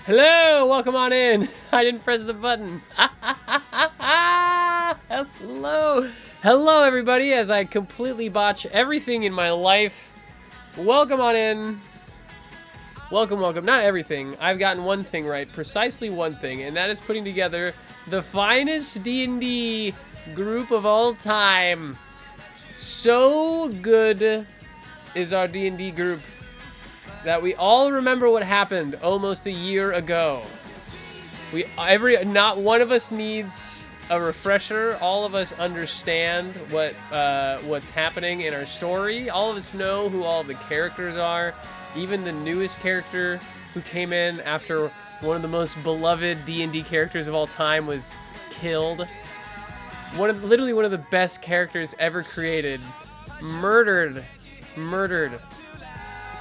Hello, welcome on in. I didn't press the button. Hello. Hello, everybody, as I completely botch everything in my life. Welcome on in. Welcome, welcome. Not everything. I've gotten one thing right, precisely one thing, and that is putting together the finest D&D group of all time. So good is our D&D group that we all remember what happened almost a year ago. Not one of us needs a refresher. All of us understand what's happening in our story. All of us know who all the characters are. Even the newest character who came in after one of the most beloved D&D characters of all time was killed. Literally one of the best characters ever created. Murdered.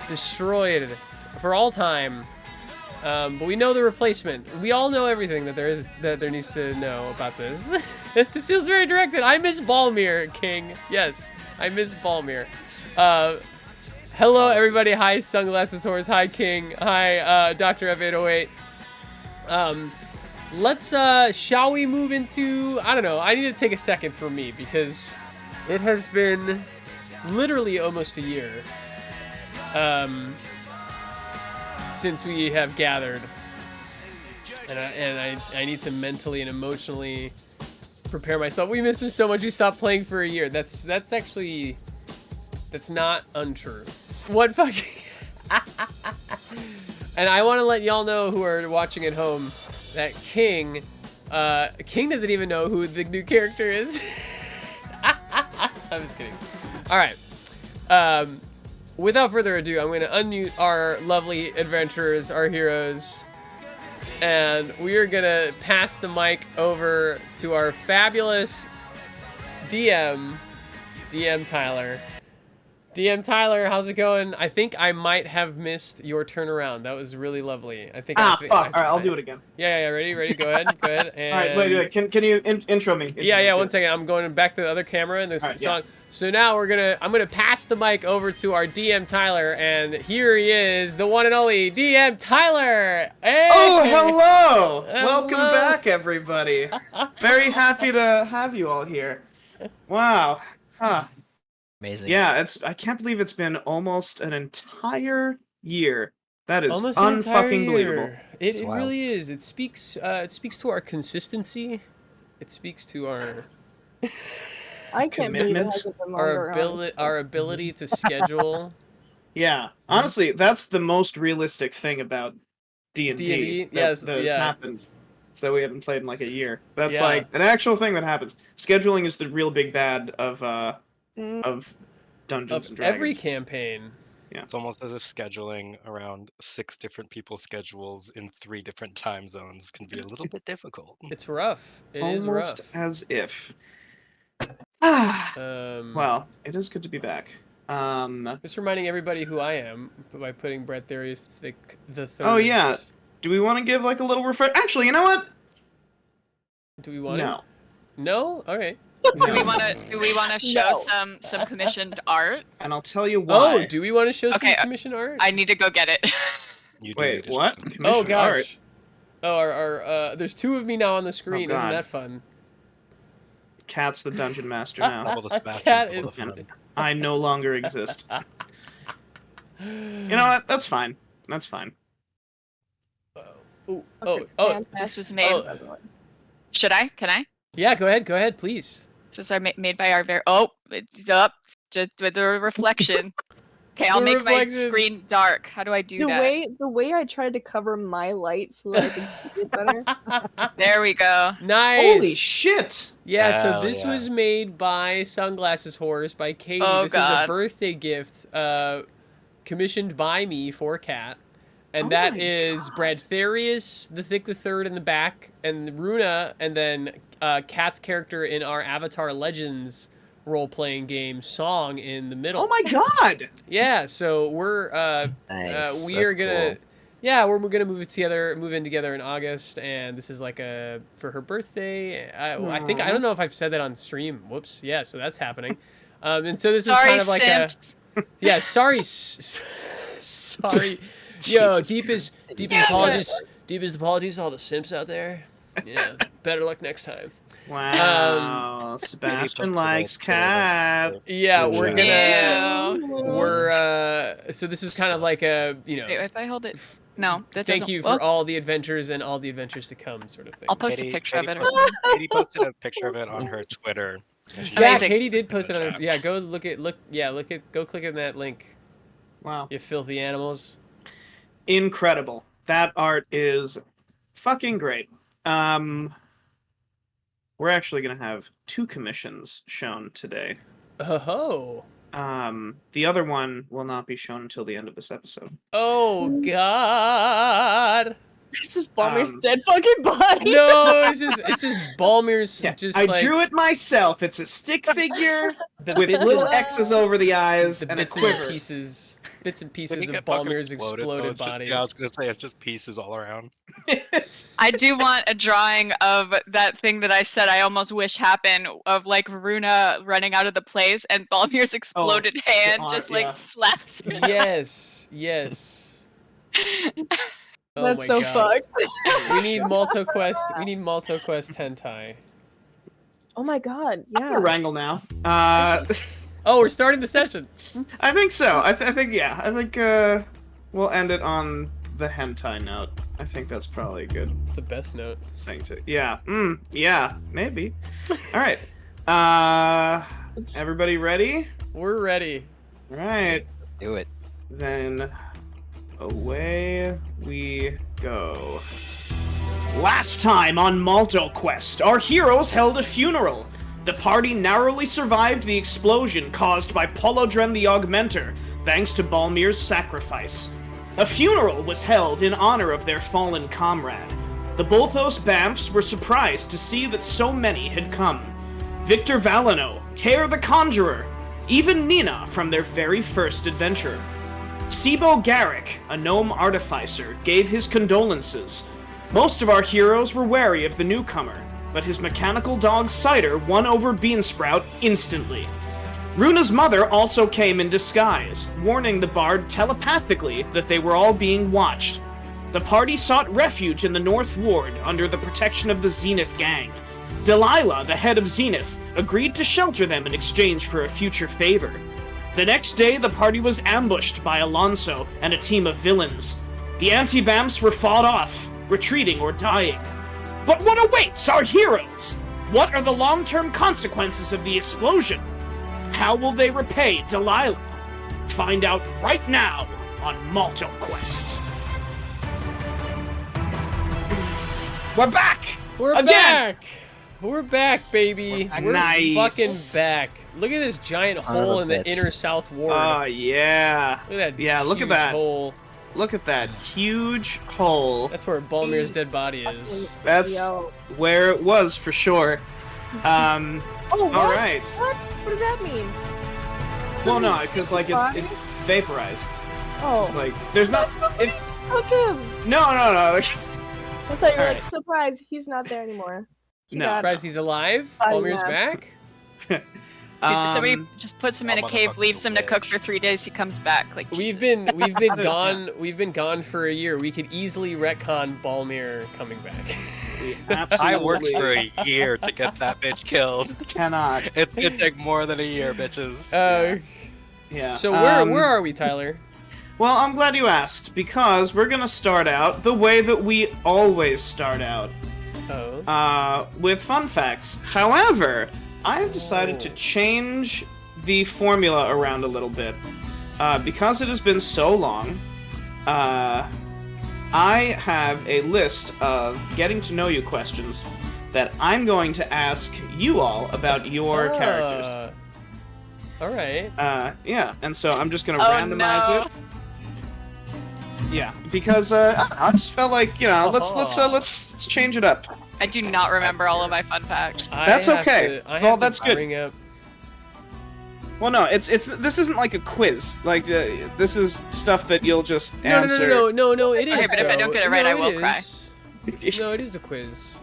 Destroyed for all time. But we know the replacement. We all know everything that there needs to know about this. This feels very directed. I miss Balmir, King. Yes, I miss Balmir. Hello, everybody. Hi, Sunglasses Horse. Hi, King. Hi, Dr. F808. Shall we move into, I don't know, I need to take a second for me because it has been literally almost a year since we have gathered, and I need to mentally and emotionally prepare myself. We missed him so much. We stopped playing for a year. That's not untrue. What fucking and I want to let y'all know who are watching at home that King doesn't even know who the new character is. I'm just kidding. All right. Without further ado, I'm going to unmute our lovely adventurers, our heroes, and we are going to pass the mic over to our fabulous DM Tyler. DM Tyler, how's it going? I think I might have missed your turnaround. That was really lovely. Fuck. All right, I'll do it again. Yeah. Ready? Go ahead. And... All right, wait. Can you intro me? Yeah. 1 second. I'm going back to the other camera and this song. Yeah. So now I'm gonna pass the mic over to our DM Tyler, and here he is, the one and only DM Tyler. Hey! Oh, hello! Welcome back, everybody. Very happy to have you all here. Wow. Huh. Amazing. Yeah, I can't believe it's been almost an entire year. That is almost unfucking believable. It really is. It speaks to our consistency. It speaks to our I can't believe it hasn't been longer. Our ability to schedule. Yeah, honestly, that's the most realistic thing about D&D that has happened. So we haven't played in like a year. That's like an actual thing that happens. Scheduling is the real big bad of Dungeons and Dragons. Every campaign. Yeah. It's almost as if scheduling around 6 different people's schedules in 3 different time zones can be a little bit difficult. It's rough. It is rough. Almost as if. Well, it is good to be back. Just reminding everybody who I am by putting Bradtherius the third. Oh yeah. Do we want to give like a little refresh? Actually, you know what? Do we want to? No? Okay. Do we want to show some commissioned art? And I'll tell you why. Oh, do we want to show some commissioned art? I need to go get it. Wait, what? Oh gosh. Oh, there's 2 of me now on the screen. Isn't that fun? Cat's the dungeon master now. Cat is. I no longer exist. You know what? That's fine. That's fine. Oh. This was made. Should I? Can I? Yeah, go ahead, please. Just made by our very. Oh, it's up. Just with the reflection. Okay, I'll make my screen dark. How do I do that? The way I tried to cover my light so that I could see it better. There we go. Nice. Holy shit. Yeah, so this was made by Sunglasses Horse by Katie. This is a birthday gift commissioned by me for Kat. And that is Bradtherius, the Thick the Third in the back, and Runa, and then Kat's character in our Avatar Legends role-playing game Song in the middle. Oh my god! Yeah, so we're nice. we are gonna cool. Yeah, we're gonna move in together in August, and this is like for her birthday. I think I don't know if I've said that on stream. Whoops. Yeah, so that's happening. And so this is kind of like sorry. Yo, deepest apologies Deepest apologies to all the simps out there. Yeah, better luck next time. Wow, Sebastian likes cat. Yeah, we're gonna. Ew. So this is kind of like a, you know. Wait, if I hold it, no, that Thank doesn't. you for all the adventures and all the adventures to come, sort of thing. I'll post a picture of it or something. Katie posted a picture of it on her Twitter. Yeah, Amazing. Katie did post it on. Yeah, go go click on that link. Wow. You filthy animals. Incredible. That art is fucking great. We're actually going to have 2 commissions shown today. Oh. The other one will not be shown until the end of this episode. Oh God. It's just Balmir's dead fucking body. No, it's just Balmir's. Yeah, Just I like, drew it myself. It's a stick figure with little X's over the eyes the and a bits quiver. and pieces of Didn't it get Balmir's fucking exploded though? body. Yeah, I was gonna say it's just pieces all around. I do want a drawing of that thing that I said I almost wish happened, of like Runa running out of the place and Balmir's exploded hand just like slaps me. Yes. Oh That's my so God. fucked. We need Malt-O-Quest. We need Malt-O-Quest hentai. Oh my god, I'm gonna yeah. wrangle now. Oh, we're starting the session. I think so. I think we'll end it on the hentai note. I think that's probably a good The best note. thing to. Yeah. Yeah. Maybe. All right. Everybody ready? We're ready. All right. Do it. Then away we go. Last time on Malt-O-Quest, our heroes held a funeral. The party narrowly survived the explosion caused by Polodren the Augmenter, thanks to Balmir's sacrifice. A funeral was held in honor of their fallen comrade. The Bolthos Bamfs were surprised to see that so many had come. Victor Valeno, Tear the Conjurer, even Nina from their very first adventure. Sibo Garrick, a gnome artificer, gave his condolences. Most of our heroes were wary of the newcomer, but his mechanical dog Cider won over Beansprout instantly. Runa's mother also came in disguise, warning the bard telepathically that they were all being watched. The party sought refuge in the North Ward under the protection of the Zenith gang. Delilah, the head of Zenith, agreed to shelter them in exchange for a future favor. The next day, the party was ambushed by Alonso and a team of villains. The anti-Bamfs were fought off, retreating or dying. But what awaits our heroes? What are the long-term consequences of the explosion? How will they repay Delilah? Find out right now on Malt-O-Quest. We're back! We're Again! back! We're back, baby. We're Nice. fucking back. Look at this giant hole in the inner south ward. Oh, yeah. Look at that. Yeah, look at huge that. hole. Look at that huge hole. That's where Balmir's dead body is. That's Yo. where it was for sure. Oh, what? All right. What does that mean? Well, no, because like it's vaporized. Oh. It's like there's not. It, Fuck him. no. I thought you were like, Alright. surprise, he's not there anymore. He No. got- Surprised he's alive. Oh, Balmir's yeah. back. Somebody just puts him in a cave, leaves him to cook for 3 days. He comes back. Like We've Jesus. been gone. We've been gone for a year. We could easily retcon Balmir coming back. absolutely I worked for a year to get that bitch killed. cannot. It's gonna take more than a year, bitches. Yeah. So where are we, Tyler? Well, I'm glad you asked because we're gonna start out the way that we always start out. Oh. With fun facts. However, I have decided to change the formula around a little bit. Because it has been so long, I have a list of getting to know you questions that I'm going to ask you all about your characters. All right. Yeah, and so I'm just gonna Oh, randomize no. it. Yeah, because I just felt like, you know, let's change it up. I do not remember all of my fun facts. That's okay. Well, that's good. Bring up... Well, no, it's this isn't like a quiz. Like this is stuff that you'll just No, answer. no, it is. Okay, but if I don't get it right, I will cry. No, it is a quiz.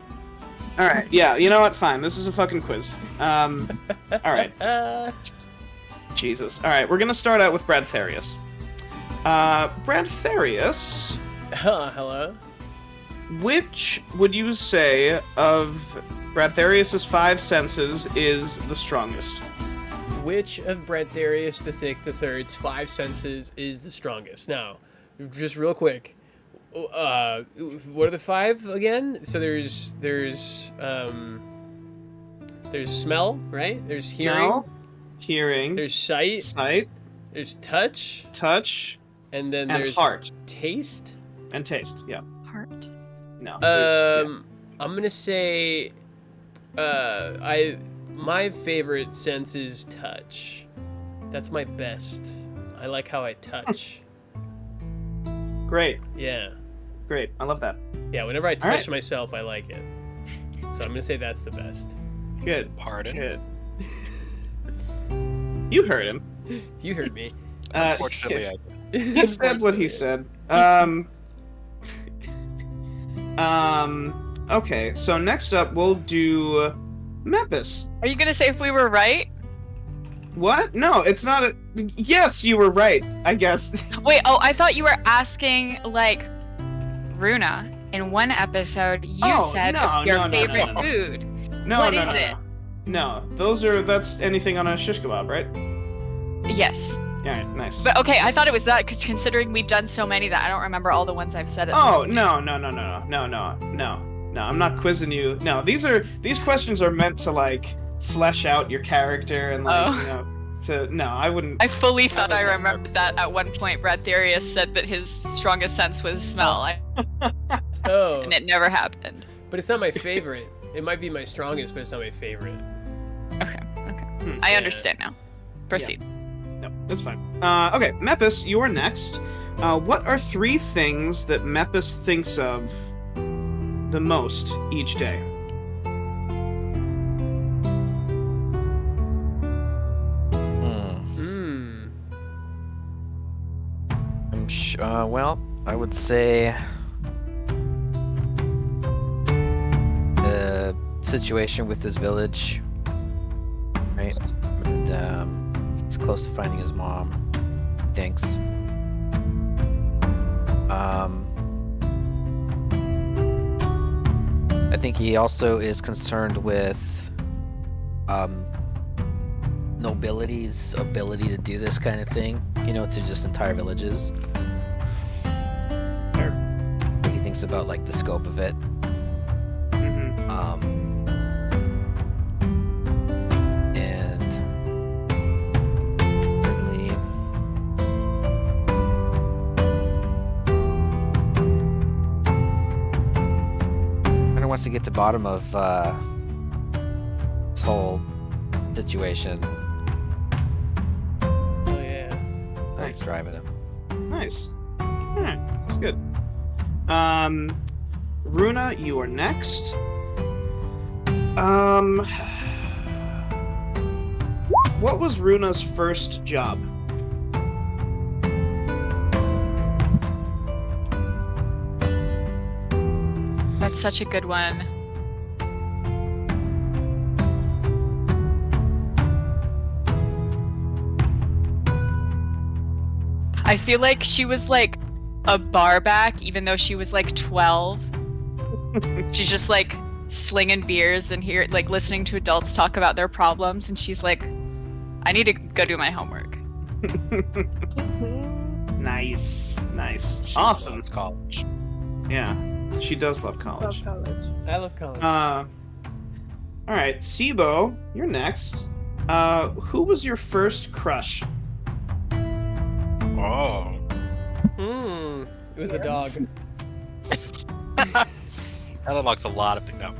All right. Yeah. You know what? Fine. This is a fucking quiz. All right. Jesus. All right. We're gonna start out with Bradtherius. Bradtherius. Hello. which would you say of Bradtherius' 5 senses is the strongest? Which of Bradtherius the Thick the Third's 5 senses is the strongest? Now, just real quick, what are the 5 again? So there's smell, right? There's hearing. Smell, hearing. There's sight. Sight. There's touch. Touch. And then and there's heart. Taste. And taste. Yeah. Heart. No. I'm gonna say, my favorite sense is touch. That's my best. I like how I touch. Great. Yeah. Great. I love that. Yeah. Whenever I touch myself, I like it. So I'm gonna say that's the best. Good. Pardon? Good. You heard him. You heard me. Unfortunately, I did. He said what he said. Okay, so next up we'll do Mepis. Are you gonna say if we were right? What? No, it's not a... Yes, you were right, I guess. Wait, I thought you were asking, like, Runa. In one episode, you said your favorite food. What is it? No, that's anything on a shish kebab, right? Yes. Alright, nice. But okay, I thought it was that, because considering we've done so many that I don't remember all the ones I've said. No, I'm not quizzing you. No, these questions are meant to, like, flesh out your character and, like, I wouldn't... I fully thought I remembered that at one point Bradtherius said that his strongest sense was smell. And it never happened. But it's not my favorite. It might be my strongest, but it's not my favorite. Okay. I understand now. Proceed. Yeah. No, that's fine. Okay, Mepis, you are next. What are 3 things that Mepis thinks of the most each day? Well, I would say the situation with his village, right? And he's close to finding his mom, he thinks. I think he also is concerned with nobility's ability to do this kind of thing, to just entire villages. He thinks about, like, the scope of it. And thirdly, kind of wants to get to the bottom of this whole situation. Oh yeah. That's driving him. Nice. Alright, that's good. Runa, you are next. What was Runa's first job? That's such a good one. I feel like she was like a bar back, even though she was like 12. She's just like slinging beers and listening to adults talk about their problems, and she's like, I need to go do my homework. Nice. She Awesome. loves college. Yeah, she does love college. I love college. Alright, Sibo, you're next. Who was your first crush? Oh. It was a dog. That unlocks a lot of things. No.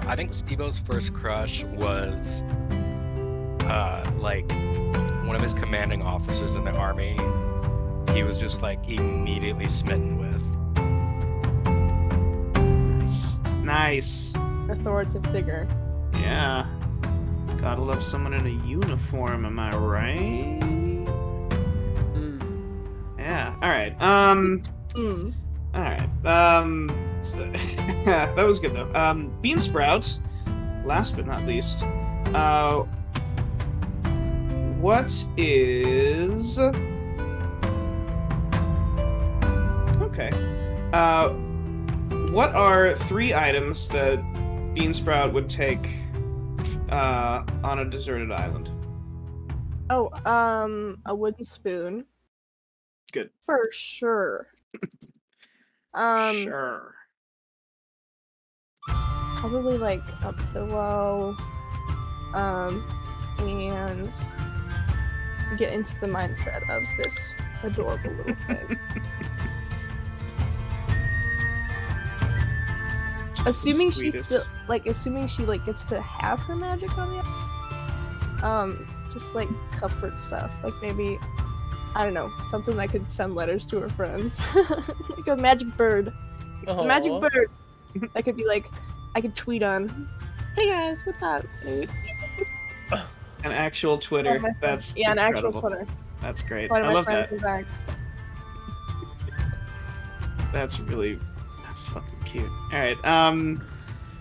I think Steve-O's first crush was like one of his commanding officers in the army. He was just like immediately smitten with. Nice. Authoritative figure. Yeah. Gotta love someone in a uniform, am I right? Yeah. Alright. Alright. That was good though. Beansprout, last but not least. What is... Okay. what are 3 items that Beansprout would take on a deserted island? Oh, a wooden spoon. Good. For sure. Sure. Probably like a pillow. And get into the mindset of this adorable little thing. Assuming she still, assuming she gets to have her magic on the just like comfort stuff, like maybe, I don't know, something that could send letters to her friends, like a magic bird. A magic bird that could be like, I could tweet on, "Hey guys, what's up?" An actual Twitter. That's an incredible. actual Twitter. That's great. One of I my love friends that. is back. That's fucking cute. All right.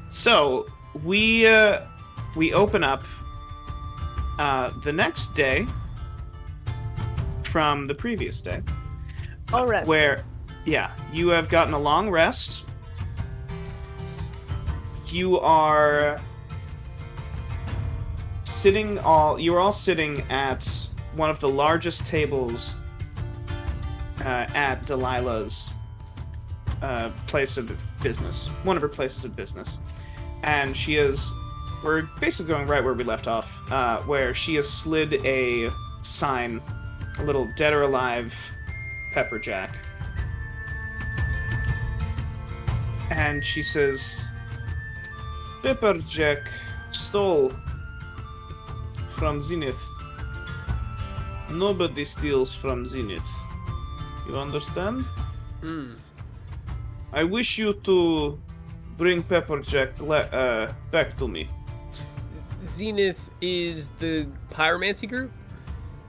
So we open up the next day from the previous day. All rest. Where, yeah, you have gotten a long rest. You are all sitting at one of the largest tables at Delilah's place of business, one of her places of business, and we're basically going right where we left off, where she has slid a sign, a little dead or alive Pepperjack, and she says, "Pepperjack stole from Zenith. Nobody steals from Zenith. You understand? I wish you to bring Pepperjack back to me." Zenith is the pyromancy group?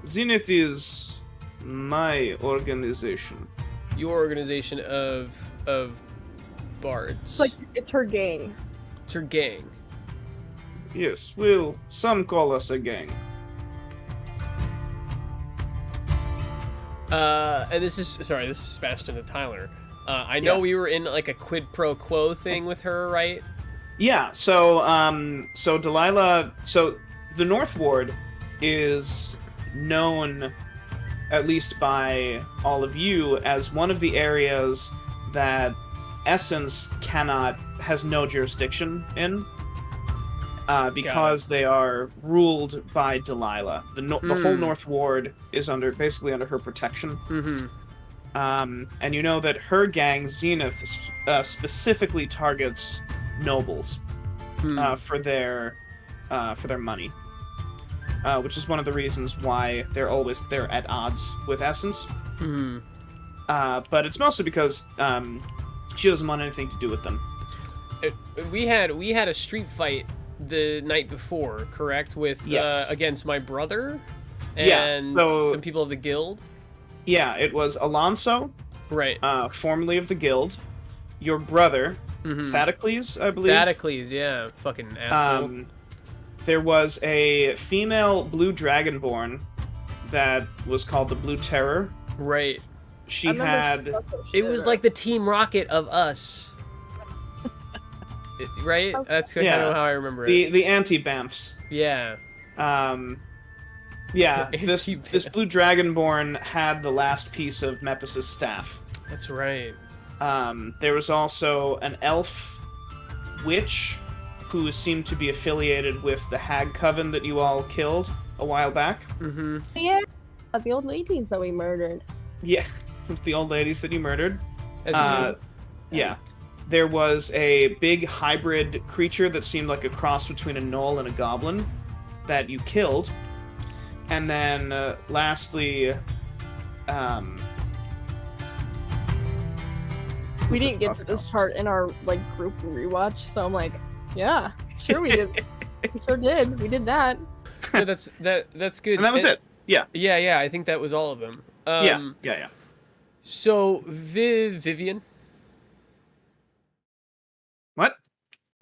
Zenith is my organization. Your organization of bards. It's her gang. It's her gang. Yes, some call us a gang. And this is Sebastian and Tyler. I know we were in like a quid pro quo thing with her, right? Yeah, so Delilah, so the North Ward is known, at least by all of you, as one of the areas that Essence has no jurisdiction in, because they are ruled by Delilah. The whole North Ward is basically under her protection. Mm-hmm. And you know that her gang, Zenith, specifically targets nobles for their money, which is one of the reasons why they're at odds with Essence. Mm-hmm. But it's mostly because she doesn't want anything to do with them. We had a street fight the night before, correct? With against my brother and some people of the guild. Yeah, it was Alonso, right? Formerly of the guild, your brother, Thadocles, I believe. Thadocles, yeah, fucking asshole. There was a female blue dragonborn that was called the Blue Terror. Right. She had. It was like the Team Rocket of us. Right? That's kind of how I remember it. The anti-Bamfs. Yeah. Yeah, this blue dragonborn had the last piece of Mepis' staff. That's right. There was also an elf witch who seemed to be affiliated with the Hag Coven that you all killed a while back. Mm-hmm. Yeah, the old ladies that we murdered. Yeah, the old ladies that you murdered. Yeah. There was a big hybrid creature that seemed like a cross between a gnoll and a goblin that you killed. And then, lastly, we didn't get to this part in our group rewatch, so I'm like, yeah, sure we did. We sure did. We did that. Yeah, that's good. And that was it. Yeah. Yeah. I think that was all of them. Yeah. So Vivian. What?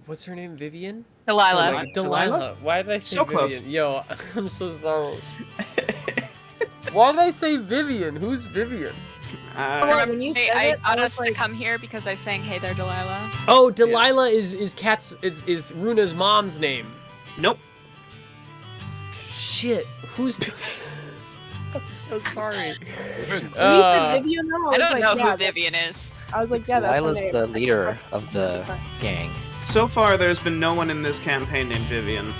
What's her name? Vivian? Delilah. Why did I say so Vivian? close. Yo, I'm so sorry. Why did I say Vivian? Who's Vivian? Remember, I got us to come here because I sang "Hey there, Delilah." Oh, Delilah is Runa's mom's name. Nope. Shit. Who's? I'm so sorry. When you said Vivian, I don't know who Vivian is. I was like, yeah, that's Delilah's the leader of the gang. So far, there's been no one in this campaign named Vivian.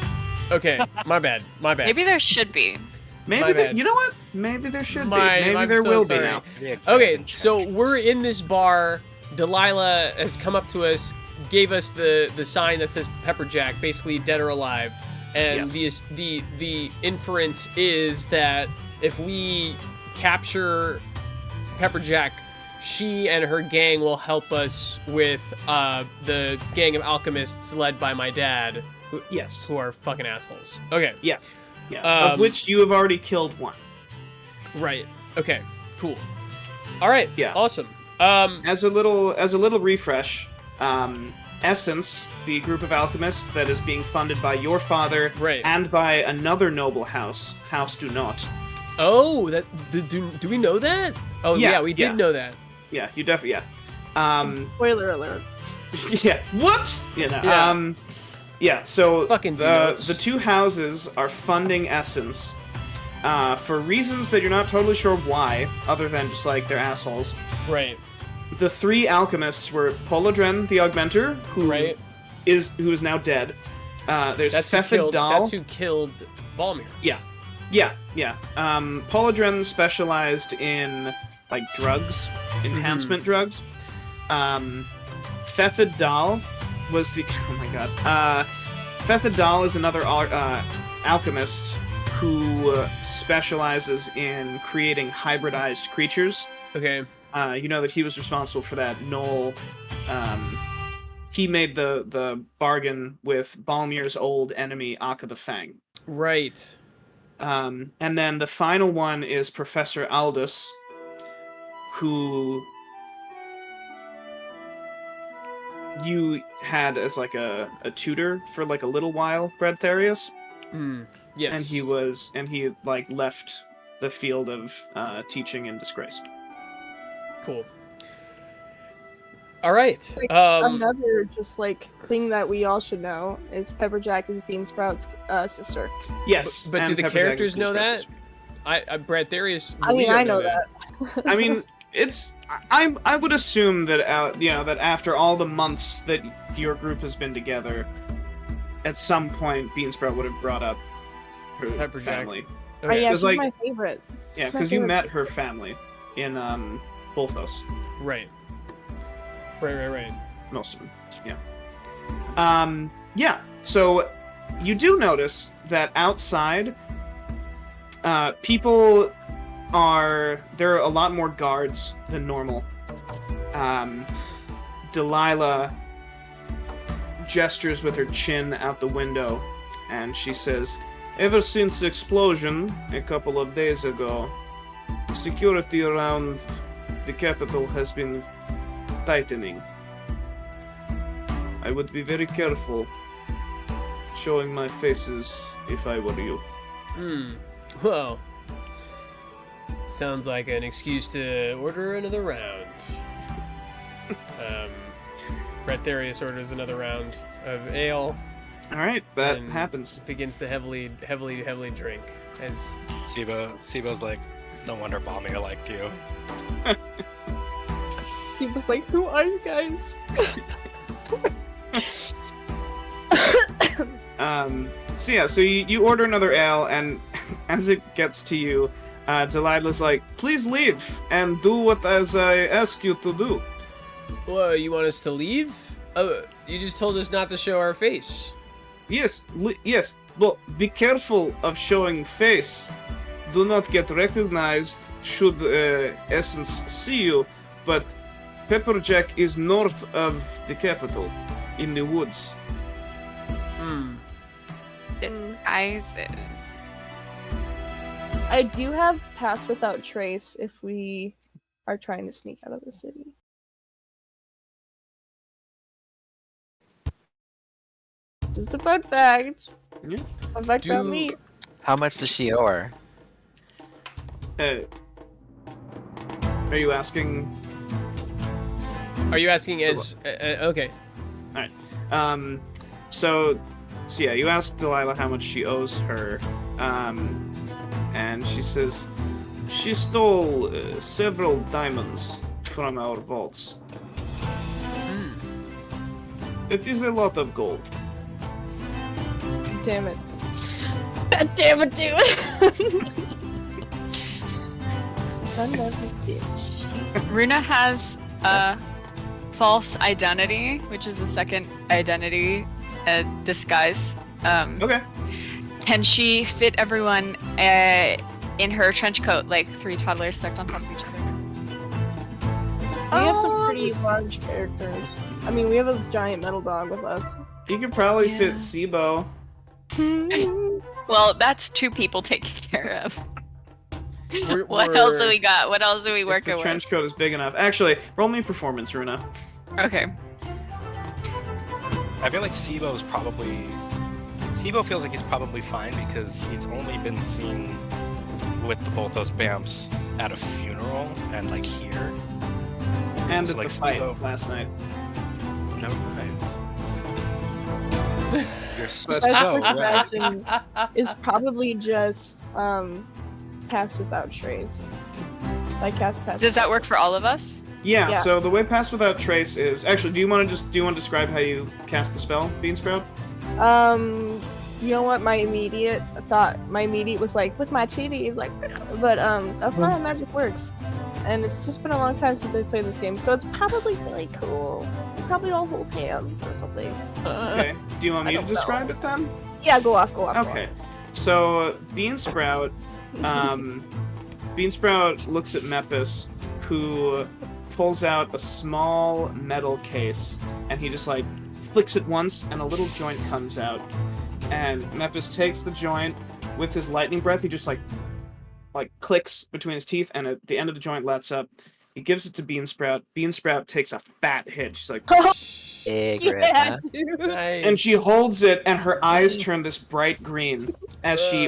Okay, my bad. Maybe there should be. Maybe you know what? Maybe there should be. Maybe there will be now. Okay, so we're in this bar. Delilah has come up to us, gave us the sign that says Pepperjack, basically dead or alive, and the inference is that if we capture Pepperjack, she and her gang will help us with the gang of alchemists led by my dad. Who are fucking assholes. Okay. Yeah. Of which you have already killed one. Right. Okay. Cool. All right. Yeah. Awesome. As a little refresh, Essence, the group of alchemists that is being funded by your father and by another noble house, House Do Not. Oh, that do we know that? Oh yeah, we did know that. Yeah, you definitely Spoiler alert. Yeah. Whoops. So fucking the two houses are funding Essence for reasons that you're not totally sure why, other than just like they're assholes. Right. The three alchemists were Polodren the Augmenter, who is now dead. There's Fethid Dahl. That's who killed Balmir. Yeah. Polodren specialized in like drugs, enhancement drugs. Fethid Dahl was the Fethid Dahl is another alchemist who specializes in creating hybridized creatures. Okay. You know that he was responsible for that Knoll. He made the bargain with Balmir's old enemy, Akka the Fang. Right. And then the final one is Professor Aldous, who you had as like a tutor for like a little while, Bradtherius. Yes. And he like left the field of teaching in disgrace. Cool. All right. Like, another just like thing that we all should know is Pepperjack is Beansprout's sister. Yes, but do the characters know that? Bradtherius. I mean, I know that. I mean, it's. I would assume that that after all the months that your group has been together, at some point Beansprout would have brought up her Pepperjack. family. Okay. Oh yeah, she's my favorite. Yeah, because you met her family in Bolthos. Right. Most of them, yeah. So you do notice that outside, there are a lot more guards than normal. Delilah gestures with her chin out the window, and she says, "Ever since the explosion a couple of days ago, security around the capital has been tightening. I would be very careful showing my faces if I were you." Well, sounds like an excuse to order another round. Bradtherius orders another round of ale. All right, that happens. Begins to heavily drink as Sibo's like, "No wonder Balmir liked you." He was like, "Who are you guys?" So you order another ale, and as it gets to you, Delilah's like, "Please leave and do what as I ask you to do." Well, you want us to leave? Oh, you just told us not to show our face. Yes, but be careful of showing face. Do not get recognized should Essence see you, but Pepperjack is north of the capital, in the woods. Disguises. I do have Pass Without Trace if we are trying to sneak out of the city. Just a fun fact. Yeah. Fun fact about me. How much does she owe her? Are you asking? Are you asking as... okay. Alright. So yeah, you ask Delilah how much she owes her, and she says she stole several diamonds from our vaults. It is a lot of gold. Damn it. God damn it, dude! Son of a bitch. Runa has a false identity, which is the second identity disguise. Okay. Can she fit everyone in her trench coat, like 3 toddlers stacked on top of each other? We have some pretty large characters. I mean, we have a giant metal dog with us. You could probably fit Sibo. Well, that's 2 people taken care of. What else do we got? What else do we work with? The trench coat is big enough. Actually, roll me performance, Runa. Okay. I feel like Sibo feels like he's probably fine because he's only been seen with both those Bamps at a funeral and like here. And so, at like, the fight Sibo... last night. No right. You're so Sebastian is probably just Pass Without Trace. Like cast Pass. Does that work for all of us? Yeah, so the way Pass Without Trace is... Actually, do you want to describe how you cast the spell, Beansprout? You know what, my immediate was like, with my titties, like, but that's not how magic works. And it's just been a long time since I played this game, so it's probably really cool. We probably all hold hands or something. Okay. Do you want me to describe it then? Yeah, go off. Okay. So, Beansprout looks at Mepis, who pulls out a small metal case, and he just, like, flicks it once, and a little joint comes out. And Mepis takes the joint with his lightning breath. He just, like clicks between his teeth, and at the end of the joint lets up. He gives it to Beansprout. Beansprout takes a fat hit. She's like... Yeah, dude. Nice. And she holds it, and her eyes turn this bright green as she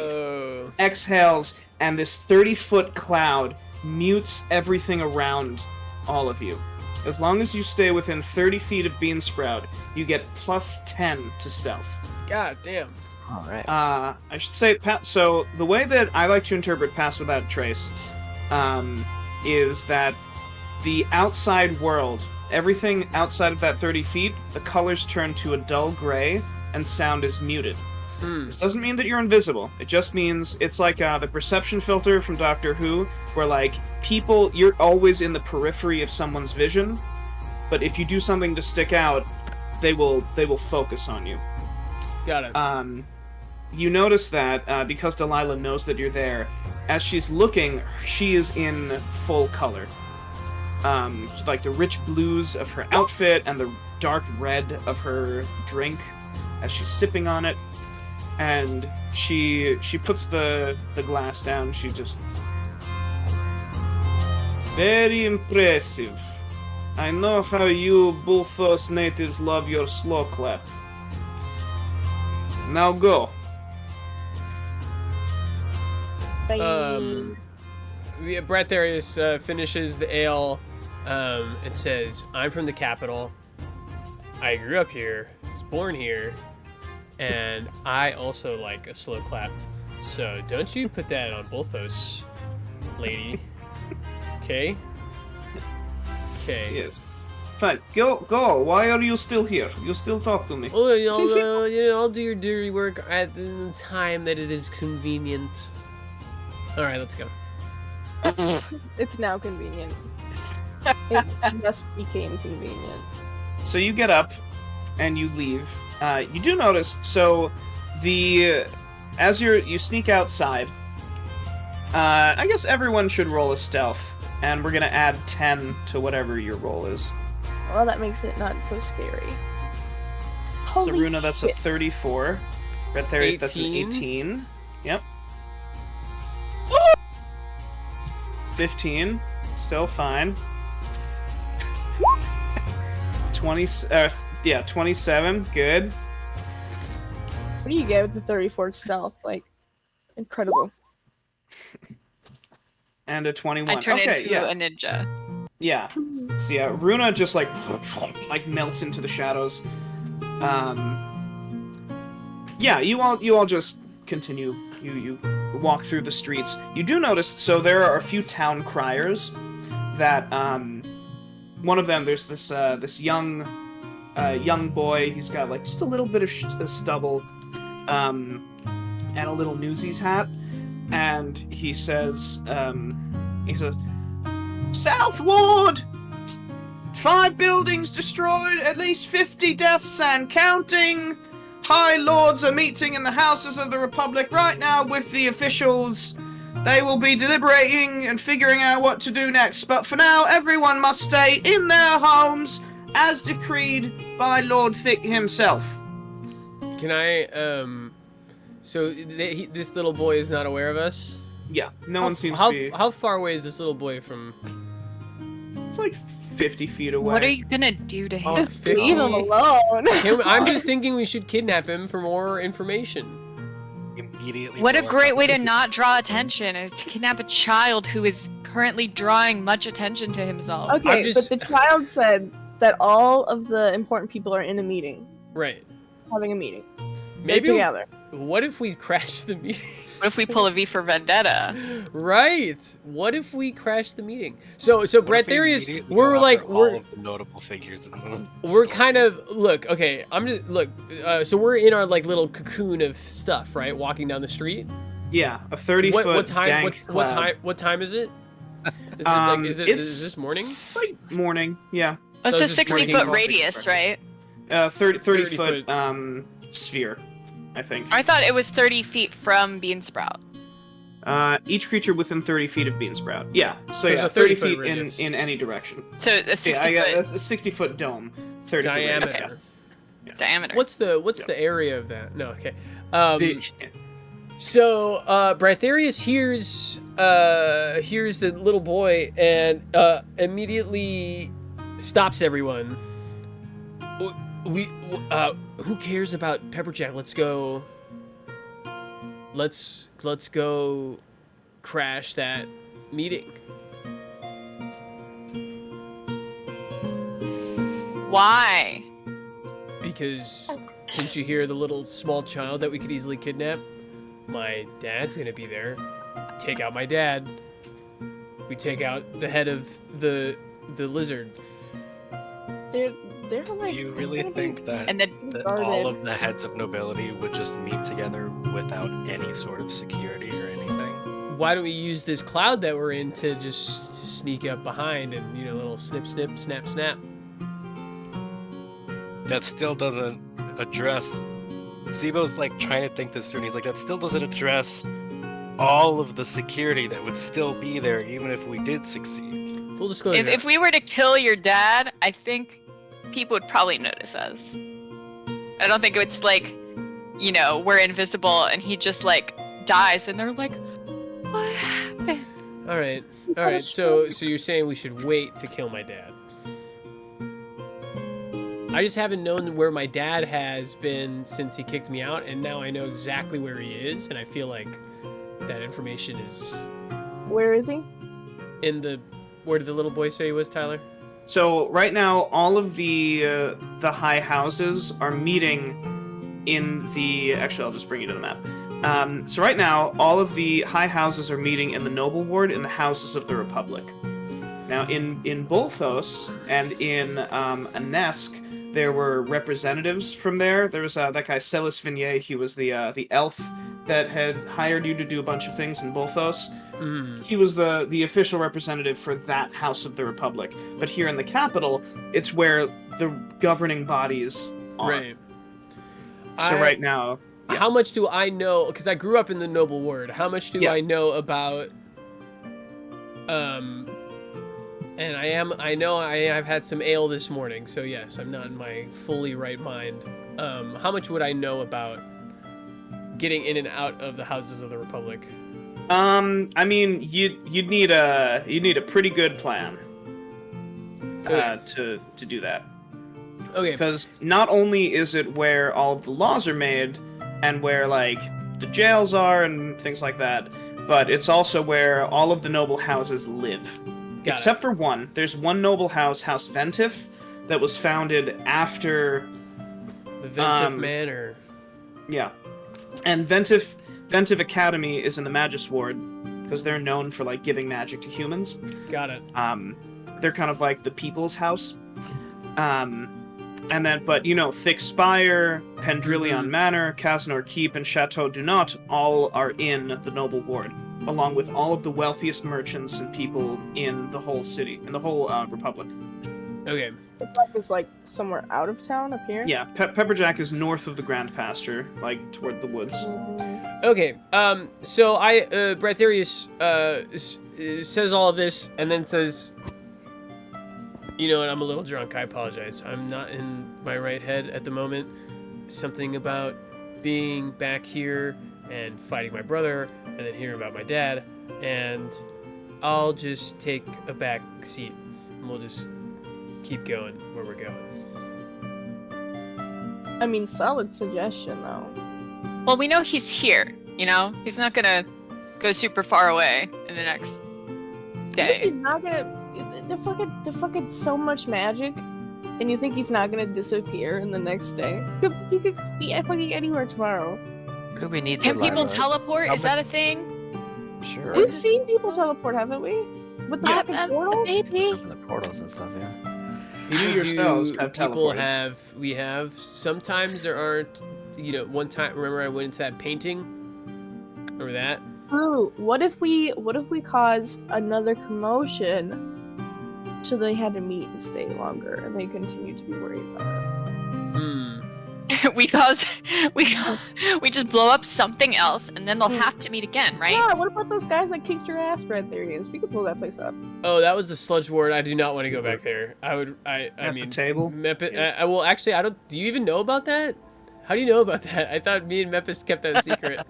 exhales, and this 30-foot cloud mutes everything around all of you. As long as you stay within 30 feet of Beansprout, you get +10 to stealth. God damn. All right. I should say, so the way that I like to interpret Pass Without Trace is that the outside world, everything outside of that 30 feet, the colors turn to a dull gray and sound is muted. This doesn't mean that you're invisible. It just means it's like the perception filter from Doctor Who, where like you're always in the periphery of someone's vision, but if you do something to stick out, they will focus on you. Got it. You notice that because Delilah knows that you're there, as she's looking, she is in full color. Like the rich blues of her outfit and the dark red of her drink as she's sipping on it. And she puts the glass down. She just... Very impressive. I know how you Bullthos natives love your slow clap. Now go. Bradtherius finishes the ale and says, I'm from the capital. I grew up here, was born here, and I also like a slow clap. So don't you put that on Bullthos, lady. Okay? Okay. Yes. Fine. Go. Why are you still here? You still talk to me. Oh, I'll do your dirty work at the time that it is convenient. All right, let's go. It's now convenient. It just became convenient. So you get up and you leave. You do notice. So as you sneak outside. I guess everyone should roll a stealth, and we're gonna add 10 to whatever your roll is. Well, that makes it not so scary. So Runa, that's a 34. Bradtherius, that's an 18. Yep. 15. Still fine. 27. Good. What do you get with the 34 stealth? Like, incredible. And a 21. I turn okay, into a ninja. Yeah. So yeah, Runa just like melts into the shadows. Yeah, you all just continue. You walk through the streets. You do notice, so there are a few town criers that one of them, there's this young boy. He's got like just a little bit of stubble and a little Newsies hat, and he says Southward! 5 buildings destroyed, at least 50 deaths and counting. High Lords are meeting in the Houses of the Republic right now with the officials. They will be deliberating and figuring out what to do next, but for now, everyone must stay in their homes, as decreed by Lord Thick himself. Can I, so this little boy is not aware of us? Yeah, no one seems to be. How far away is this little boy from? It's like 50 feet away. What are you gonna do to him? Just leave him alone. I'm just thinking we should kidnap him for more information. Immediately. What a great way to not draw attention, is to kidnap a child who is currently drawing much attention to himself. Okay, but the child said that all of the important people are in a meeting. Right. Having a meeting. Maybe together. What if we crash the meeting? What if we pull a V for Vendetta? Right. What if we crash the meeting? So Bradtherius, we're all of the notable figures in the we're kind of okay. I'm just so we're in our like little cocoon of stuff, right? Walking down the street. Yeah, a 30-foot what time? dank cloud. What time is it? Is this morning? It's like morning. Yeah. Oh, So it's a it's just 60-foot morning. radius, right? 30-foot sphere, I think. I thought it was 30 feet from Beansprout. Each creature within 30 feet of Beansprout. Yeah, so there's yeah, a 30 30-foot feet radius. in any direction. So a 60 Yeah, foot that's a 60-foot dome. 30 Diameter. diameter. What's the area of that? No, okay. So Bradtherius hears the little boy and immediately stops everyone. Who cares about Pepperjack? Let's go. Let's go crash that meeting. Why? Because didn't you hear the little small child that we could easily kidnap? My dad's gonna be there. Take out my dad. We take out the head of the lizard. They're like. Do you really think that, And then that all of the heads of nobility would just meet together without any sort of security or anything? Why don't we use this cloud that we're in to just sneak up behind and, a little snip, snip, snap, snap. That still doesn't address... Zebo's like trying to think this through, and he's like, that still doesn't address all of the security that would still be there even if we did succeed. Full disclosure. if we were to kill your dad, I think people would probably notice us. I don't think it's like, we're invisible and he just like dies and they're like, what happened? All right. So you're saying we should wait to kill my dad? I just haven't known where my dad has been since he kicked me out, and now I know exactly where he is, and I feel like that information is... Where is he? Where did the little boy say he was, Tyler? So right now, all of the high houses are meeting in the... Actually, I'll just bring you to the map. So right now, all of the high houses are meeting in the Noble Ward in the Houses of the Republic. Now, in Bolthos and in Anesk, there were representatives from there. There was that guy Celis Vignier. He was the elf that had hired you to do a bunch of things in Bolthos. Mm. He was the official representative for that House of the Republic. But here in the capital, it's where the governing bodies are. Right. So right now... Yeah. How much do I know? Because I grew up in the Noble Ward. How much do I know about... And I've had some ale this morning, so yes, I'm not in my fully right mind. How much would I know about getting in and out of the Houses of the Republic? I mean, you'd need a pretty good plan to do that. Okay. Because not only is it where all of the laws are made and where like the jails are and things like that, but it's also where all of the noble houses live. Except for one. There's one noble house, House Ventif, that was founded after... The Ventif Manor. Yeah. And Ventif Academy is in the Magus Ward, because they're known for, like, giving magic to humans. Got it. They're kind of like the people's house. And then, but, you know, Thick Spire, Pendrillion Manor, Casnor Keep, and Chateau Dunot all are in the Noble Ward, along with all of the wealthiest merchants and people in the whole city, in the whole Republic. Okay. Pepperjack is, like, somewhere out of town up here? Yeah, Pepperjack is north of the Grand Pasture, like, toward the woods. Okay, so Bradtherius, says all of this, and then says... You know what, I'm a little drunk, I apologize. I'm not in my right head at the moment. Something about being back here and fighting my brother, and then hearing about my dad, and I'll just take a back seat, and we'll just keep going where we're going. I mean, solid suggestion, though. Well, we know he's here, you know? He's not gonna go super far away in the next day. He's not gonna... They're fucking so much magic, and you think he's not gonna disappear in the next day? He could be fucking anywhere tomorrow. Where do we need Can to people live? teleport? Is that a thing? Sure. We've seen people teleport, haven't we? With the fucking portals? Maybe. Open the portals and stuff, yeah. You yourselves have people teleported. we have, sometimes there aren't, you know, one time, remember I went into that painting? Remember that? True. What if we caused another commotion so they had to meet and stay longer, and they continue to be worried about it? we just blow up something else, and then they'll have to meet again, right? Yeah, what about those guys that kicked your ass, Bradtherius? We could blow that place up. Oh, that was the sludge ward. I do not want to go back there. I mean, the table? Mepis, well, actually, I don't. Do you even know about that? How do you know about that? I thought me and Mepis kept that secret.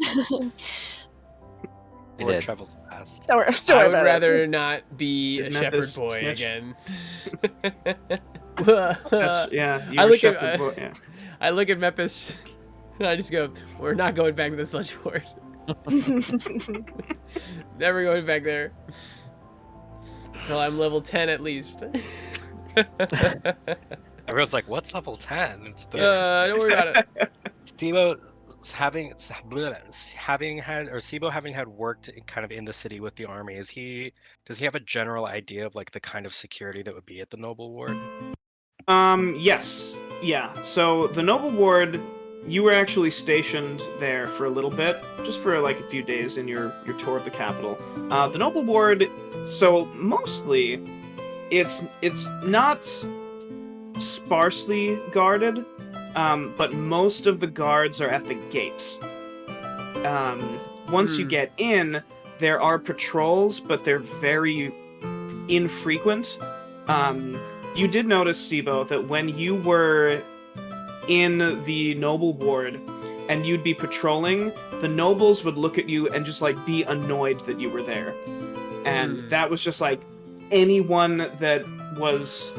Word travels fast. Don't worry I would about rather it. not be Did a shepherd Mepis boy snitch? again. Yeah, I look at shepherd boy, yeah. I look at Mepis and I just go, "We're not going back to the sludge ward. Never going back there until I'm level 10 at least." Everyone's like, "What's level 10?" Don't worry about it. Steve having had worked kind of in the city with the army, does he have a general idea of like the kind of security that would be at the Noble Ward? Yes. Yeah. So the Noble Ward, you were actually stationed there for a little bit, just for like a few days in your tour of the capital. The Noble Ward, so mostly it's not sparsely guarded. But most of the guards are at the gates. Once you get in, there are patrols, but they're very infrequent. You did notice, Sibo, that when you were in the Noble Ward and you'd be patrolling, the nobles would look at you and just like be annoyed that you were there. And that was just like anyone that was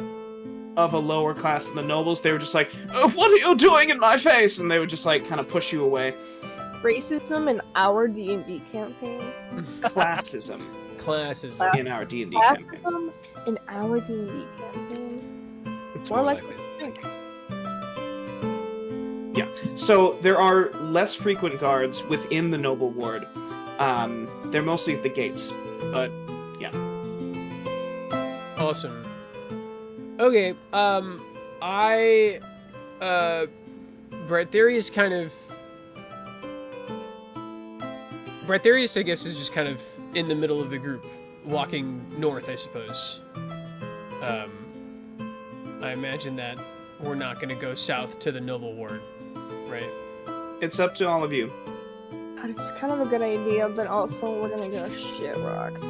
of a lower class than the nobles, they were just like, "Oh, what are you doing in my face?" And they would just like kind of push you away. Racism in our D&D campaign. Classism in our D&D campaign. Classism in our D&D campaign. It's More like likely. think. Yeah. So there are less frequent guards within the Noble Ward. They're mostly at the gates, but yeah. Awesome. Okay, Bradtherius, I guess, is just kind of in the middle of the group, walking north, I suppose. I imagine that we're not going to go south to the Noble Ward, right? It's up to all of you. God, it's kind of a good idea, but also we're gonna get shit rocked.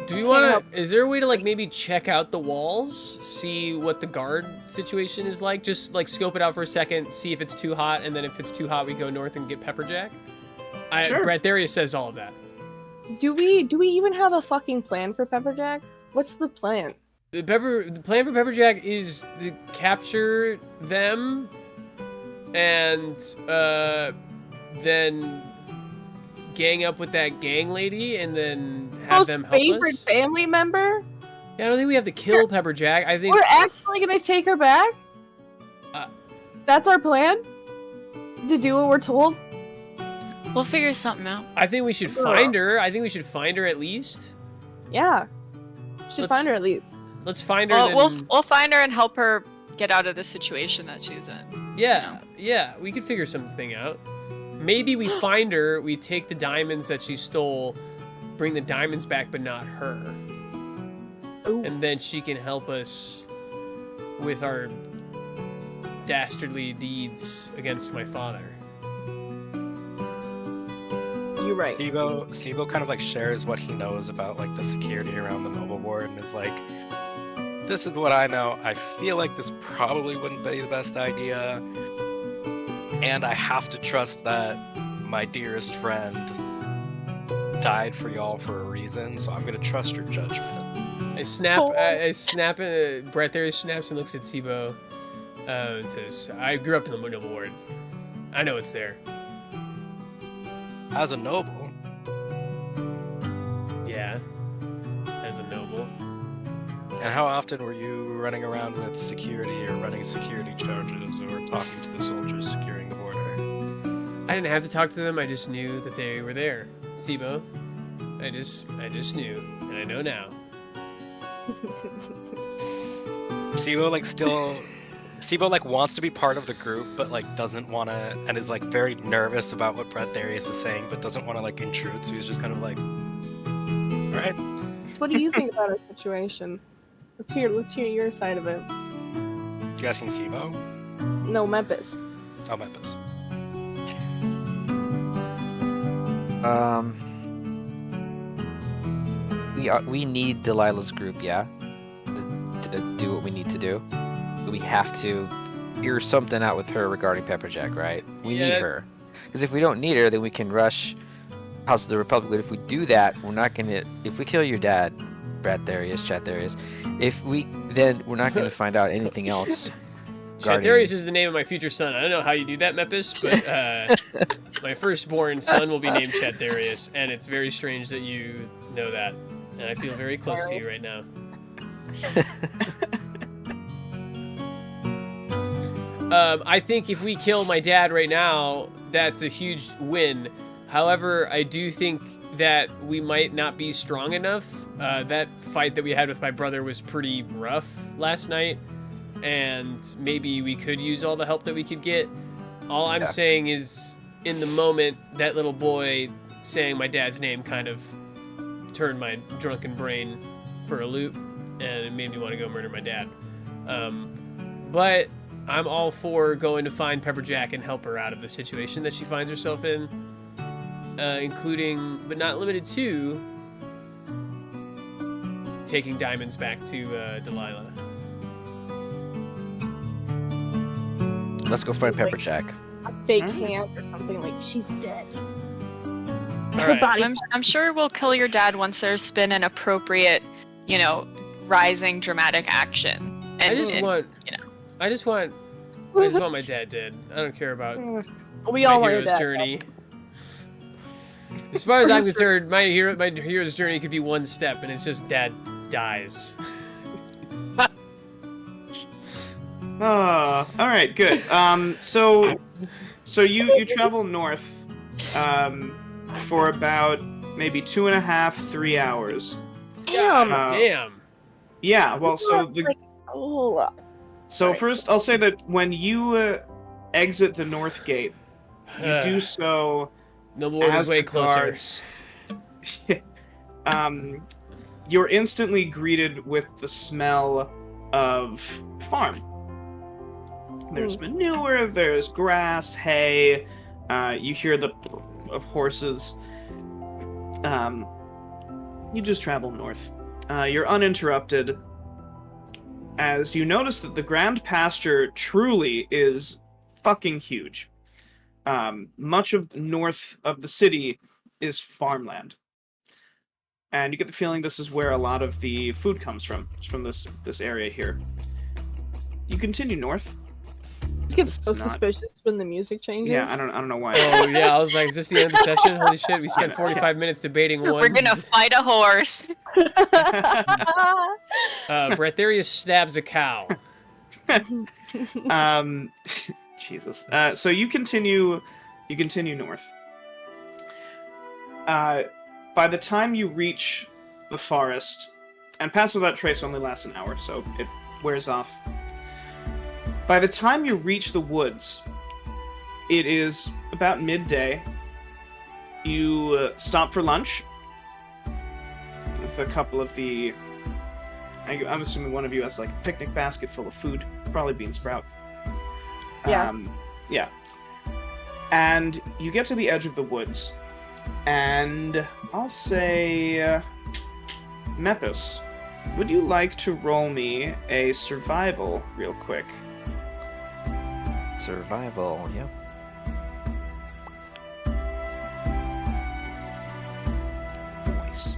Do we want to... Is there a way to, like, maybe check out the walls? See what the guard situation is like? Just, like, scope it out for a second, see if it's too hot, and then if it's too hot, we go north and get Pepperjack? Sure. Bradtherius says all of that. Do we even have a fucking plan for Pepperjack? What's the plan? The plan for Pepperjack is to capture them and then gang up with that gang lady and then have them help favorite us? family member? Yeah, I don't think we have to kill Pepperjack. I think we're actually gonna take her back. That's our plan. To do what we're told. We'll figure something out. I think we should find her. I think we should find her at least. Yeah. Should find her at least. Let's find her. Well, we'll find her and help her get out of the situation that she's in. Yeah, yeah, we could figure something out. Maybe we find her, we take the diamonds that she stole, bring the diamonds back, but not her. Ooh. And then she can help us with our dastardly deeds against my father. You're right. Sibo kind of like shares what he knows about like the security around the noble ward and is like, this is what I know. I feel like this probably wouldn't be the best idea. And I have to trust that my dearest friend died for y'all for a reason, so I'm gonna trust your judgment. Bradtherius snaps and looks at Sibo and says, I grew up in the noble ward. I know it's there. As a noble? Yeah, as a noble. And how often were you running around with security or running security charges or talking to the soldiers securing the border? I didn't have to talk to them, I just knew that they were there. Sibo, I just knew, and I know now. Sibo like wants to be part of the group, but like doesn't want to, and is like very nervous about what Bradtherius is saying, but doesn't want to like intrude, so he's just kind of like, all right. What do you think about our situation? Let's hear your side of it. You asking Sibo? No, Mepis. Oh, Mepis. We need Delilah's group, yeah, to do what we need to do. We have to figure something out with her regarding Pepperjack, right? We need her. Because if we don't need her, then we can rush House of the Republic. But if we do that, we're not gonna. If we kill your dad, Bradtherius, we're not gonna find out anything else. Bradtherius is the name of my future son. I don't know how you do that, Mepis, but my firstborn son will be named Bradtherius, and it's very strange that you know that, and I feel very close to you right now. I think if we kill my dad right now, that's a huge win. However, I do think that we might not be strong enough. That fight that we had with my brother was pretty rough last night, and maybe we could use all the help that we could get. All I'm saying is, in the moment, that little boy saying my dad's name kind of turned my drunken brain for a loop, and it made me want to go murder my dad. But I'm all for going to find Pepperjack and help her out of the situation that she finds herself in, including, but not limited to, taking diamonds back to Delilah. Let's go find Pepperjack. A fake hand or something, like she's dead. All right. I'm sure we'll kill your dad once there's been an appropriate, rising dramatic action. And I just want my dad dead. I don't care about we all my want hero's that. journey. As far as I'm concerned, my hero's journey could be one step, and it's just dad dies. All right, good. So you travel north, for about maybe 2.5, 3 hours. Damn. Yeah. Well, so Right. first I'll say that when you exit the north gate, you do so. Noble Ward is way closer. You're instantly greeted with the smell of farm. There's manure, there's grass, hay, you hear the of horses. You just travel north. You're uninterrupted as you notice that the Grand Pasture truly is fucking huge. Much of the north of the city is farmland. And you get the feeling this is where a lot of the food comes from. It's from this area here. You continue north, get so suspicious when the music changes. Yeah, I don't know why. Oh yeah, I was like, is this the end of the session? Holy shit, we spent 45 minutes debating one. We're gonna fight a horse. Bradtherius stabs a cow. Jesus. So you continue north. By the time you reach the forest, and Pass Without Trace only lasts an hour, so it wears off. By the time you reach the woods, it is about midday. You stop for lunch with a couple of the... I'm assuming one of you has like a picnic basket full of food, probably bean sprout. Yeah. Yeah. And you get to the edge of the woods, and I'll say, Mepis, would you like to roll me a survival real quick? Survival, yep. Nice.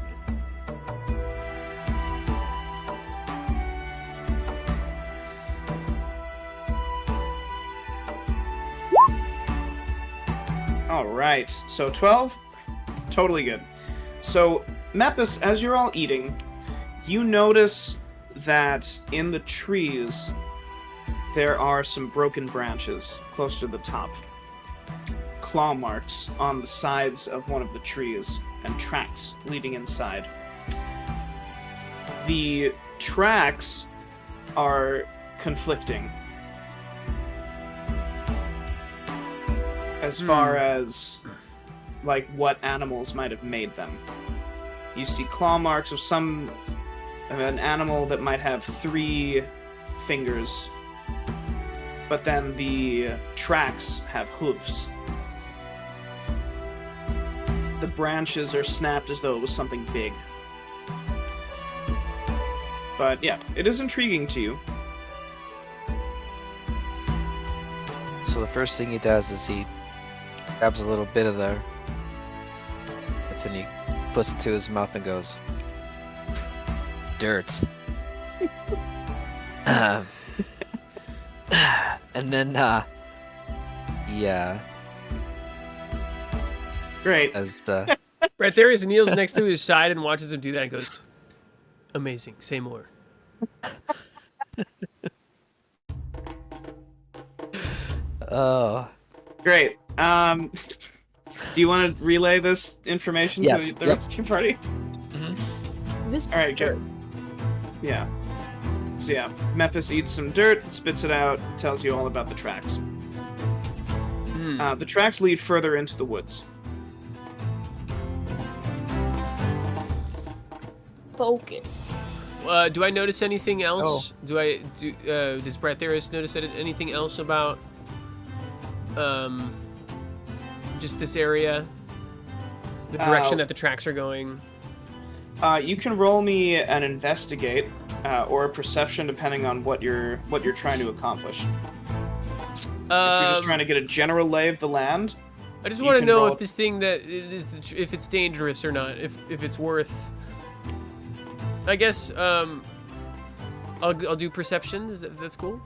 All right, so 12, totally good. So, Mepis, as you're all eating, you notice that in the trees there are some broken branches close to the top. Claw marks on the sides of one of the trees, and tracks leading inside. The tracks are conflicting. As far as, like, what animals might have made them. You see claw marks of an animal that might have 3 fingers, but then the tracks have hooves. The branches are snapped as though it was something big. But yeah, it is intriguing to you. So the first thing he does is he grabs a little bit of the... and he puts it to his mouth and goes, dirt. And then, yeah. Great. As the... Bradtherius kneels next to his side and watches him do that and goes, amazing, say more. Oh. Great. Do you want to relay this information to the rest of your party? Mm-hmm. All right, good. Yeah. So yeah, Mepis eats some dirt, spits it out, tells you all about the tracks. The tracks lead further into the woods. Focus. Do I notice anything else? Does Bradtherius notice anything else about just this area? The direction that the tracks are going? You can roll me an investigate or a perception, depending on what you're trying to accomplish. If you're just trying to get a general lay of the land. I just want to know if this thing if it's dangerous or not, if it's worth. I guess I'll do perception. That's cool?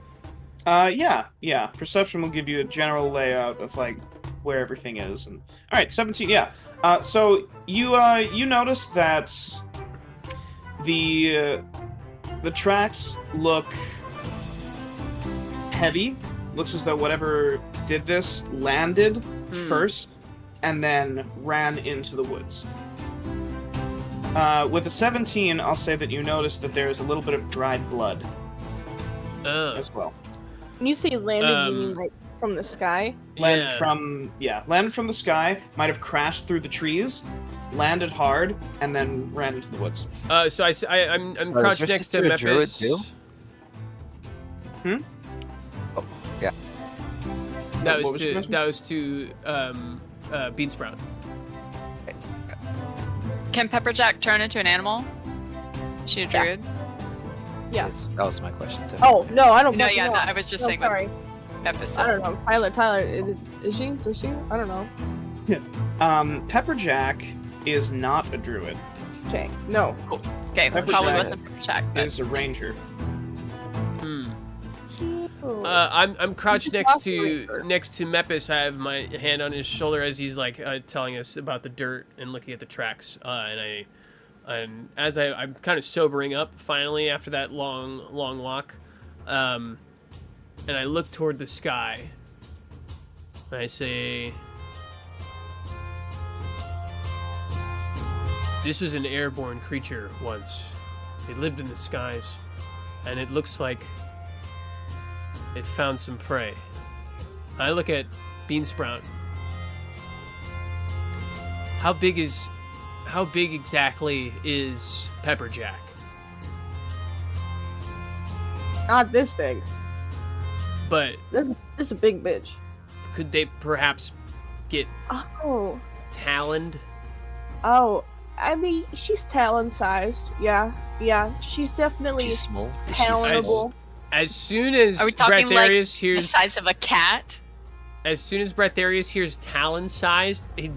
Yeah. Perception will give you a general layout of like where everything is. And all right, 17. Yeah. So you notice that the tracks look heavy. Looks as though whatever did this landed first and then ran into the woods. With a 17, I'll say that you notice that there's a little bit of dried blood as well. When you say landed, you mean like from the sky? Landed from the sky, might have crashed through the trees, landed hard, and then ran into the woods. So I'm crouched next to Mepis. Oh, yeah. That was to Beansprout. Can Pepperjack turn into an animal? She a druid? Yes. That was my question too. Oh no, I don't. No, yeah, no, I was just saying. Sorry. Mepis. I don't know. Tyler, is she? Does she? I don't know. Yeah. Pepperjack is not a druid. Okay. No. Cool. Okay, Pepperjack probably wasn't Pepperjack. Is a ranger. I'm crouched next to Mepis. I have my hand on his shoulder as he's like telling us about the dirt and looking at the tracks. And as I'm kind of sobering up finally after that long walk, and I look toward the sky. And I say, "This was an airborne creature once. It lived in the skies, and it looks like it found some prey." I look at Beansprout. How big exactly is Pepperjack? Not this big. But this is a big bitch. Could they perhaps get taloned? Oh, I mean, she's talon-sized. Yeah, she's definitely small. talonable. As soon as Are we talking Bradtherius hears the size of a cat? As soon as Bradtherius hears talon-sized, he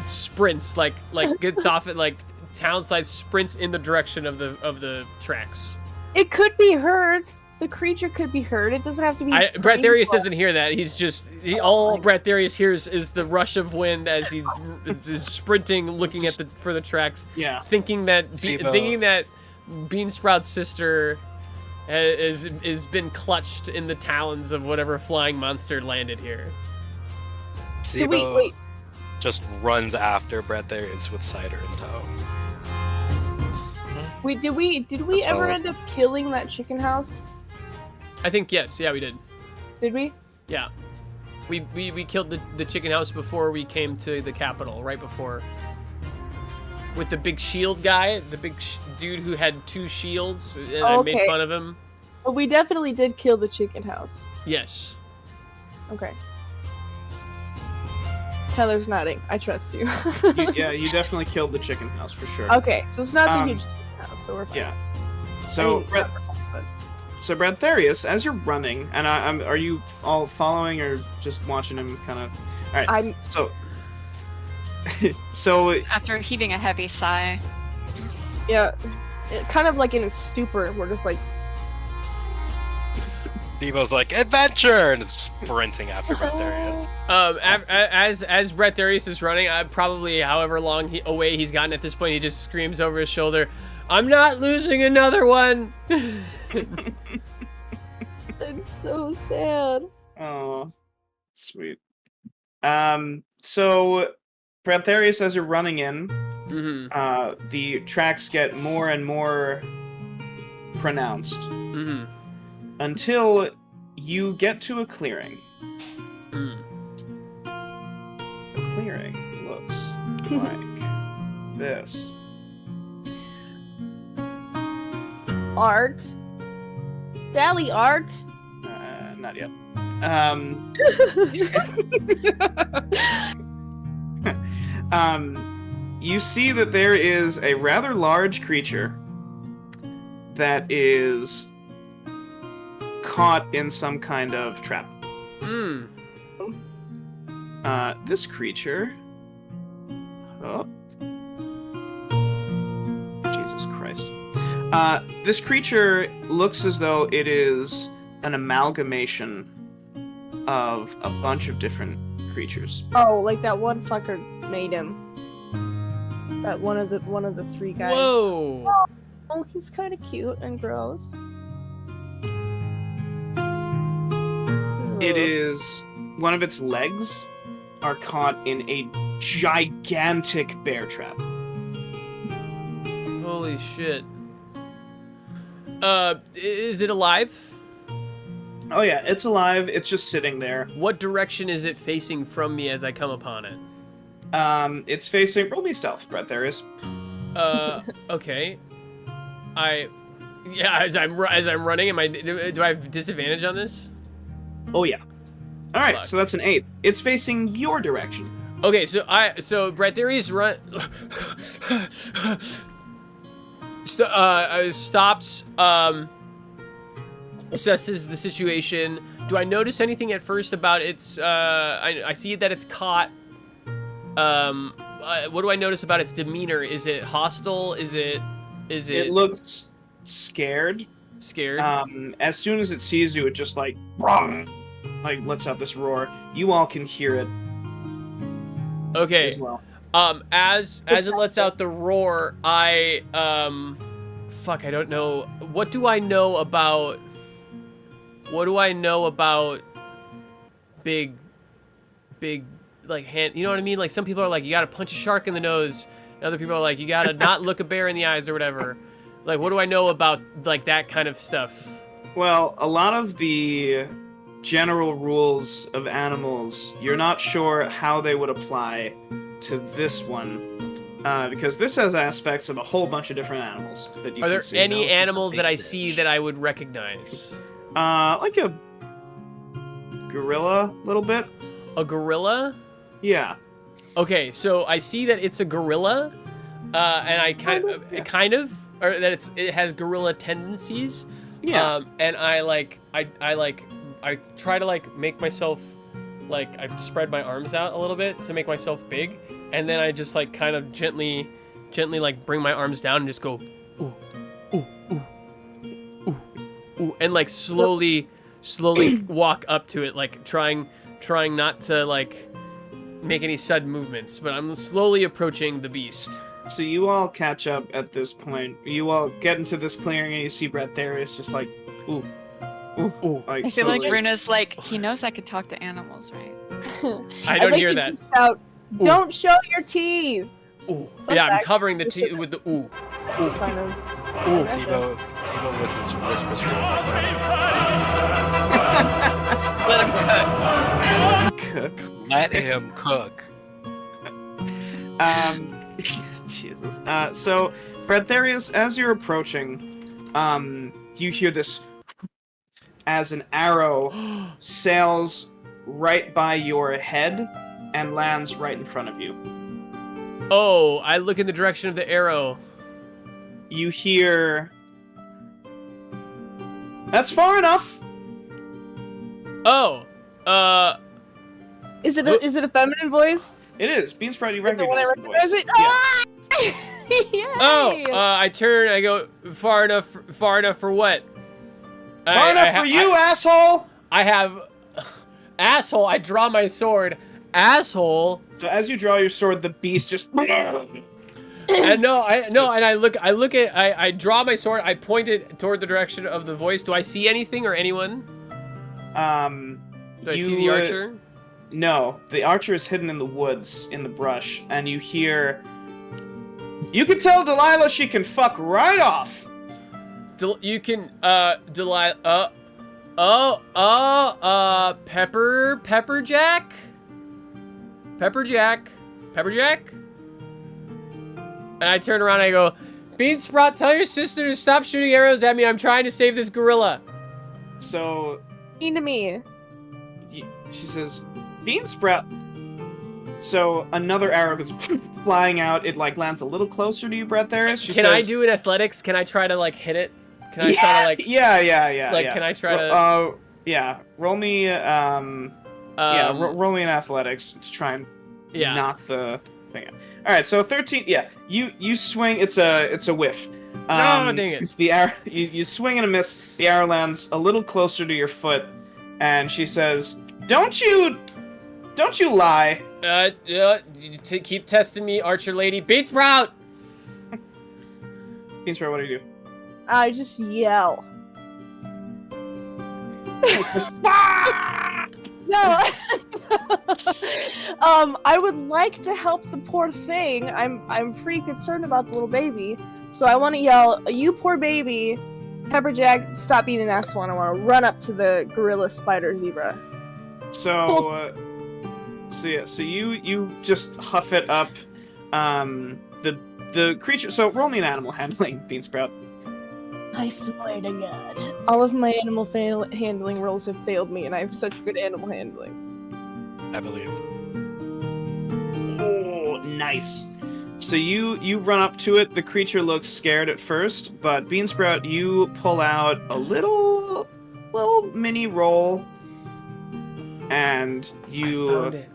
sprints like gets off at like talon-sized, sprints in the direction of the tracks. It could be heard. The creature could be heard. It doesn't have to be. Bradtherius doesn't hear that. He's just all Bradtherius hears is the rush of wind as he is sprinting, looking for the tracks. Yeah. Thinking that Beansprout's sister has been clutched in the talons of whatever flying monster landed here. Sibo just runs after Bradtherius with cider in tow. Wait, did we ever end up killing that chicken house? I think yes. Yeah, we did. Did we? Yeah. We killed the chicken house before we came to the capital, right before. With the big shield guy, the big dude who had 2 shields, and I made fun of him. But we definitely did kill the chicken house. Yes. Okay. Tyler's nodding. I trust you. You definitely killed the chicken house for sure. Okay, so it's not the huge chicken house, so we're fine. Yeah. So, So Bradtherius, as you're running, and are you all following or just watching him kind of? All right. So after heaving a heavy sigh. Yeah, kind of like in a stupor. We're just like. Devo's like, adventure! And is sprinting after Bradtherius. As Bradtherius is running, probably however long away he's gotten at this point, he just screams over his shoulder, "I'm not losing another one!" I'm so sad. Oh, sweet. So Bradtherius, as you're running in, the tracks get more and more pronounced. Until you get to a clearing. The clearing looks like this. Art? Sally art? Not yet. You see that there is a rather large creature that is caught in some kind of trap. This creature... Oh. Jesus Christ. This creature looks as though it is an amalgamation of a bunch of different creatures. Oh, like that one fucker made him. That one of the 3 guys. Whoa! Oh, he's kind of cute and gross. It is... One of its legs are caught in a gigantic bear trap. Holy shit. Is it alive? Oh yeah, it's alive. It's just sitting there. What direction is it facing from me as I come upon it? It's facing... Roll me stealth, Bradtherius. Okay. As I'm running, do I have disadvantage on this? Oh yeah. All right, so that's an 8. It's facing your direction. Okay, so Bradtherius stops, assesses the situation. Do I notice anything at first about its? I see that it's caught. What do I notice about its demeanor? Is it hostile? Is it? It looks scared. Scared. As soon as it sees you, it just like lets out this roar. You all can hear it. Okay. As well. As it lets out the roar, I fuck, I don't know. What do I know about big like hand, you know what I mean? Like some people are like, you gotta punch a shark in the nose, and other people are like, you gotta not look a bear in the eyes or whatever. Like, what do I know about like that kind of stuff? Well, a lot of the general rules of animals, you're not sure how they would apply to this one, because this has aspects of a whole bunch of different animals that you Are can there see. any animals that I see that I would recognize? Like a gorilla, a little bit. A gorilla? Yeah. Okay, so I see that it's a gorilla, and I or that it has gorilla tendencies. Yeah. And I try to like make myself, like, I spread my arms out a little bit to make myself big, and then I just like kind of gently like bring my arms down and just go ooh, ooh, ooh, ooh, ooh, and like slowly walk up to it, like trying not to like make any sudden movements, but I'm slowly approaching the beast. So you all catch up at this point. You all get into this clearing and you see Bradtherius just like, ooh, ooh, ooh. Like, I feel slowly. like Runa's like, he knows I could talk to animals, right? I don't hear that. Shout, don't show your teeth. Ooh. Yeah, I'm covering the teeth with the ooh. Ooh. Sign of Ooh. Tivo whispers for Let him cook. Cook. Let him cook. Jesus. So, Bradtherius, as you're approaching, you hear this as an arrow sails right by your head and lands right in front of you. Oh, I look in the direction of the arrow. You hear... That's far enough! Oh, Is it a feminine voice? It is. Beansprout, you Is it the one I recognize the voice. recognize it? Ah! Yay! oh! I turn. I go far enough for what? Far enough for you, asshole! I have asshole. I draw my sword. Asshole. So as you draw your sword, the beast just... And I draw my sword. I point it toward the direction of the voice. Do I see anything or anyone? Do I see the archer? No, the archer is hidden in the woods, in the brush, and you hear... You can tell Delilah she can fuck right off! Delilah... Pepperjack? Pepperjack? And I turn around and I go, Beansprout, tell your sister to stop shooting arrows at me. I'm trying to save this gorilla. So... Mean to me. She says, Beansprout... So, another arrow goes flying out. It, like, lands a little closer to you, Bradtherius. Can I do an athletics? Can I try to, like, hit it? Can I try to, like... Yeah. Like, can I try to... yeah. Roll me, roll me an athletics to try and knock the thing out. Alright, so 13, yeah. You swing, it's a whiff. No, dang it. It's the arrow, you swing and a miss, the arrow lands a little closer to your foot, and she says, Don't you lie. Keep testing me, Archer Lady. Beansprout! Beansprout, what do you do? I just yell. No. I would like to help the poor thing. I'm pretty concerned about the little baby, so I want to yell, "You poor baby, Pepperjack! Stop being an asshole!" And I want to run up to the gorilla spider zebra. So you just huff it up. The creature. So roll me an animal handling, Beansprout. I swear to God, all of my animal handling rolls have failed me, and I have such good animal handling. I believe. Oh, nice. So you run up to it. The creature looks scared at first, but Beansprout, you pull out a little mini roll, and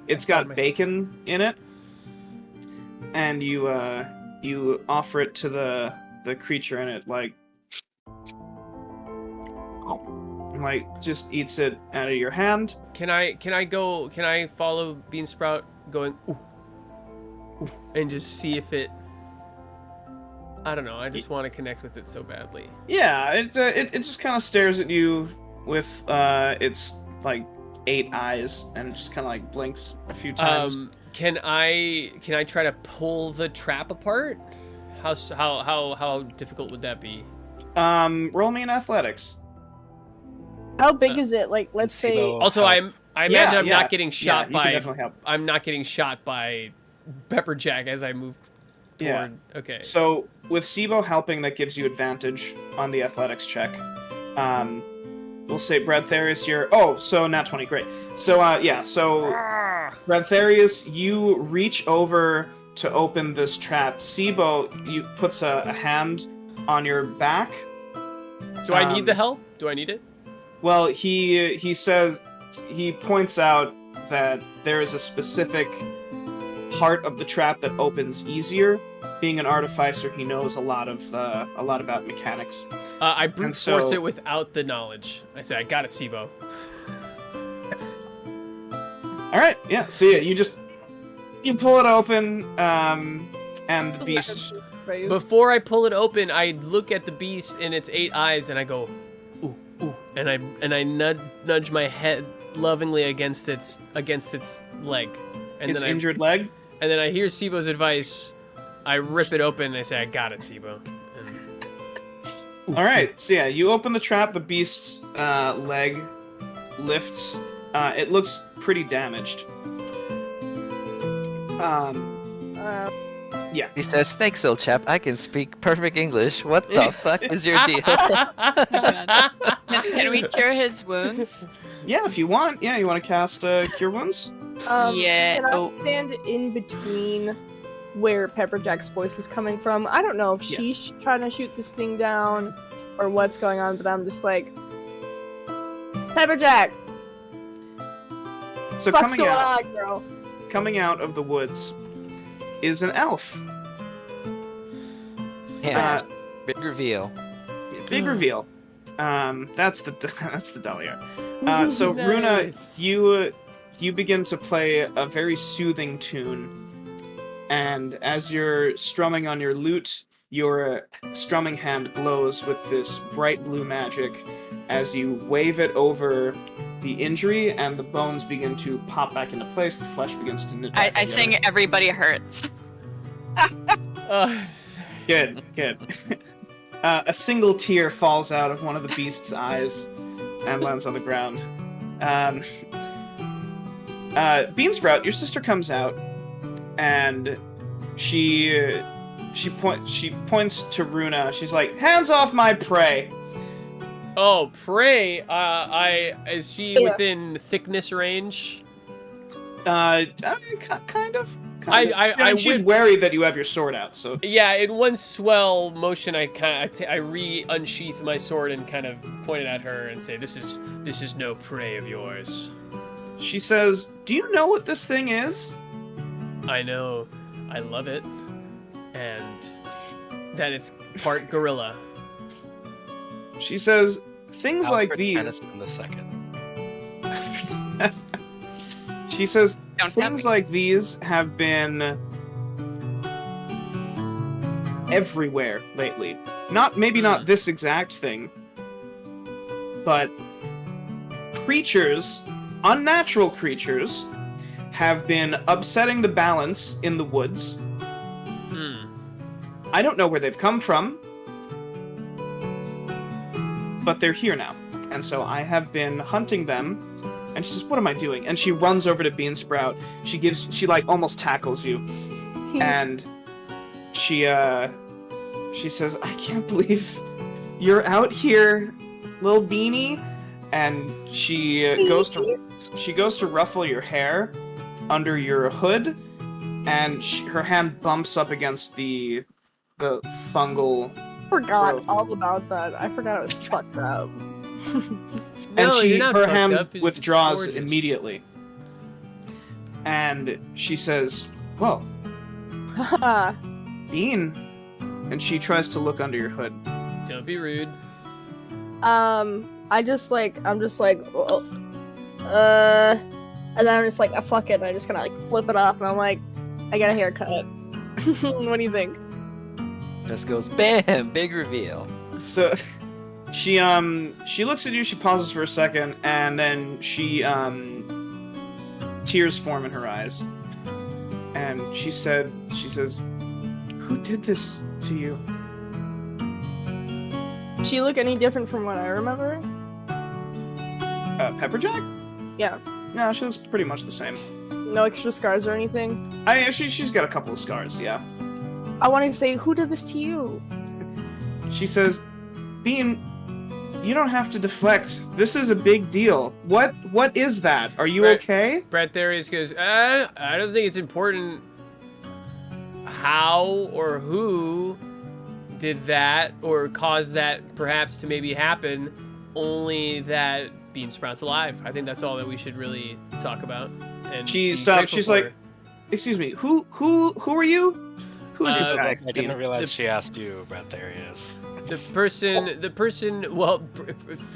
it's got bacon in it, and you offer it to the creature, and it like and, like, just eats it out of your hand. Can I follow Beansprout going ooh, ooh, and just see if it? I don't know. I just want to connect with it so badly. Yeah, it just kind of stares at you with its like 8 eyes and just kind of like blinks a few times. Can I try to pull the trap apart? How difficult would that be? Roll me in athletics. How big is it? Like, let's say. Also, I imagine I'm not getting shot you can definitely help. I'm not getting shot by Pepperjack as I move toward. Yeah. Okay. So with Sibo helping, that gives you advantage on the athletics check. We'll say Bradtherius, you're... Oh, so nat 20, great. So, yeah, so... Bradtherius, you reach over to open this trap. Sibo, you puts a hand on your back. Do I need the help? Do I need it? Well, he says... He points out that there is a specific part of the trap that opens easier. Being an artificer, he knows a lot about mechanics. I brute force it without the knowledge. I say, I got it, Sibo. All right, yeah. So yeah, you pull it open, and the beast. Before I pull it open, I look at the beast in its 8 eyes, and I go, ooh, ooh, and I nudge my head lovingly against its leg, and its then injured leg. And then I hear Sibo's advice. I rip it open and I say, I got it, Sibo. All right, so yeah, you open the trap. The beast's leg lifts. It looks pretty damaged. Yeah. He says, "Thanks, old chap. I can speak perfect English. What the fuck is your deal?" Can we cure his wounds? Yeah, if you want. Yeah, you want to cast Cure Wounds? Yeah. Can I stand in between where Pepperjack's voice is coming from? I don't know if she's trying to shoot this thing down or what's going on, but I'm just like, Pepperjack! So what's going on, girl? Coming out of the woods is an elf. Yeah. Big reveal. Big reveal. That's the Dahlia. So Nice. Runa, you begin to play a very soothing tune, and as you're strumming on your lute, your strumming hand glows with this bright blue magic as you wave it over the injury, and the bones begin to pop back into place. The flesh begins to knit back I together. sing "Everybody Hurts." Good. A single tear falls out of one of the beast's eyes and lands on the ground. Beansprout, your sister comes out, and she points to Runa. She's like, "Hands off my prey!" Oh, prey. Is she within thickness range? Kind of. She's would... wary that you have your sword out, so... Yeah, in one swell motion, I unsheath my sword and kind of point it at her and say, "This is no prey of yours." She says, "Do you know what this thing is?" I know. I love it. And that it's part gorilla. She says, "Things like Alfred these..." Tennyson the second. She says, Don't tell "Things me. like these have been everywhere lately. Maybe not this exact thing, but creatures, unnatural creatures, have been upsetting the balance in the woods. I don't know where they've come from, but they're here now. And so I have been hunting them." And she says, "What am I doing?" And she runs over to Beansprout. She like almost tackles you. And she says, "I can't believe you're out here, little beanie." And she goes to ruffle your hair under your hood, and her hand bumps up against the fungal. Forgot growth. all about that. I forgot it was fucked up. No, And you're not her fucked hand up. It's withdraws gorgeous. immediately. And she says, "Whoa, Bean." And she tries to look under your hood. Don't be rude. I'm just like, well, and then I'm just like, fuck it, and I just kind of like flip it off, and I'm like, I got a haircut. What do you think? Just goes bam, big reveal. So she looks at you, she pauses for a second, and then she tears form in her eyes. And she says, "Who did this to you?" She look any different from what I remember? Pepperjack? Yeah. No, she looks pretty much the same. No extra scars or anything? She's got a couple of scars, yeah. I want to say, who did this to you? She says, Bean, you don't have to deflect. This is a big deal. What is that? Are you okay? Bradtherius goes, I don't think it's important how or who did that or caused that perhaps to maybe happen, only that Beansprout's alive. I think that's all that we should really talk about. And she stops. She's like, "Excuse me, who are you? Who is this guy?" I didn't realize she asked you, Bradtherius. The person. Well,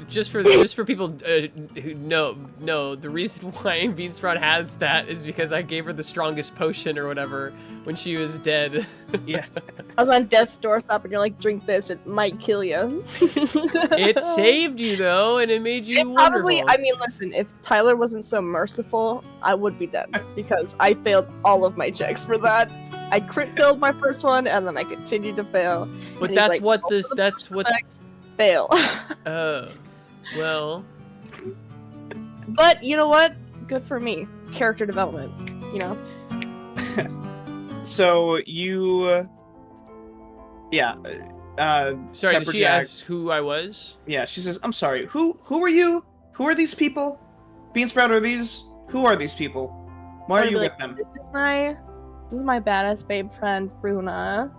just for people who know, the reason why Beansprout has that is because I gave her the strongest potion or whatever when she was dead. Yeah. I was on death's doorstep, and you're like, drink this, it might kill you. It saved you though, and it made you probably. wonderful. I mean, listen, if Tyler wasn't so merciful, I would be dead because I failed all of my checks for that. I crit failed my first one, and then I continued to fail. But that's what fail. Oh, well. But you know what? Good for me. Character development. You know. So you, sorry, did she ask who I was? Yeah, she says, "I'm sorry. Who are you? Who are these people? Beansprout, who are these people? Why are you with them?" This is my badass babe friend, Runa.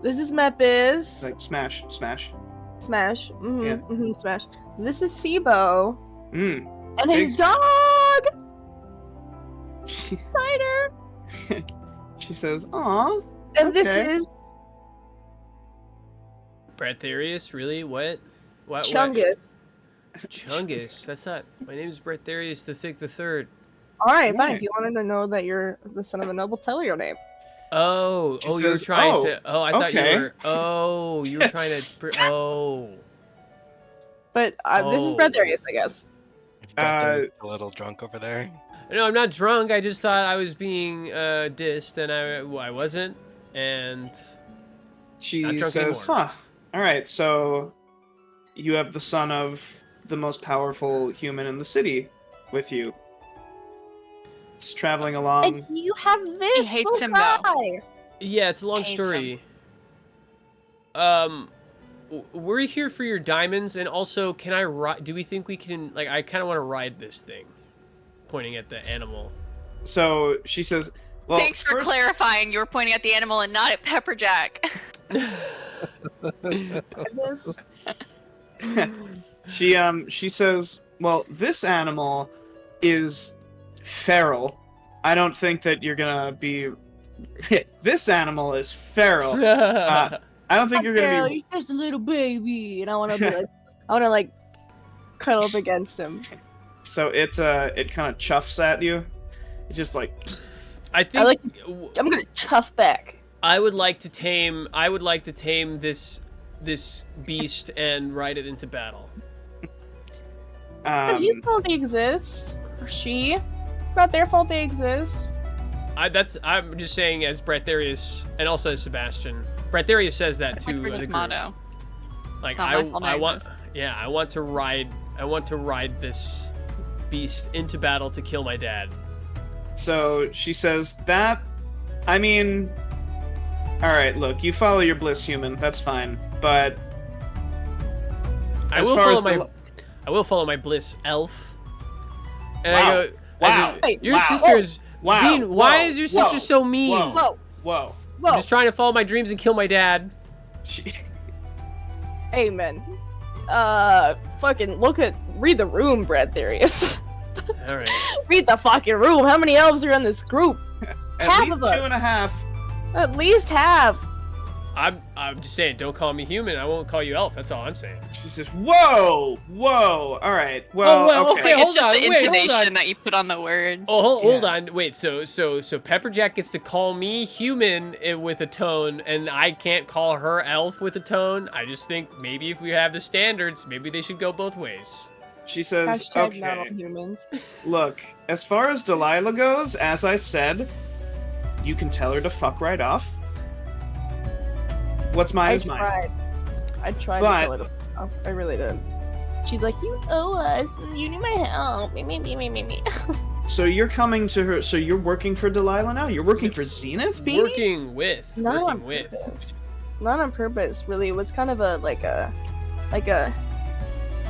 This is Mepis. Like smash. Smash. Yeah. Smash. This is Sibo. And his dog! Cider! She says, "Aw." And this is Bradtherius, really? What? Chungus. Chungus. That's not. My name is Bradtherius the Thick the Third. Alright, fine. If you wanted to know that you're the son of a noble, tell her your name. Oh, you were trying to. Oh, I thought okay. you were. Oh, you were trying to. Oh. But this is Bradtherius, I guess. A little drunk over there. No, I'm not drunk. I just thought I was being dissed, and I wasn't. And she not drunk says, anymore. All right, so you have the son of the most powerful human in the city with you. Just traveling along. And you have this. He hates him though. Yeah, it's a long story. We're here for your diamonds, and also, can I ride? Do we think we can? Like, I kind of want to ride this thing. Pointing at the animal. So she says, "Well, thanks for clarifying. You were pointing at the animal and not at Pepperjack." She says, "Well, this animal is feral. I don't think that you're gonna be. This animal is feral. I don't think you're gonna be. He's just a little baby, and I want to be cuddle up against him." So it kind of chuffs at you. It just like. I'm gonna chuff back. I would like to tame this beast and ride it into battle. His fault they exist. Or she. Not their fault they exist. I'm just saying as Bradtherius and also as Sebastian. Bradtherius says that too. Like his motto. Like I want to ride this beast into battle to kill my dad. So she says that. I mean, all right. Look, you follow your bliss, human. That's fine. But I will follow my bliss, elf. And wow. I go, wow. Your sister's. Wow. Bean, why is your sister so mean? Whoa. I'm just trying to follow my dreams and kill my dad. Amen. Fucking read the room, Bradtherius. All right. Read the fucking room. How many elves are in this group? At least 2.5. At least half. I'm just saying, don't call me human. I won't call you elf. That's all I'm saying. She says, "Whoa, whoa, all right, well, okay, Like, it's hold just on, the intonation that you put on the word. Oh, hold on, wait. So Pepperjack gets to call me human with a tone, and I can't call her elf with a tone. I just think maybe if we have the standards, maybe they should go both ways. She says, Hashtag not all "Okay, humans. look, as far as Delilah goes, as I said, you can tell her to fuck right off. What's mine is mine." I tried to tell her to fuck off. I really did. She's like, you owe us. You need my help. Me. So you're coming to her. So you're working for Delilah now? You're working for Zenith, Beanie? Working with. Not on purpose, really. It was kind of a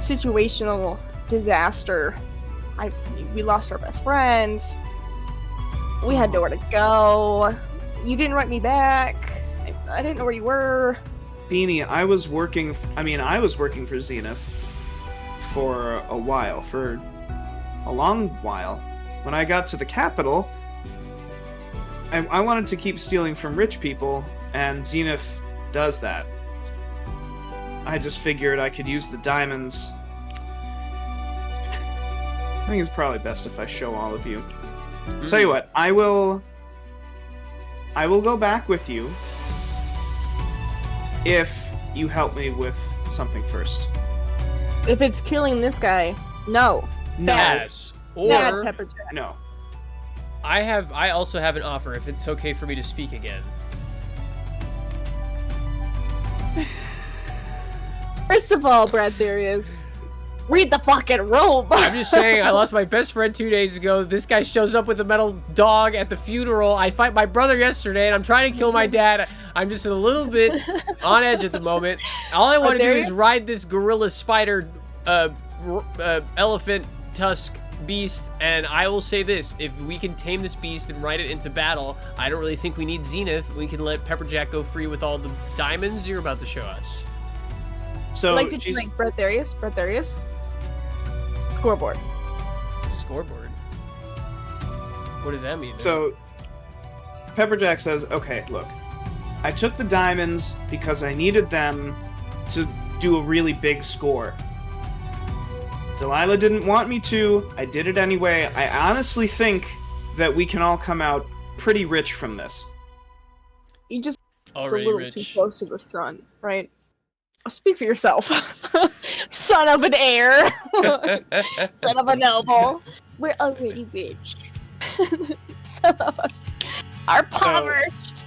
situational disaster. We lost our best friend. We had nowhere to go. You didn't write me back. I didn't know where you were. Beanie, I was working for Zenith for a while, for a long while. When I got to the capital, I wanted to keep stealing from rich people, and Zenith does that. I just figured I could use the diamonds. I think it's probably best if I show all of you. Tell you what, I will go back with you if you help me with something first. If it's killing this guy, no. Yes. Or Bad Pepperjack. No. I also have an offer if it's okay for me to speak again. First of all, Bradtherius, read the fucking robe. I'm just saying, I lost my best friend 2 days ago. This guy shows up with a metal dog at the funeral. I fight my brother yesterday, and I'm trying to kill my dad. I'm just a little bit on edge at the moment. All I want to do is ride this gorilla spider elephant tusk beast, and I will say this: if we can tame this beast and ride it into battle, I don't really think we need Zenith. We can let Pepperjack go free with all the diamonds you're about to show us. So I'd like to do like Bradtherius. Scoreboard. What does that mean? So Pepperjack says, "Okay, look, I took the diamonds because I needed them to do a really big score. Delilah didn't want me to. I did it anyway. I honestly think that we can all come out pretty rich from this." You just already a little rich. too close to the sun, right? Speak for yourself, son of an heir, son of a noble. We're already rich. Some of us are impoverished.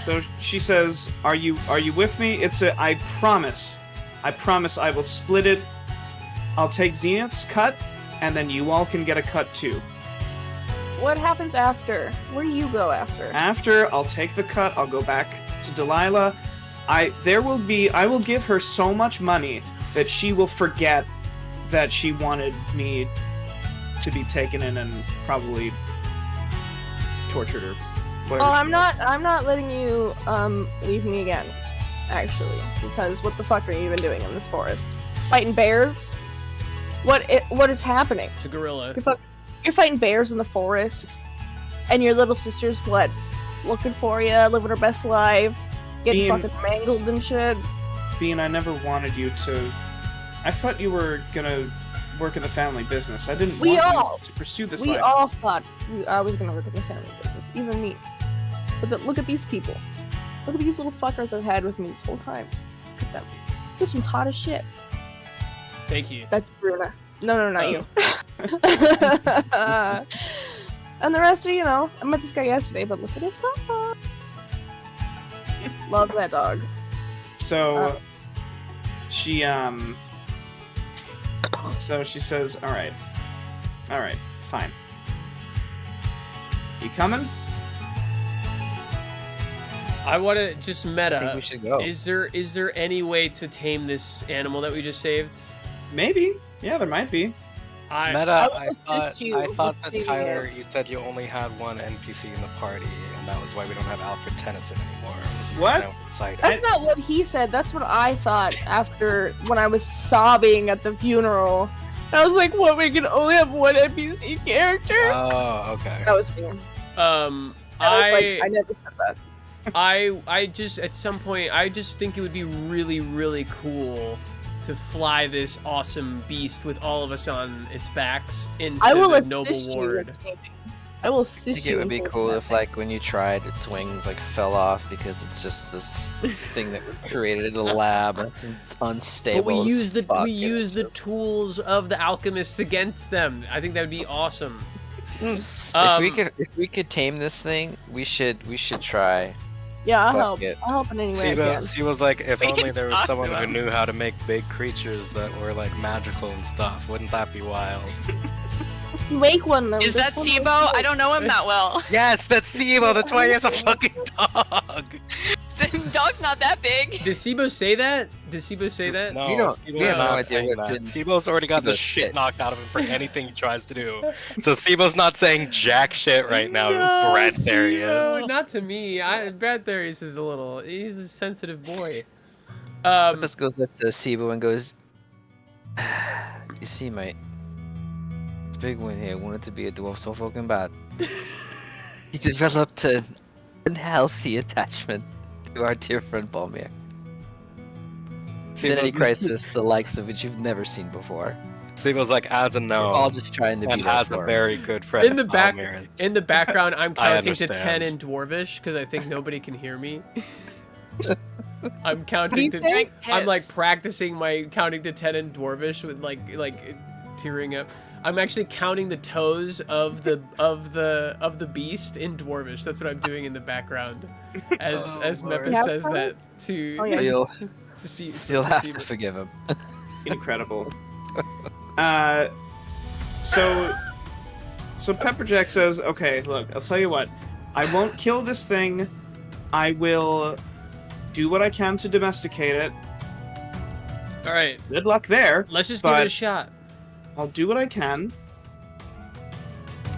So she says, "Are you with me? I promise I will split it. I'll take Zenith's cut, and then you all can get a cut too." What happens after? Where do you go after? After, I'll take the cut. I'll go back to Delilah. I will give her so much money that she will forget that she wanted me to be taken in and probably tortured her. Well, I'm not letting you leave me again, actually, because what the fuck are you even doing in this forest? Fighting bears? What is happening? It's a gorilla. You're fighting bears in the forest, and your little sister's what? Looking for you, living her best life, getting fucking mangled and shit. Bean, I never wanted you to. I thought you were gonna work in the family business. I didn't want you to pursue this life. We all thought I was gonna work in the family business, even me. But look at these people. Look at these little fuckers I've had with me this whole time. Look at them. This one's hot as shit. Thank you. That's Runa. No, not you. And the rest of I met this guy yesterday, but look at his dog. Love that dog. So she says, all right, fine. You coming? I want to just meta. I think we should go. Is there any way to tame this animal that we just saved? Maybe. Yeah, there might be. Meta, I thought that Tyler, you said you only had one NPC in the party, and that was why we don't have Alfred Tennyson anymore. What? That's not what he said. That's what I thought after when I was sobbing at the funeral. I was like, "What? We can only have one NPC character?" Oh, okay. That was me. I never said that. I just at some point I just think it would be really, really cool to fly this awesome beast with all of us on its backs into the noble ward. I will assist you. I think it would be cool if, like, when you tried, its wings like fell off because it's just this thing that was created in a lab. It's unstable. But we use the tools of the alchemists against them. I think that would be awesome. If we could tame this thing, we should try. Yeah, I'll help. I'll help in any way I can. She was like, if only there was someone who knew how to make big creatures that were like magical and stuff. Wouldn't that be wild? Make one though. Is that Sibo? I don't know him that well. Yes, that's Sibo. That's why he has a fucking dog. The dog's not that big. Did Sibo say that? No, we have no idea that. Sibo's already got the shit knocked out of him for anything he tries to do. So Sibo's not saying jack shit right now. No, Bradtherius. Sibo, not to me. Bradtherius is he's a sensitive boy. Mepis goes up to Sibo and goes, "You see, mate, this big one here wanted to be a dwarf so fucking bad. He developed an unhealthy attachment to our dear friend Balmir. Identity crisis, the likes of which you've never seen before. Sibo's like, as a no. We're all just trying to be and there as for a him." very good friend. In the background, I'm counting to 10 in Dwarvish because I think nobody can hear me. I'm counting to. I'm like practicing my counting to 10 in Dwarvish with like tearing up. I'm actually counting the toes of the beast in Dwarvish. That's what I'm doing in the background, as Mepis says that to You'll have to forgive him. Incredible. So Pepperjack says, "Okay, look, I'll tell you what. I won't kill this thing. I will do what I can to domesticate it. All right. Good luck there. Let's just give it a shot. I'll do what I can,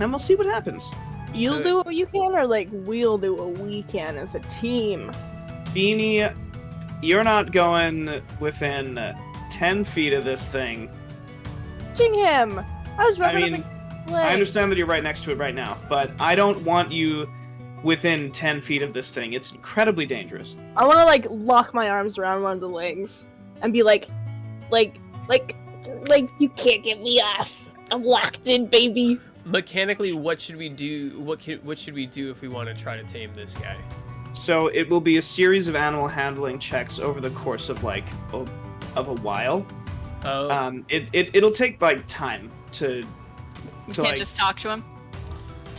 and we'll see what happens. You'll do what you can, or like we'll do what we can as a team." Beanie, you're not going within 10 feet of this thing. Touching him. I was rubbing up the leg. I understand that you're right next to it right now, but I don't want you within 10 feet of this thing. It's incredibly dangerous. I want to like lock my arms around one of the legs and be like, you can't get me off. I'm locked in, baby. Mechanically, what should we do? What should we do if we want to try to tame this guy? So it will be a series of animal handling checks over the course of like a while. Oh. It'll take like time to. You can't just talk to him.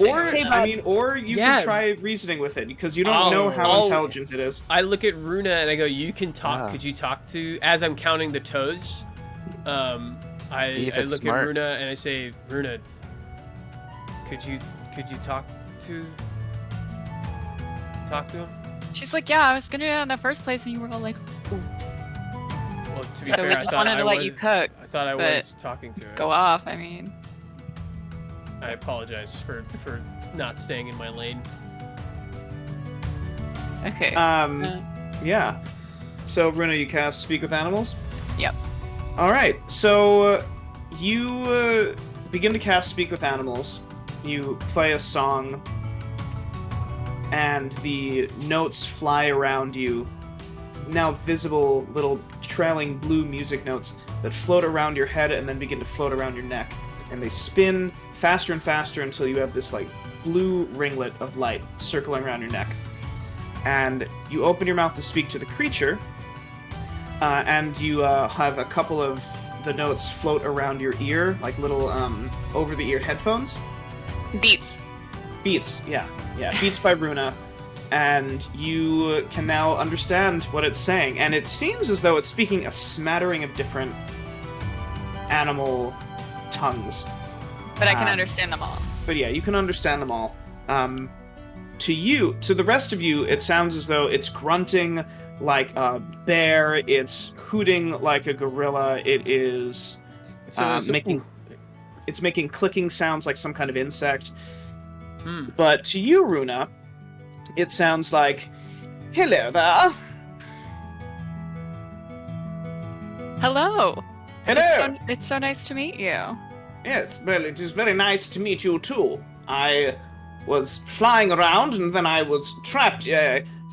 Or you can try reasoning with it because you don't know how intelligent it is. I look at Runa and I go, "You can talk. Could you talk to?" As I'm counting the toes, I look at Runa and I say, "Runa, could you talk to him?" She's like, "Yeah, I was gonna do that in the first place, and you were all like, ooh." Well, to be so fair, we just wanted to let you cook. I thought I was talking to it. Go off. I mean, I apologize for not staying in my lane. Okay. Yeah. So Runa, you cast Speak with Animals? Yep. All right. So you begin to cast Speak with Animals. You play a song, and the notes fly around you. Now visible little trailing blue music notes that float around your head and then begin to float around your neck, and they spin faster and faster until you have this like blue ringlet of light circling around your neck. And you open your mouth to speak to the creature, and you have a couple of the notes float around your ear, like little over-the-ear headphones. Beats, yeah. Beats by Runa. And you can now understand what it's saying. And it seems as though it's speaking a smattering of different animal tongues. but I can understand them all. But yeah, you can understand them all. To the rest of you, it sounds as though it's grunting like a bear, it's hooting like a gorilla, it is making clicking sounds like some kind of insect. But to you, Runa, it sounds like, hello there. Hello. Hello. It's so nice to meet you. Yes, well, it is very nice to meet you too. I was flying around and then I was trapped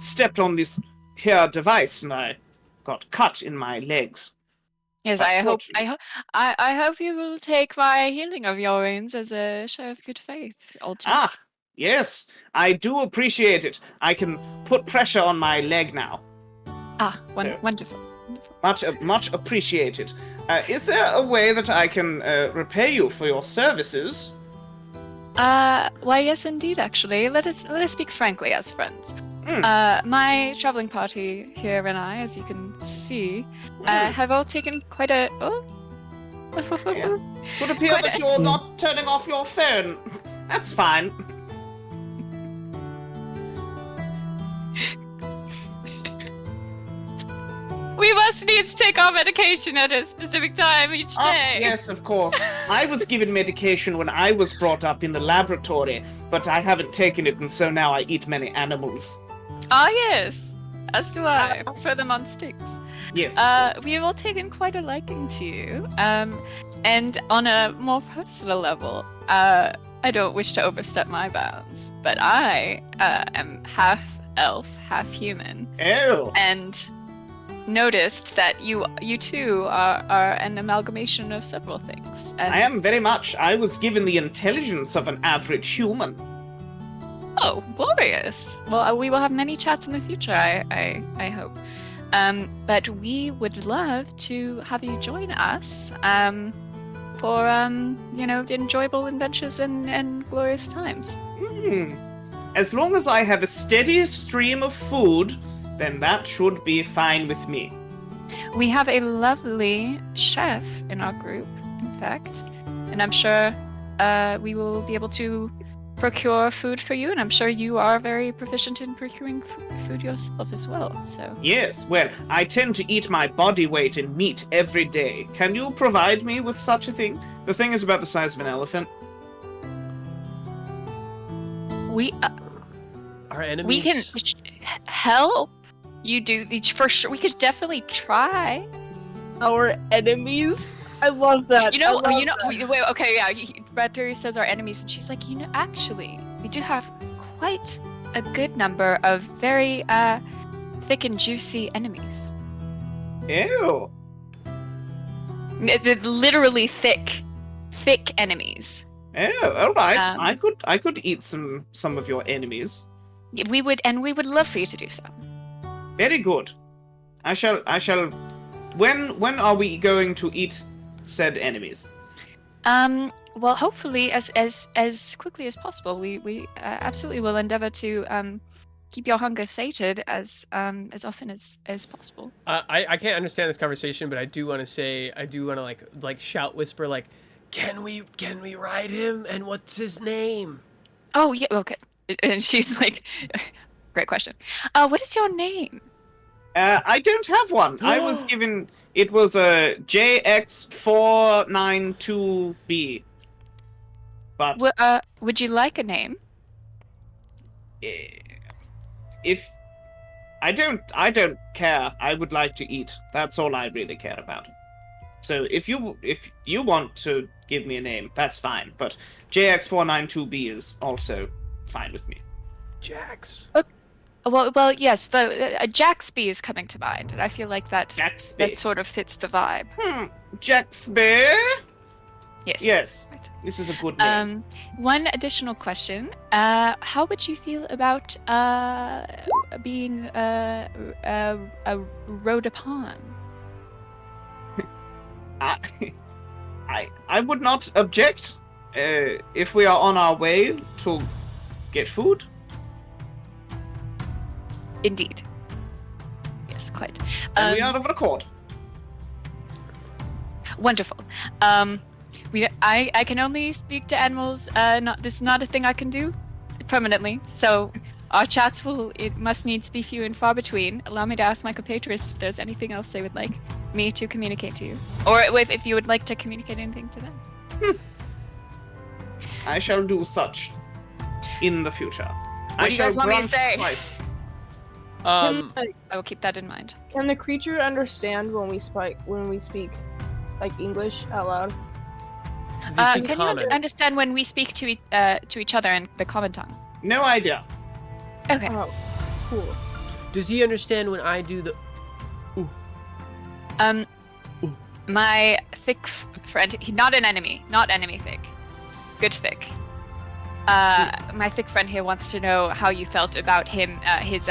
stepped on this here device and I got cut in my legs. Yes, I hope you will take my healing of your wounds as a show of good faith, old chap. Ah, yes, I do appreciate it. I can put pressure on my leg now. Wonderful. Much appreciated. Is there a way that I can repay you for your services? Why, yes, indeed. Actually, let us speak frankly as friends. My traveling party here and I, as you can see, have all taken quite a. Yeah. Would appear that you're not turning off your phone. That's fine. We must needs take our medication at a specific time each day. Yes, of course. I was given medication when I was brought up in the laboratory, but I haven't taken it, and so now I eat many animals. Ah, yes. As do I. For them on sticks. Yes. We have all taken quite a liking to you. And on a more personal level, I don't wish to overstep my bounds, but I am half elf, half human. Ew. And noticed that you too are an amalgamation of several things. And... I am very much. I was given the intelligence of an average human. Oh, glorious! Well, we will have many chats in the future, I hope. But we would love to have you join us for enjoyable adventures and glorious times. As long as I have a steady stream of food, then that should be fine with me. We have a lovely chef in our group, in fact, and I'm sure we will be able to procure food for you, and I'm sure you are very proficient in procuring food yourself as well, so... Yes, well, I tend to eat my body weight in meat every day. Can you provide me with such a thing? The thing is about the size of an elephant. Our enemies... We can help you do these for sure. We could definitely try. Our enemies? I love that. Wait, okay, yeah. Bradtherius says our enemies, and she's like, actually, we do have quite a good number of very thick and juicy enemies. Ew. Literally thick enemies. Ew. All right. I could eat some of your enemies. We would love for you to do so. Very good. I shall. When are we going to eat said enemies? Well, hopefully as quickly as possible. We absolutely will endeavor to keep your hunger sated as often as possible. I can't understand this conversation, but I do want to like shout, whisper, like, can we ride him, and what's his name? Oh yeah, okay. And she's like, great question. What is your name? I don't have one. I was given. It was a JX492B. But would you like a name? If I don't care. I would like to eat. That's all I really care about. So if you want to give me a name, that's fine. But JX492B is also fine with me. Jax. Okay. Well, yes. The Jaxby is coming to mind, and I feel like that sort of fits the vibe. Jaxby. Yes. Yes. Right. This is a good name. One additional question: how would you feel about being rode upon? I would not object if we are on our way to get food. Indeed. Yes, quite. And we are of accord. Wonderful. I can only speak to animals. This is not a thing I can do permanently. So our chats must needs be few and far between. Allow me to ask my compatriots if there's anything else they would like me to communicate to you, or if you would like to communicate anything to them. I shall do such in the future. What do you guys want me to say? Twice. I will keep that in mind. Can the creature understand when we speak like English out loud? Can you understand when we speak to each other in the common tongue? No idea. Okay. Oh, cool. Does he understand when I do the... Ooh. Ooh. My thick friend, not an enemy, not enemy thick. Good thick. My thick friend here wants to know how you felt about him, his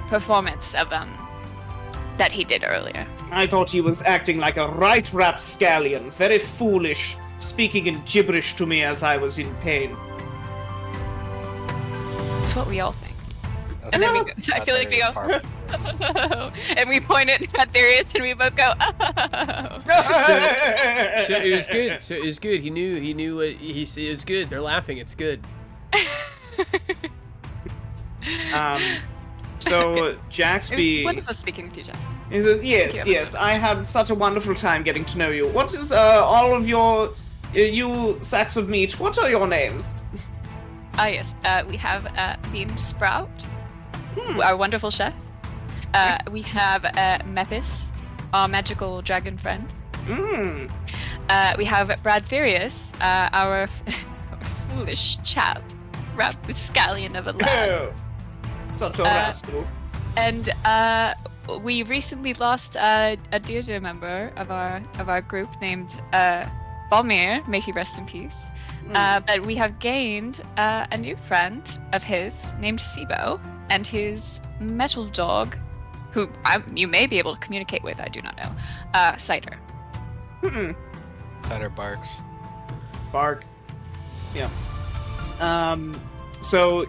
performance of, that he did earlier. I thought he was acting like a right rapscallion, very foolish, speaking in gibberish to me as I was in pain. That's what we all think. And then I feel like we go, oh. And we point at Bradtherius and we both go, oh. So it was good. So it was good. He knew it was good. They're laughing. It's good. So Jaxby... It was wonderful speaking with you, Jackson. Is it? Yes. I had such a wonderful time getting to know you. What is all of your, you sacks of meat? What are your names? Yes. We have Bean Sprout, our wonderful chef. We have Mepis, our magical dragon friend. We have Bradtherius, our foolish chap, rapscallion of a lad. Oh, such a rascal. And we recently lost a dear member of our group named Balmir. May he rest in peace. But we have gained a new friend of his named Sibo, and his metal dog, who you may be able to communicate with, I do not know, Cider. Cider barks. Bark. Yeah. So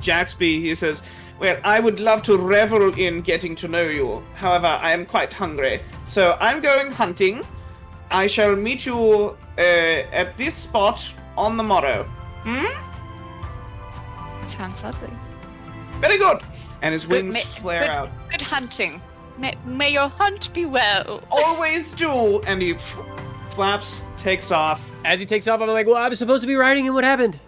Jaxby, he says, well, I would love to revel in getting to know you. However, I am quite hungry. So I'm going hunting. I shall meet you at this spot on the morrow. Sounds lovely. Very good. And his wings flare out. Good hunting. May your hunt be well. Always do. And he flaps, takes off. As he takes off, I'm like, well, I was supposed to be riding him. What happened?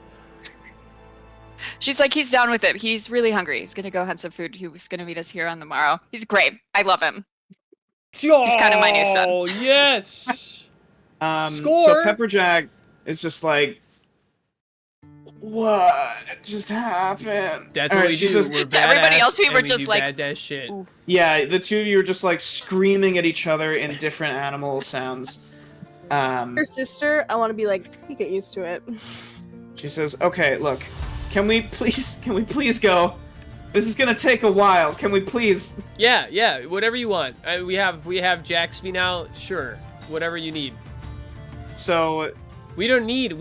She's like, he's down with it. He's really hungry. He's gonna go hunt some food. He was gonna meet us here on the morrow. He's great. I love him. He's kind of my new son. Oh, yes. Score. So Pepperjack is just like, what just happened? That's what we do. Says, we're to everybody else, we were just like, badass shit. Yeah, the two of you are just like screaming at each other in different animal sounds. Her sister, I want to be like, you get used to it. She says, okay, look, can we please go? This is gonna take a while. Can we please? Yeah, whatever you want. We have Jaxby now. Sure, whatever you need. So we don't need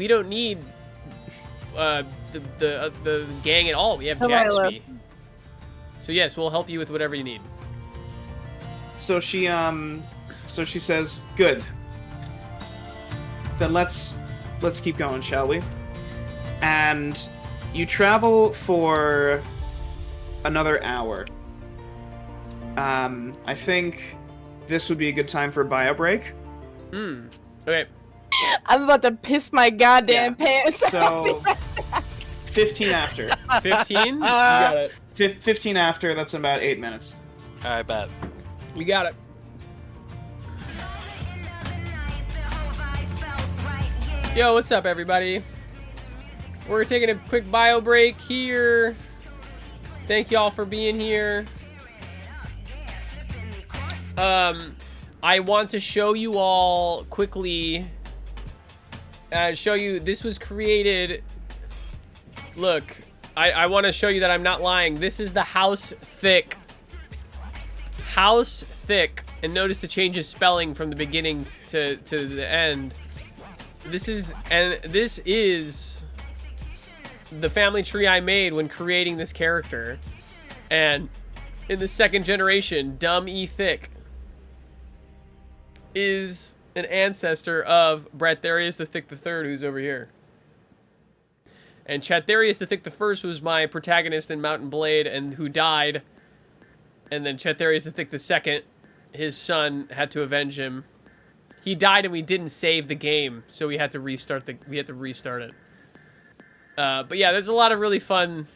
the gang at all. We have Jaxby. So yes, we'll help you with whatever you need. So she says, good. Then let's keep going, shall we? And you travel for another hour. I think this would be a good time for a bio break. Okay. I'm about to piss my goddamn pants. So 15 after. 15? You got it. 15 after, that's about 8 minutes. I bet. You got it. Yo, what's up, everybody? We're taking a quick bio break here. Thank y'all for being here. I want to show you all quickly. Show you this was created. Look, I want to show you that I'm not lying. This is the House Thick. House Thick, and notice the change of spelling from the beginning to the end. This is the family tree I made when creating this character. And in the second generation, Dumb E Thick is an ancestor of Bradtherius the Thick III, who's over here. And Bradtherius the Thick I was my protagonist in Mount & Blade, and who died. And then Bradtherius the Thick II, his son, had to avenge him. He died and we didn't save the game, so we had to restart it. But yeah, there's a lot of really fun.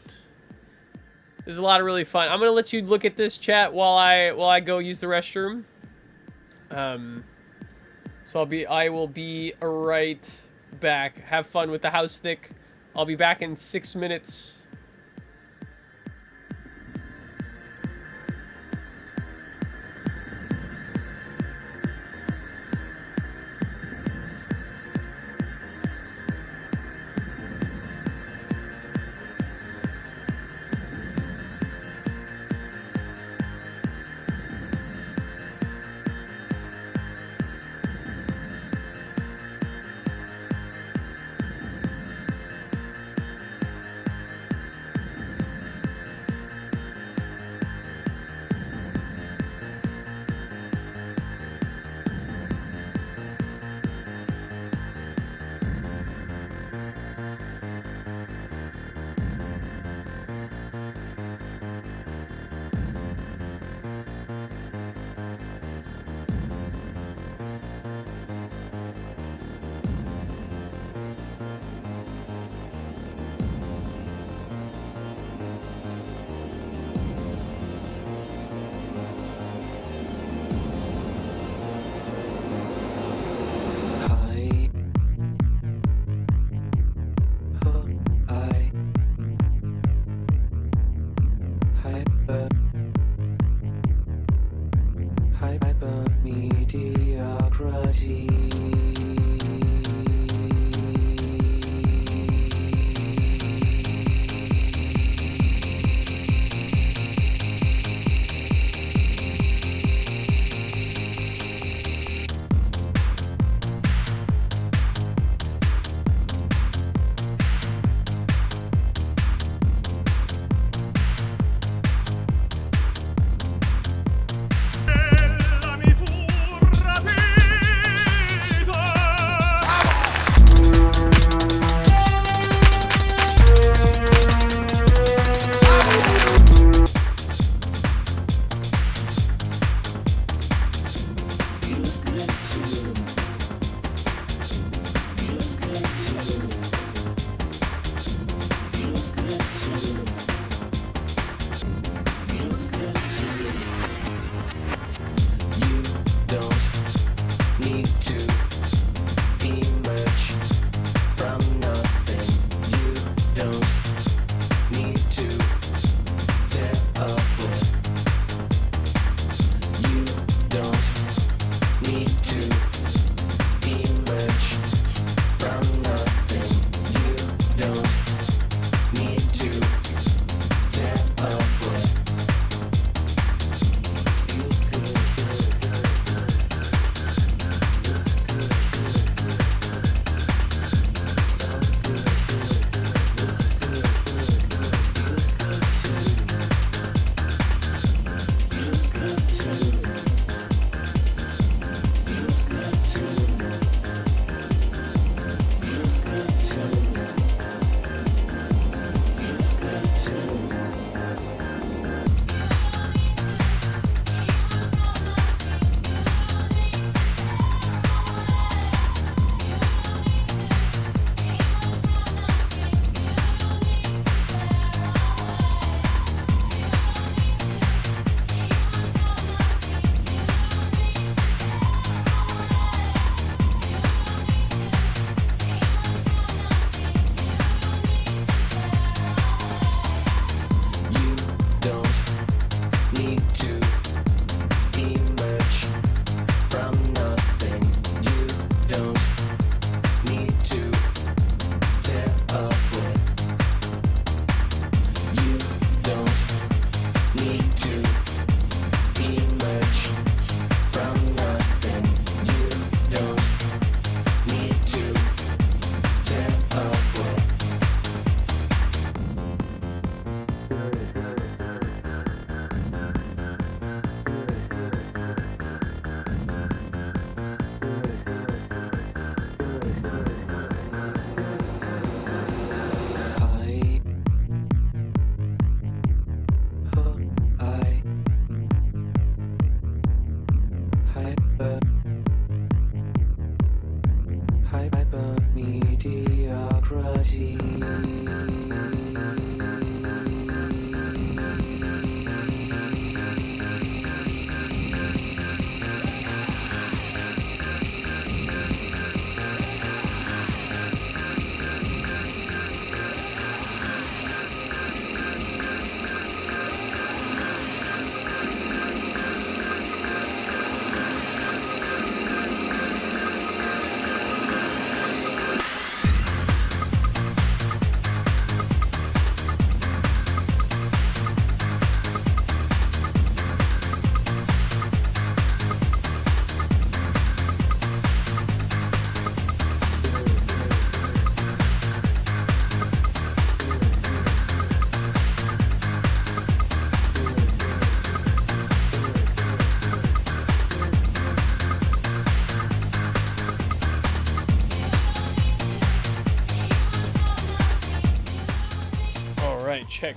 I'm gonna let you look at this chat while I go use the restroom. So I will be right back. Have fun with the House Thick. I'll be back in 6 minutes.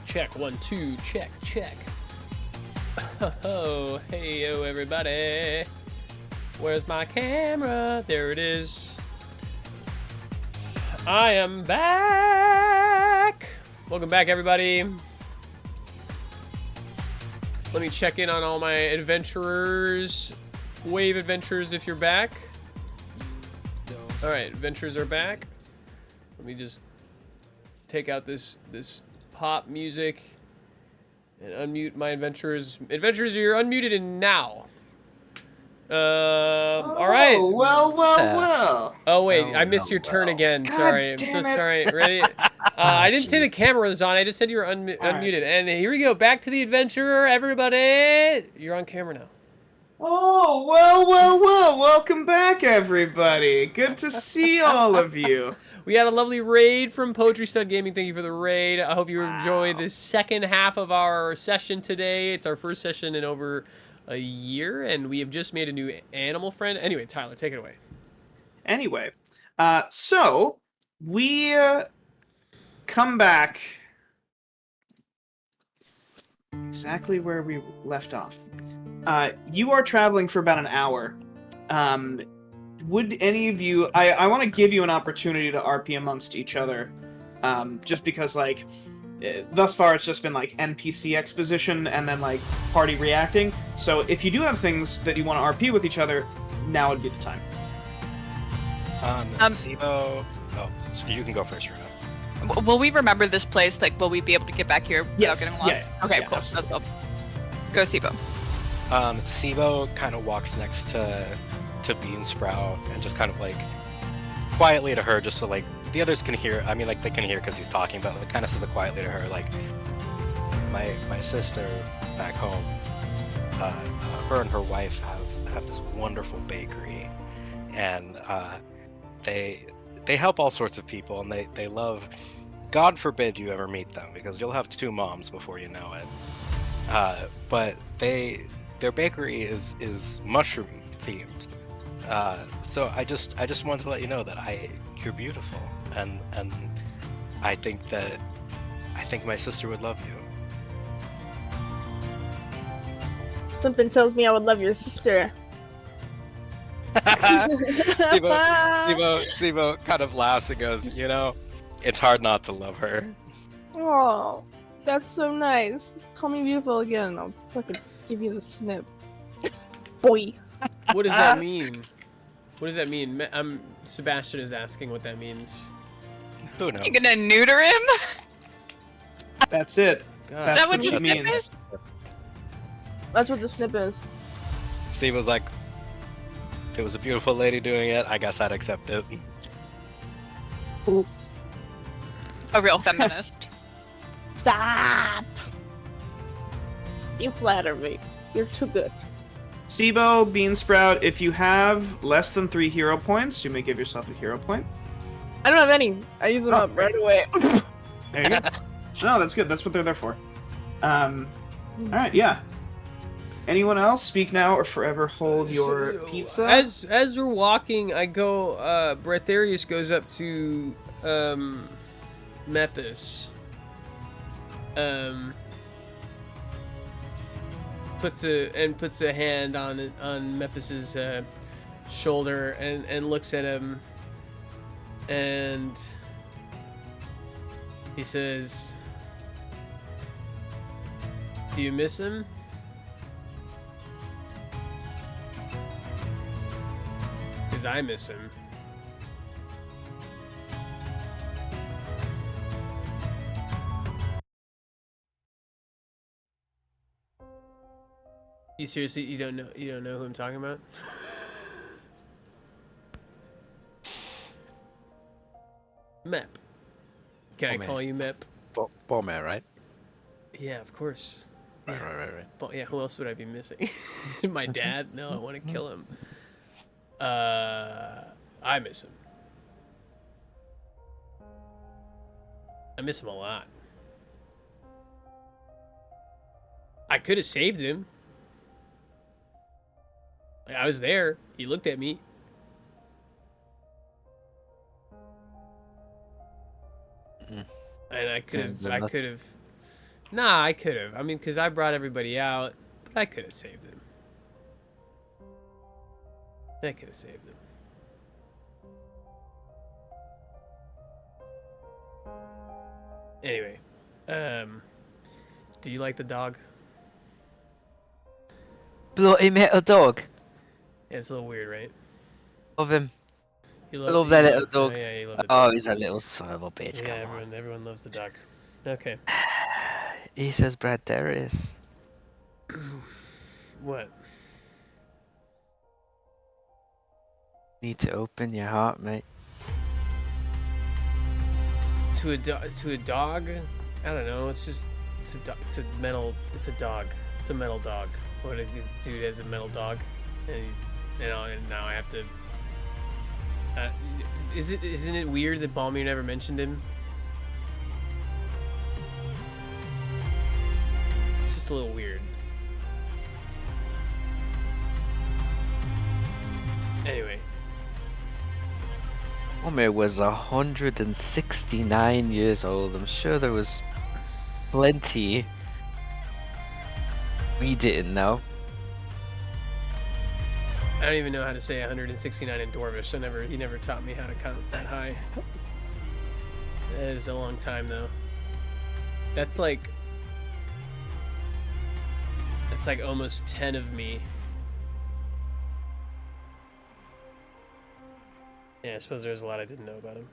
Check, 1, 2, check. Oh, hey, yo, everybody. Where's my camera? There it is. I am back. Welcome back, everybody. Let me check in on all my adventurers. Wave adventurers, if you're back. All right, adventurers are back. Let me just take out this pop music and unmute my adventurers. Adventurers, you're unmuted in now. All right. Well. Oh wait, I missed your turn again. God sorry, I'm damn so it. sorry. Ready? I didn't say the camera was on. I just said you were unmuted. And here we go. Back to the adventurer, everybody. You're on camera now. Oh, well. Welcome back, everybody. Good to see all of you. We had a lovely raid from Poetry Stud Gaming. Thank you for the raid. I hope you enjoy the second half of our session today. It's our first session in over a year, and we have just made a new animal friend. Anyway, Tyler, take it away. Anyway, so we come back exactly where we left off. You are traveling for about an hour. Would any of you... I want to give you an opportunity to RP amongst each other, just because, like, thus far it's just been, like, NPC exposition and then, like, party reacting. So if you do have things that you want to RP with each other, now would be the time. Sibo... Oh, so you can go first, Runa. Will we remember this place? Like, will we be able to get back here without getting lost? Yeah, okay, yeah, cool. absolutely. Let's go. Go, Sibo. Sibo kind of walks next to Beansprout and just kind of like quietly to her, just so like the others can hear. I mean, like they can hear because he's talking, but it kind of says it quietly to her, like my sister back home. Her and her wife have this wonderful bakery, and they help all sorts of people, and they love. God forbid you ever meet them, because you'll have two moms before you know it. But their bakery is mushroom themed. So I just wanted to let you know that you're beautiful, and I think my sister would love you. Something tells me I would love your sister. Sibo kind of laughs and goes, you know, it's hard not to love her. Oh, that's so nice. Call me beautiful again. I'll fucking give you the snip. Boy. What does that mean? What does that mean? Sebastian is asking what that means. Who knows? You gonna neuter him? That's it. God. That's that what it the snip means. is? That's what the snip is. Steve was like, if it was a beautiful lady doing it, I guess I'd accept it. A real feminist. Stop! You flatter me. You're too good. Sibo, Beansprout, if you have less than 3 hero points, you may give yourself a hero point. I don't have any. I use them up right away. There you go. No, that's good. That's what they're there for. Alright, yeah. Anyone else? Speak now or forever hold your pizza. As we're walking, I go. Bradtherius goes up to Mepis. Puts a hand on Mepis's shoulder and looks at him, and he says, "Do you miss him?" Because I miss him. You seriously, you don't know who I'm talking about? Mep. Can I call you Mep? Balmir, right? Yeah, of course. Right. Well, yeah, who else would I be missing? My dad? No, I want to kill him. I miss him. I miss him a lot. I could have saved him. I was there. He looked at me. And I could have. Nah, I could have. I mean, because I brought everybody out, but I could have saved him. I could have saved him. Anyway, do you like the dog? Bloody metal dog. Yeah, it's a little weird, right? Love him. You love that little dog. Oh, yeah, you love the dog. Oh, he's a little son of a bitch. Yeah, Come on. everyone loves the dog. Okay. He says Bradtherius. What? Need to open your heart, mate. To a dog? I don't know. It's a dog. It's a metal dog. What if the dude has a metal dog, and now I have to. Isn't it weird that Balmir never mentioned him? It's just a little weird. Anyway. Balmir was 169 years old. I'm sure there was plenty we didn't know. I don't even know how to say 169 in Dwarvish. He never taught me how to count that high. That is a long time though. That's like almost 10 of me. Yeah, I suppose there's a lot I didn't know about him.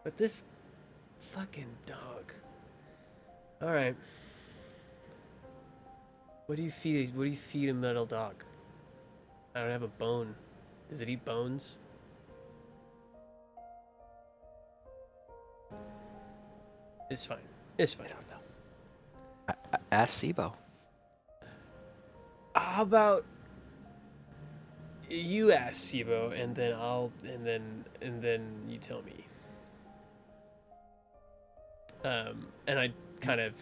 But this fucking dog. All right. What do you feed a metal dog? I don't have a bone. Does it eat bones? It's fine. It's fine. I don't know. Ask Sibo. How about you ask Sibo, and then you tell me. And I pat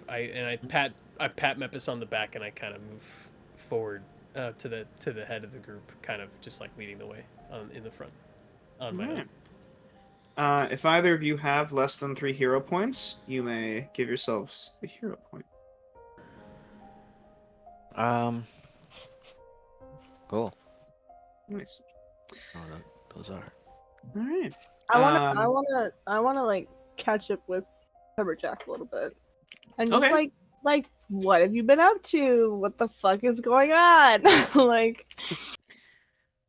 Mepis on the back, and I kind of move forward to the head of the group, kind of just like leading the way in the front on my own. If either of you have less than 3 hero points, you may give yourselves a hero point. Cool. Nice. Oh, those are. All right. I wanna like catch up with Pepperjack a little bit, and just like what have you been up to? What the fuck is going on? Like.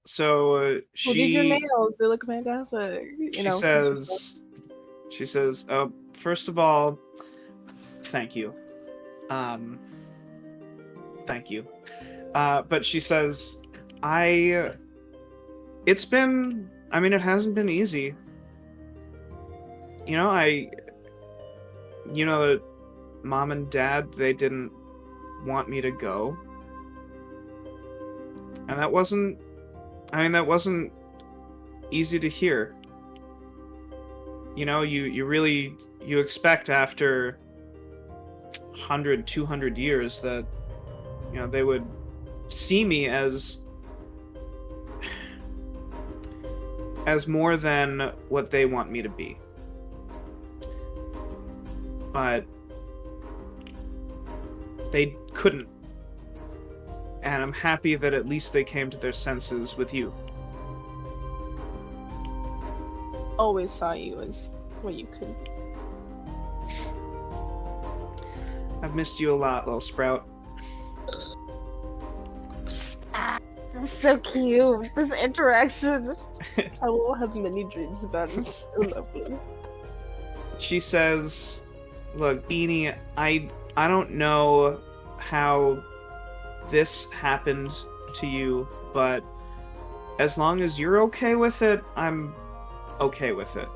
So Who did your nails? They look fantastic. She says, first of all, thank you. Thank you. But she says, it hasn't been easy. That Mom and Dad, they didn't want me to go. And that wasn't easy to hear. You expect after 100, 200 years that, they would see me as more than what they want me to be. But they couldn't. And I'm happy that at least they came to their senses with you. Always saw you as what you could be. I've missed you a lot, little Sprout. This is so cute. This interaction. I will have many dreams about it. So lovely. She says, look, Beanie, I don't know how this happened to you, but as long as you're okay with it, I'm okay with it.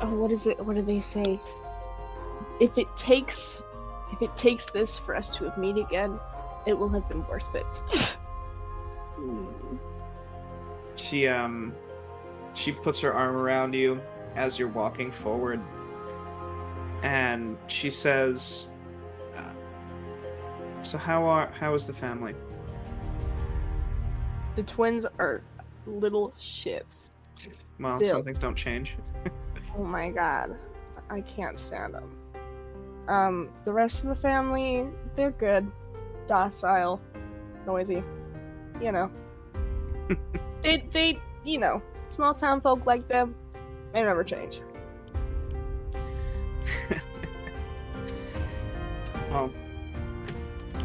Oh, what is it? What do they say? If it takes this for us to meet again, it will have been worth it. She puts her arm around you as you're walking forward, and she says, so how is the family? The twins are little shits. Well, Still. some things don't change. Oh my god. I can't stand them. The rest of the family, they're good. Docile. Noisy. They small town folk like them, they never change. Well,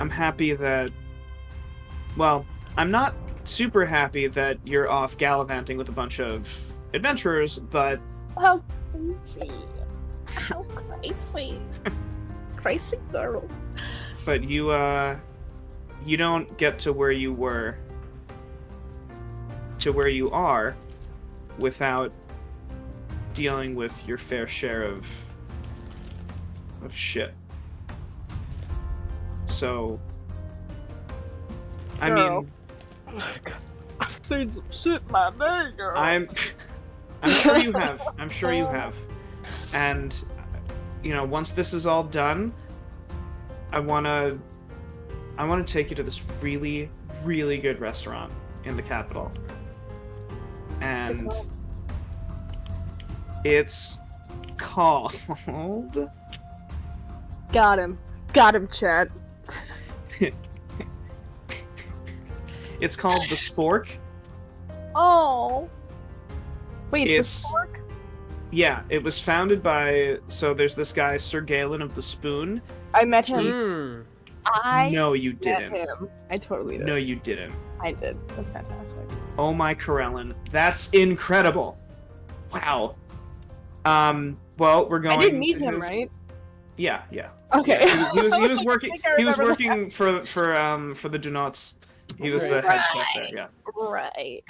I'm happy that... Well, I'm not super happy that you're off gallivanting with a bunch of adventurers, but... How crazy. How crazy. Crazy girl. But you you don't get to where you were, to where you are, without dealing with your fair share of shit. So, I mean, I've seen some shit in my day, girl. I'm sure you have. I'm sure you have. And, once this is all done, I wanna take you to this really, really good restaurant in the capital. And it's called... Got him, Chad. It's called the Spork. Oh. Wait, It's- the Spork? Yeah, it was founded by... So there's this guy, Sir Galen of the Spoon. I met him. No, you met didn't. him. I totally did. No, you didn't. I did. It was fantastic. Oh my Corellin. That's incredible. Wow. Well, we're going... I did meet him, right? Yeah. Okay. Yeah, he was I like, working. I think I He was remember working for the Donuts. He was the Right. head chef there. Yeah. Right.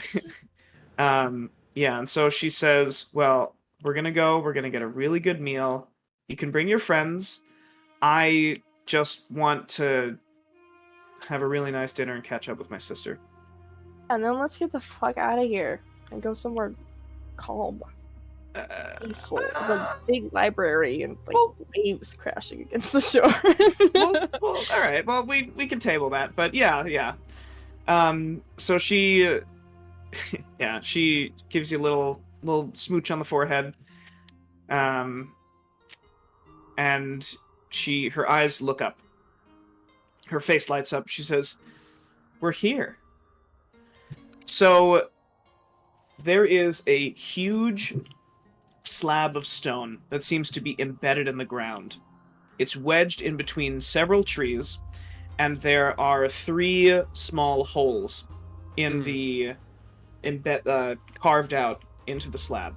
Yeah. And so she says, "Well, we're gonna go. We're gonna get a really good meal. You can bring your friends. I just want to have a really nice dinner and catch up with my sister." And then let's get the fuck out of here and go somewhere calm, peaceful. The big library and waves crashing against the shore. well, all right. Well, we can table that. But yeah. So she, she gives you a little smooch on the forehead, and her eyes look up. Her face lights up. She says, "We're here." So there is a huge slab of stone that seems to be embedded in the ground. It's wedged in between several trees, and there are 3 small holes in the carved out into the slab.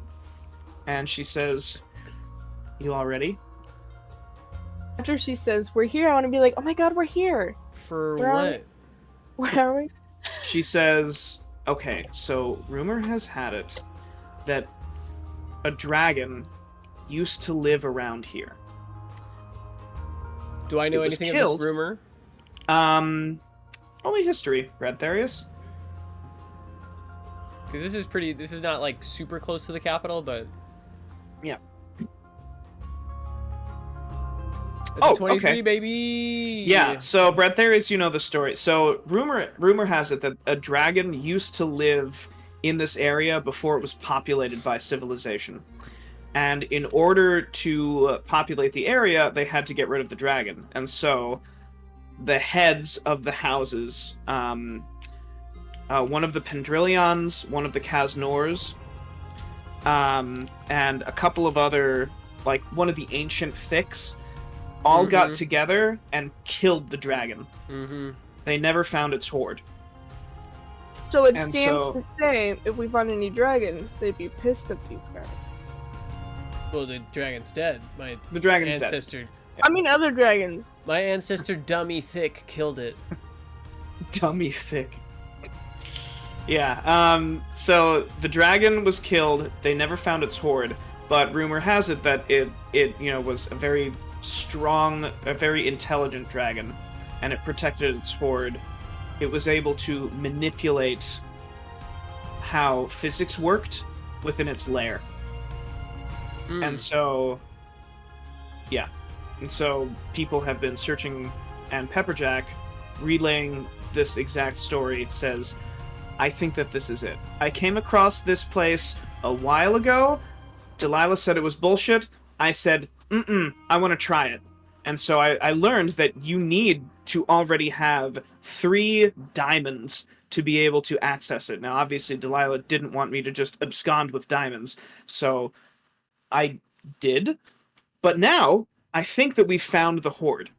And she says, "You all ready?" After she says, "We're here," I want to be like, "Oh my god, we're here." For Where are what? Where are we? She says, "Okay, so rumor has had it that a dragon used to live around here. Do I know It was anything of killed. this rumor? Only history, Bradtherius. Because this is not like super close to the capital, but Yeah. It's 23, okay. baby. Yeah, so Bradtherius, you know the story. So rumor has it that a dragon used to live in this area before it was populated by civilization. And in order to populate the area, they had to get rid of the dragon. And so the heads of the houses, one of the Pendrillions, one of the Kasnors, and a couple of other, like one of the ancient Thicks, all got together and killed the dragon. They never found its hoard. So it stands to say, if we find any dragons, they'd be pissed at these guys. Well, the dragon's dead. The dragon's ancestor. dead. I mean, other dragons. My ancestor, Dummy Thick, killed it. Dummy Thick. Yeah, so the dragon was killed. They never found its hoard, but rumor has it that it was a very strong, a very intelligent dragon, and it protected its hoard. It was able to manipulate how physics worked within its lair. And so, yeah. And so people have been searching, and Pepperjack, relaying this exact story, says, "I think that this is it. I came across this place a while ago. Delilah said it was bullshit. I said, I want to try it. And so I learned that you need to already have 3 diamonds to be able to access it. Now, obviously, Delilah didn't want me to just abscond with diamonds, so I did. But now, I think that we found the hoard."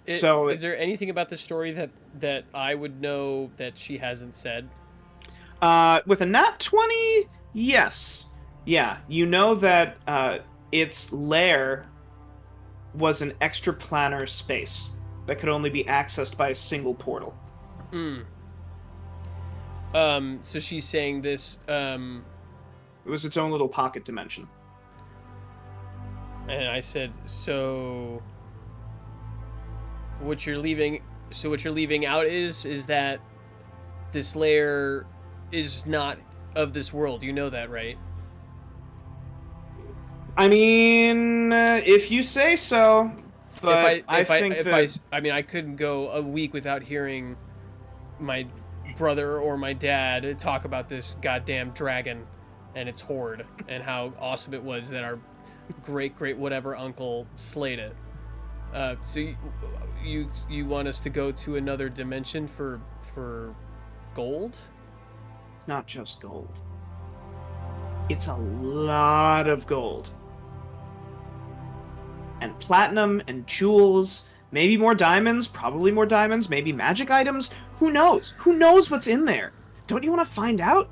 So, is there anything about the story that I would know that she hasn't said? With a nat 20, yes. Yeah, you know that its lair was an extraplanar space. that could only be accessed by a single portal. So she's saying this, It was its own little pocket dimension. And I said, so what you're leaving out is that this layer is not of this world. You know that, right? I mean, if you say so. But I couldn't go a week without hearing my brother or my dad talk about this goddamn dragon and its horde and how awesome it was that our great whatever uncle slayed it. So you want us to go to another dimension for gold? It's not just gold. It's a lot of gold. And platinum and jewels, maybe more diamonds, probably more diamonds, maybe magic items. Who knows? Who knows what's in there? Don't you want to find out?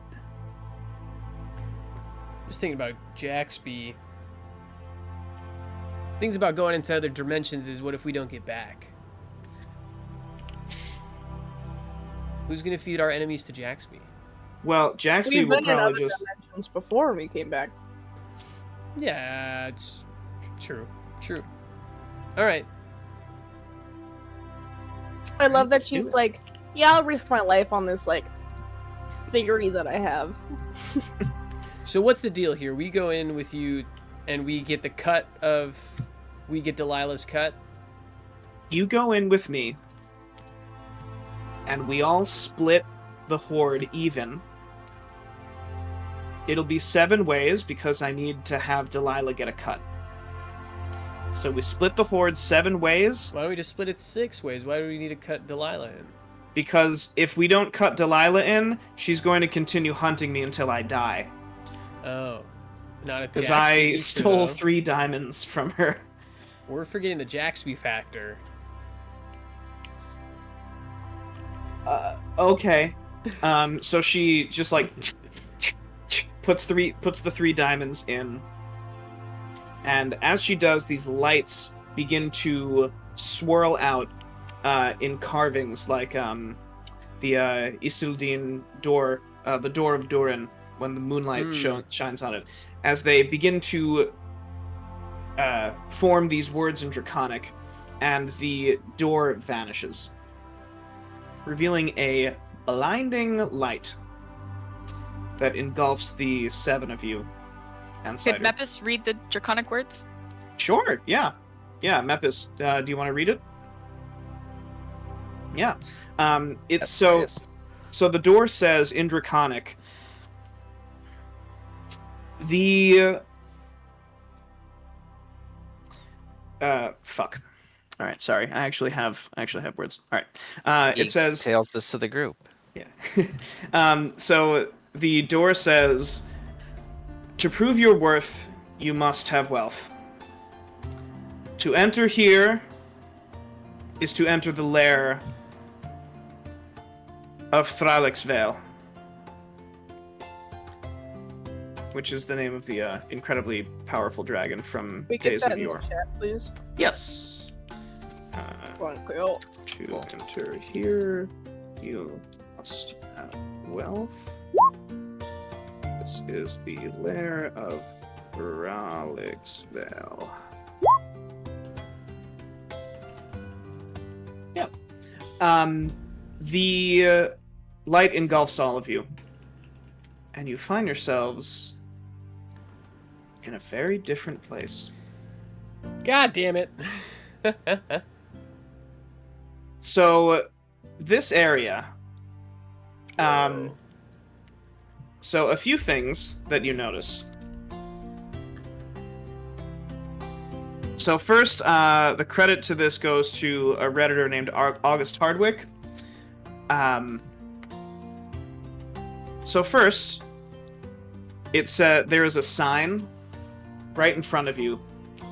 Just thinking about Jaxby. Things about going into other dimensions is, what if we don't get back? Who's gonna feed our enemies to Jaxby? Well, Jaxby will probably just... dimensions before we came back. Yeah, it's true. All right. I love that she's like, yeah, I'll risk my life on this, like, figurine that I have. So what's the deal here? We go in with you and we get we get Delilah's cut? You go in with me and we all split the horde even. It'll be 7 ways because I need to have Delilah get a cut. So we split the horde 7 ways. Why don't we just split it 6 ways? Why do we need to cut Delilah in? Because if we don't cut Delilah in, she's going to continue hunting me until I die. Oh. Not at because I stole 3 diamonds from her. We're forgetting the Jaxby factor. Okay. So she just like puts the 3 diamonds in. And as she does, these lights begin to swirl out in carvings, like the Isildine door, the door of Durin, when the moonlight shines on it. As they begin to form these words in Draconic, and the door vanishes, revealing a blinding light that engulfs the 7 of you. Could Mepis read the Draconic words? Sure, yeah. Yeah, Mepis, do you want to read it? Yeah. It's so the door says in Draconic, the fuck. All right, sorry. I actually have words. All right. It says tells this to the group. Yeah. So the door says, to prove your worth, you must have wealth. To enter here is to enter the lair of Thralix Vale, which is the name of the incredibly powerful dragon from Days of Yore. Chat, please. Yes. To enter here, you must have wealth. This is the lair of Thralix Vale. Yeah. The light engulfs all of you, and you find yourselves in a very different place. God damn it. So, this area, so a few things that you notice. So first, the credit to this goes to a Redditor named August Hardwick. So first, it's there is a sign right in front of you.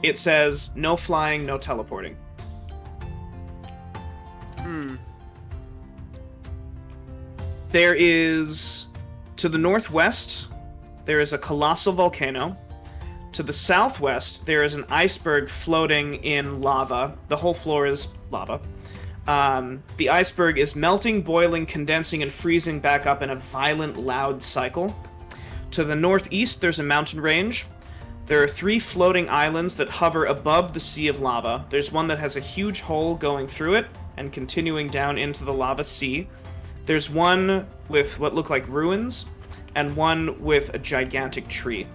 It says, no flying, no teleporting. There is, to the northwest, there is a colossal volcano. To the southwest, there is an iceberg floating in lava. The whole floor is lava. The iceberg is melting, boiling, condensing, and freezing back up in a violent, loud cycle. To the northeast, there's a mountain range. There are 3 floating islands that hover above the sea of lava. There's one that has a huge hole going through it and continuing down into the lava sea. There's one with what look like ruins, and one with a gigantic tree.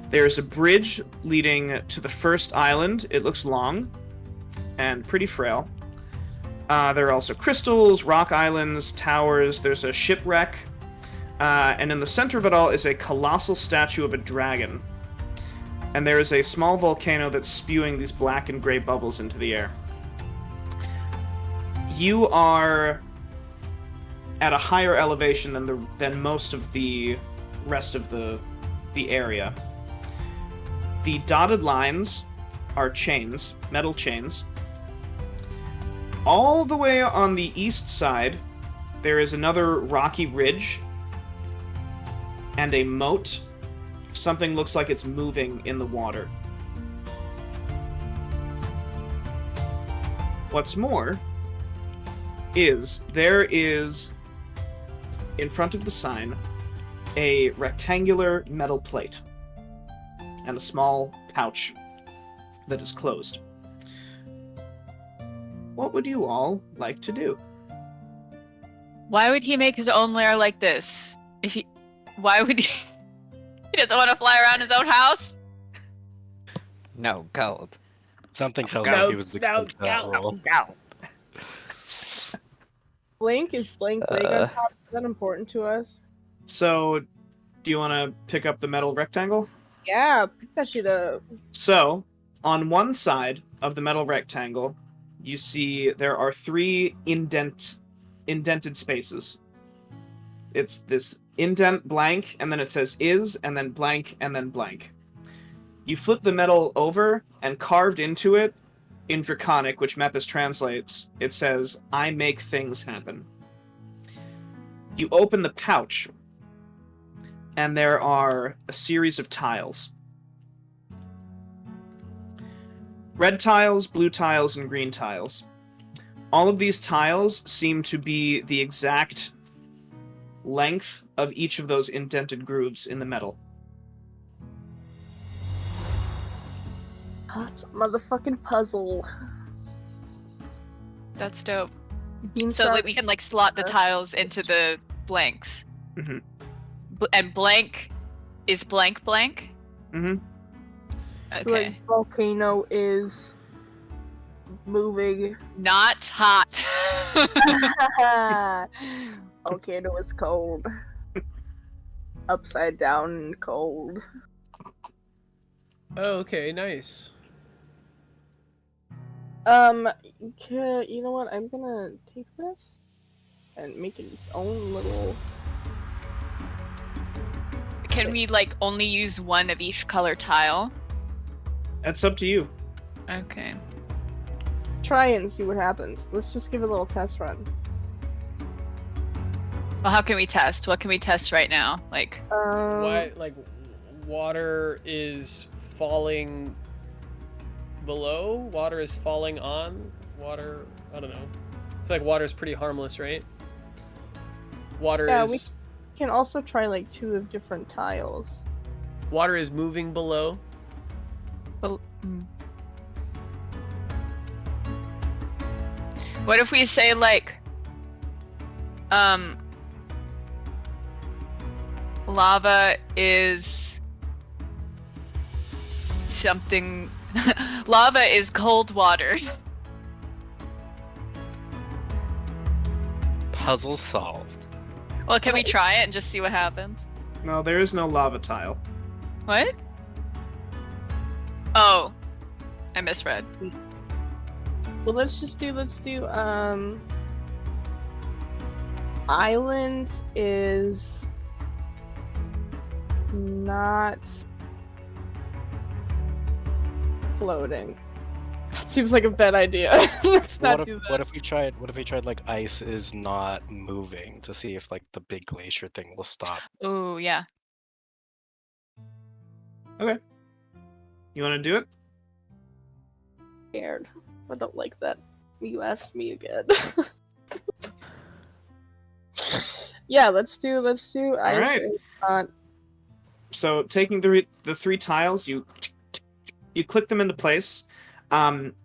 There's a bridge leading to the first island. It looks long and pretty frail. There are also crystals, rock islands, towers. There's a shipwreck. And in the center of it all is a colossal statue of a dragon. And there is a small volcano that's spewing these black and gray bubbles into the air. You are at a higher elevation than most of the rest of the area. The dotted lines are chains, metal chains. All the way on the east side, there is another rocky ridge and a moat. Something looks like it's moving in the water. What's more is there is, in front of the sign, a rectangular metal plate and a small pouch that is closed. What would you all like to do? Why would he make his own lair like this? Why would he? He doesn't want to fly around his own house? No, gold. Something tells me he was expecting that role. Blank is blank leg on top. Is that important to us? So, do you want to pick up the metal rectangle? Yeah, pick that shit up. So, on one side of the metal rectangle, you see there are 3 indented spaces. It's this indent blank, and then it says is, and then blank, and then blank. You flip the metal over, and carved into it, in Draconic, which Mepis translates, it says, I make things happen. You open the pouch, and there are a series of tiles. Red tiles, blue tiles, and green tiles. All of these tiles seem to be the exact length of each of those indented grooves in the metal. Oh, it's a motherfucking puzzle. That's dope. Bean So star- we can like slot the tiles into the blanks. Mhm. And blank is blank blank? Mm-hmm. Like, Okay. volcano is moving. Not hot. Volcano is cold. Upside down and cold. Oh, okay, nice. You know what? I'm gonna take this and make it its own little. Can we like only use one of each color tile? That's up to you. Okay. Try it and see what happens. Let's just give it a little test run. Well, how can we test? What can we test right now? Like, Why, like, water is falling below? Water is falling on? Water, I don't know. I feel like water is pretty harmless, right? Water Yeah, is... we can also try like 2 of different tiles. Water is moving below. what if we say like, lava is something. Lava is cold water. Puzzle solved. Well, can we try it and just see what happens? No, there is no lava tile. What? Oh, I misread. Well, let's do island is not floating. That seems like a bad idea. Let's not do that. What if we tried like ice is not moving to see if like the big glacier thing will stop? Oh, yeah. Okay. You want to do it? Scared. I don't like that. You asked me again. Yeah, let's do ice. right. So taking the 3 tiles, you click them into place.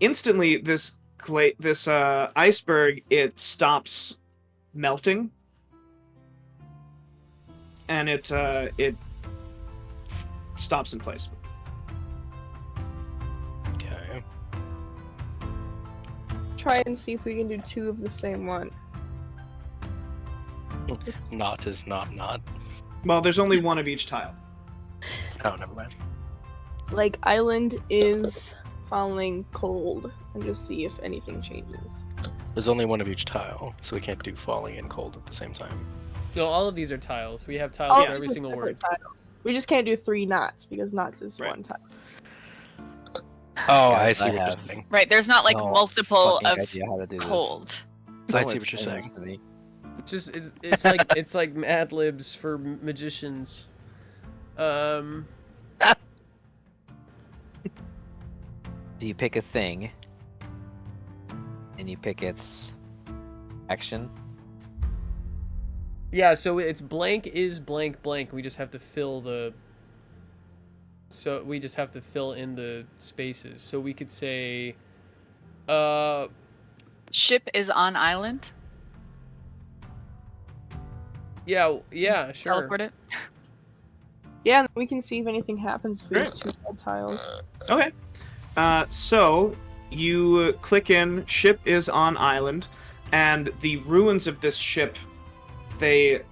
Instantly, this iceberg, it stops melting, and it stops in place. Okay. Try and see if we can do 2 of the same one. Not is not. Well, there's only 1 of each tile. Oh, never mind. Like, island is falling cold, and just see if anything changes. There's only 1 of each tile, so we can't do falling and cold at the same time. No, all of these are tiles. We have tiles for every these are single separate word. tiles. We just can't do 3 knots, because knots is 1 tile. Oh, Guys, I see I what you're have saying. Right, there's not like no multiple fucking of idea how to do this. cold. I see Someone what you're explain saying. this to me. It's like Mad Libs for magicians. So you pick a thing, and you pick its action. Yeah, so it's blank is blank blank. We just have to fill the. So we just have to fill in the spaces. So we could say, Ship is on island. yeah, sure. Teleport it. Yeah, and we can see if anything happens if we use 2 red tiles. Okay. So you click in ship is on island, and the ruins of this ship, they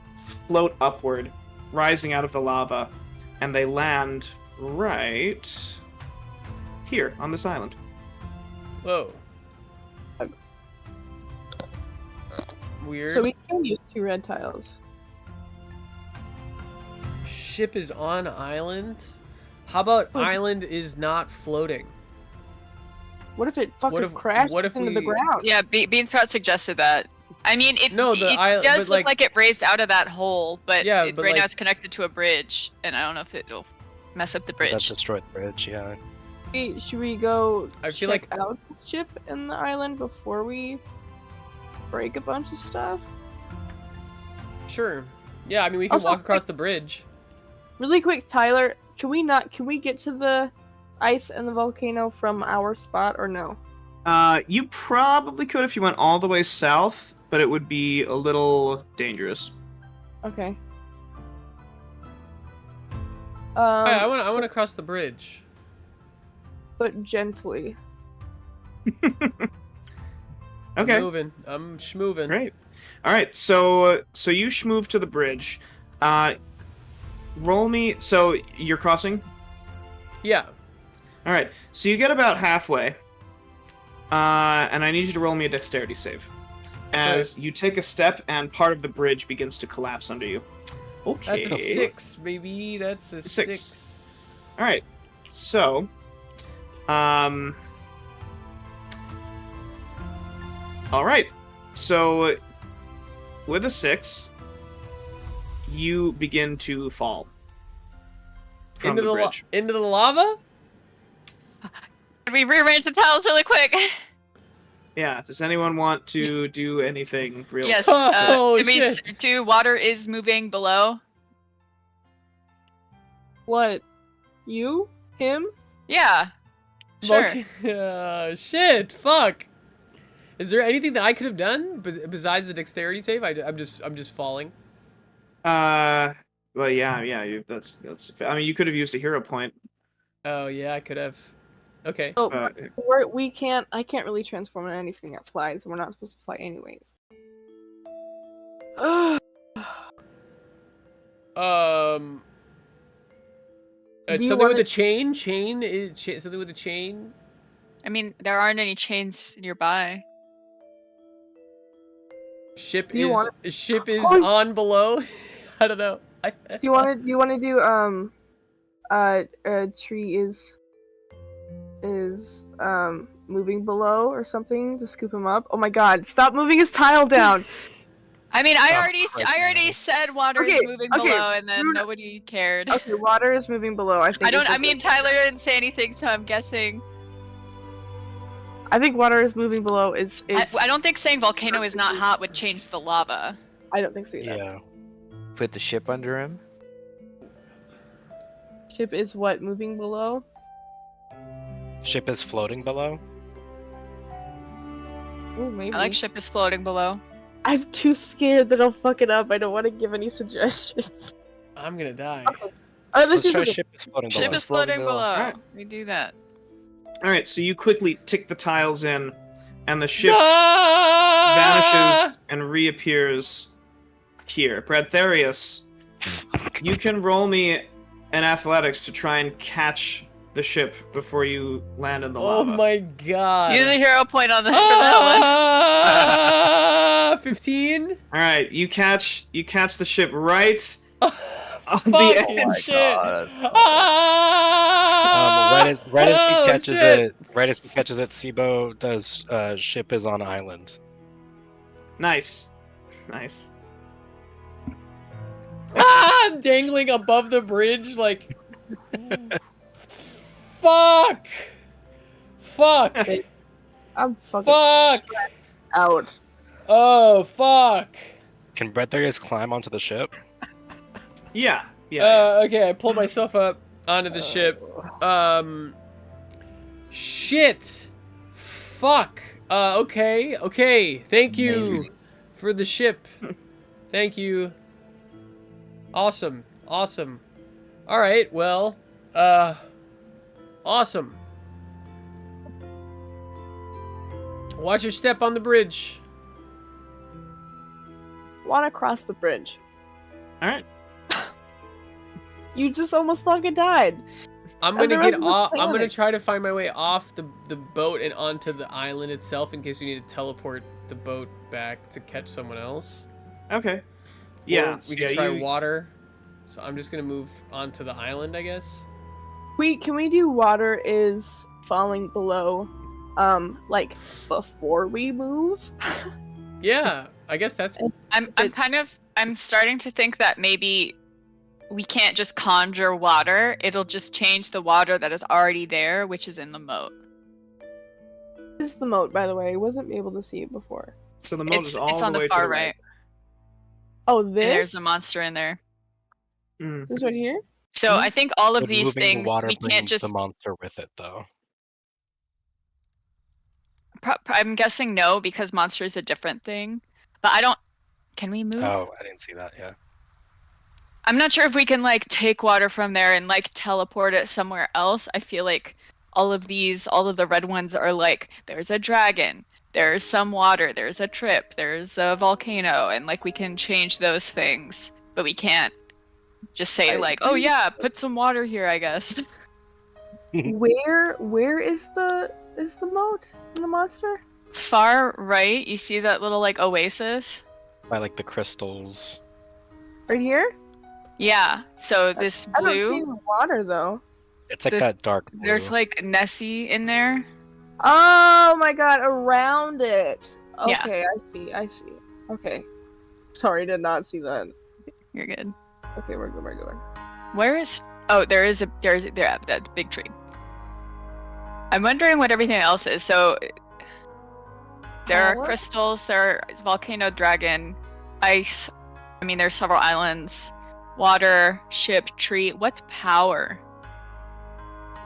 float upward, rising out of the lava, and they land right here on this island. Whoa. Weird. So we can use 2 red tiles. Ship is on island. How about island is not floating? What if it fucking crashed into the ground? Yeah, Beansprout suggested that. I mean, it island does look like it raised out of that hole, but, Yeah, but right now like- it's connected to a bridge, and I don't know if it'll mess up the That bridge. destroyed the bridge, yeah. Should we go I feel check like- out the ship and the island before we break a bunch of stuff? Sure. Yeah, I mean we can Also, walk across the bridge. Really quick, Tyler, can we get to the ice and the volcano from our spot or no? You probably could if you went all the way south, but it would be a little dangerous. Okay. I want to cross the bridge. But gently. Okay. I'm schmoving. Great. All right. So you schmoove to the bridge. Roll me. So you're crossing. Yeah. All right. So you get about halfway, and I need you to roll me a dexterity save. As you take a step, and part of the bridge begins to collapse under you. Okay. That's a 6, baby. That's a 6. All right. So, all right. So, with a 6, you begin to fall from Into the bridge. Into the lava? We rearrange the tiles really quick. Yeah. Does anyone want to do anything real? Yes. Oh, do water is moving below? What? You? Him? Yeah. Sure. Shit. Fuck. Is there anything that I could have done besides the dexterity save? I'm just falling. Well, yeah. That's. I mean, you could have used a hero point. Oh yeah, I could have. Okay. Oh, we can't. I can't really transform into anything that flies. We're not supposed to fly anyways. Something with a chain. Chain is something with a chain. I mean, there aren't any chains nearby. Ship Do you is on below. I don't know. Do you want to do tree is moving below or something to scoop him up? Oh my god, stop moving his tile down. I mean, I already said water is moving below, and then Runa. nobody cared. Okay, water is moving below. I think. I mean, Tyler didn't say anything, so I'm guessing. I think water is moving below is... I don't think saying volcano is not hot would change the lava. I don't think so either. Yeah. Put the ship under him. Ship is what, moving below? Ship is floating below. Ooh, maybe. I like ship is floating below. I'm too scared that I'll fuck it up. I don't want to give any suggestions. I'm gonna die. Let's try ship is floating below. Ship is floating below. Alright. We do that. Alright, so you quickly tick the tiles in, and the ship vanishes and reappears here. Bradtherius, you can roll me an athletics to try and catch the ship before you land in the lava. Oh my god. Use a hero point on this for that 15? Alright, you catch the ship right on the Fucking edge. shit. Right as he catches it, Sibo does ship is on island. Nice. I'm dangling above the bridge like... Fuck! I'm fucking Fuck! out. Oh, fuck! Can Bradtherius climb onto the ship? Yeah. Okay, I pulled myself up onto the ship. Shit! Fuck! Okay. Thank you for the ship. Thank you. Awesome. Alright, well, awesome. Watch your step on the bridge. Wanna cross the bridge. Alright. You just almost fucking died. I'm And the gonna rest get of us off. I'm gonna panic. try to find my way off the boat and onto the island itself in case we need to teleport the boat back to catch someone else. Okay. Yeah. Or we can try water. So I'm just gonna move onto the island, I guess. Can we do water is falling below, like before we move? Yeah, I guess that's. I'm starting to think that maybe we can't just conjure water. It'll just change the water that is already there, which is in the moat. This is the moat, by the way. I wasn't able to see it before. So the moat is all it's on the way the far to the right. Oh, And this? there's a monster in there. This right here? So I think all of Would these moving the things water we bring can't just. the monster with it, though. I'm guessing no, because monster is a different thing. But I don't. Can we move? Oh, I didn't see that. Yeah. I'm not sure if we can like take water from there and like teleport it somewhere else. I feel like all of the red ones are like, there's a dragon, there's some water, there's a trip, there's a volcano, and like we can change those things, but we can't just say like, oh yeah, put some water here, I guess. Where is the moat and the monster? Far right, you see that little like oasis? By like the crystals. Right here? Yeah. So this I don't see blue, the water though. It's like that dark blue. there's like Nessie in there. Oh my god, around it. Yeah. Okay, I see. Okay. Sorry, did not see that. You're good. Okay, we're good. Where is? Oh, there's that big tree. I'm wondering what everything else is. So there are Power? crystals. There are volcano, dragon, ice. I mean, there's several islands. Water, ship, tree. What's power?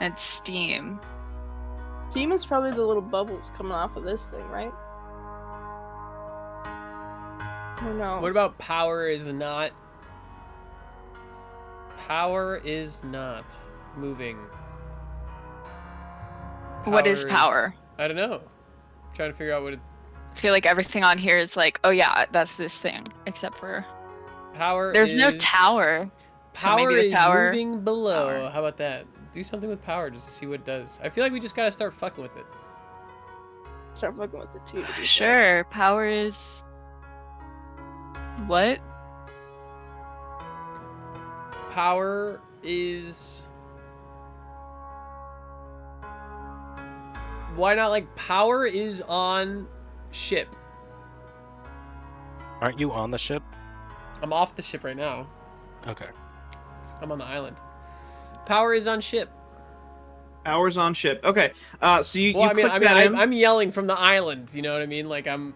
And steam. Steam is probably the little bubbles coming off of this thing, right? I don't know. What about power is not? Power is not moving. What is power? I don't know. I'm trying to figure out what it. I feel like everything on here is like, oh yeah, that's this thing, except for Power. there's no is- tower. Power maybe with is power- moving below. power. How about that? Do something with power just to see what it does. I feel like we just gotta start fucking with it. Start fucking with it too. to be fair. Sure, power is what? Power is. Why not like power is on ship? Aren't you on the ship? I'm off the ship right now. Okay. I'm on the island. Power is on ship. Power's on ship. Okay. So you click that in. I'm yelling from the island. You know what I mean? Like I'm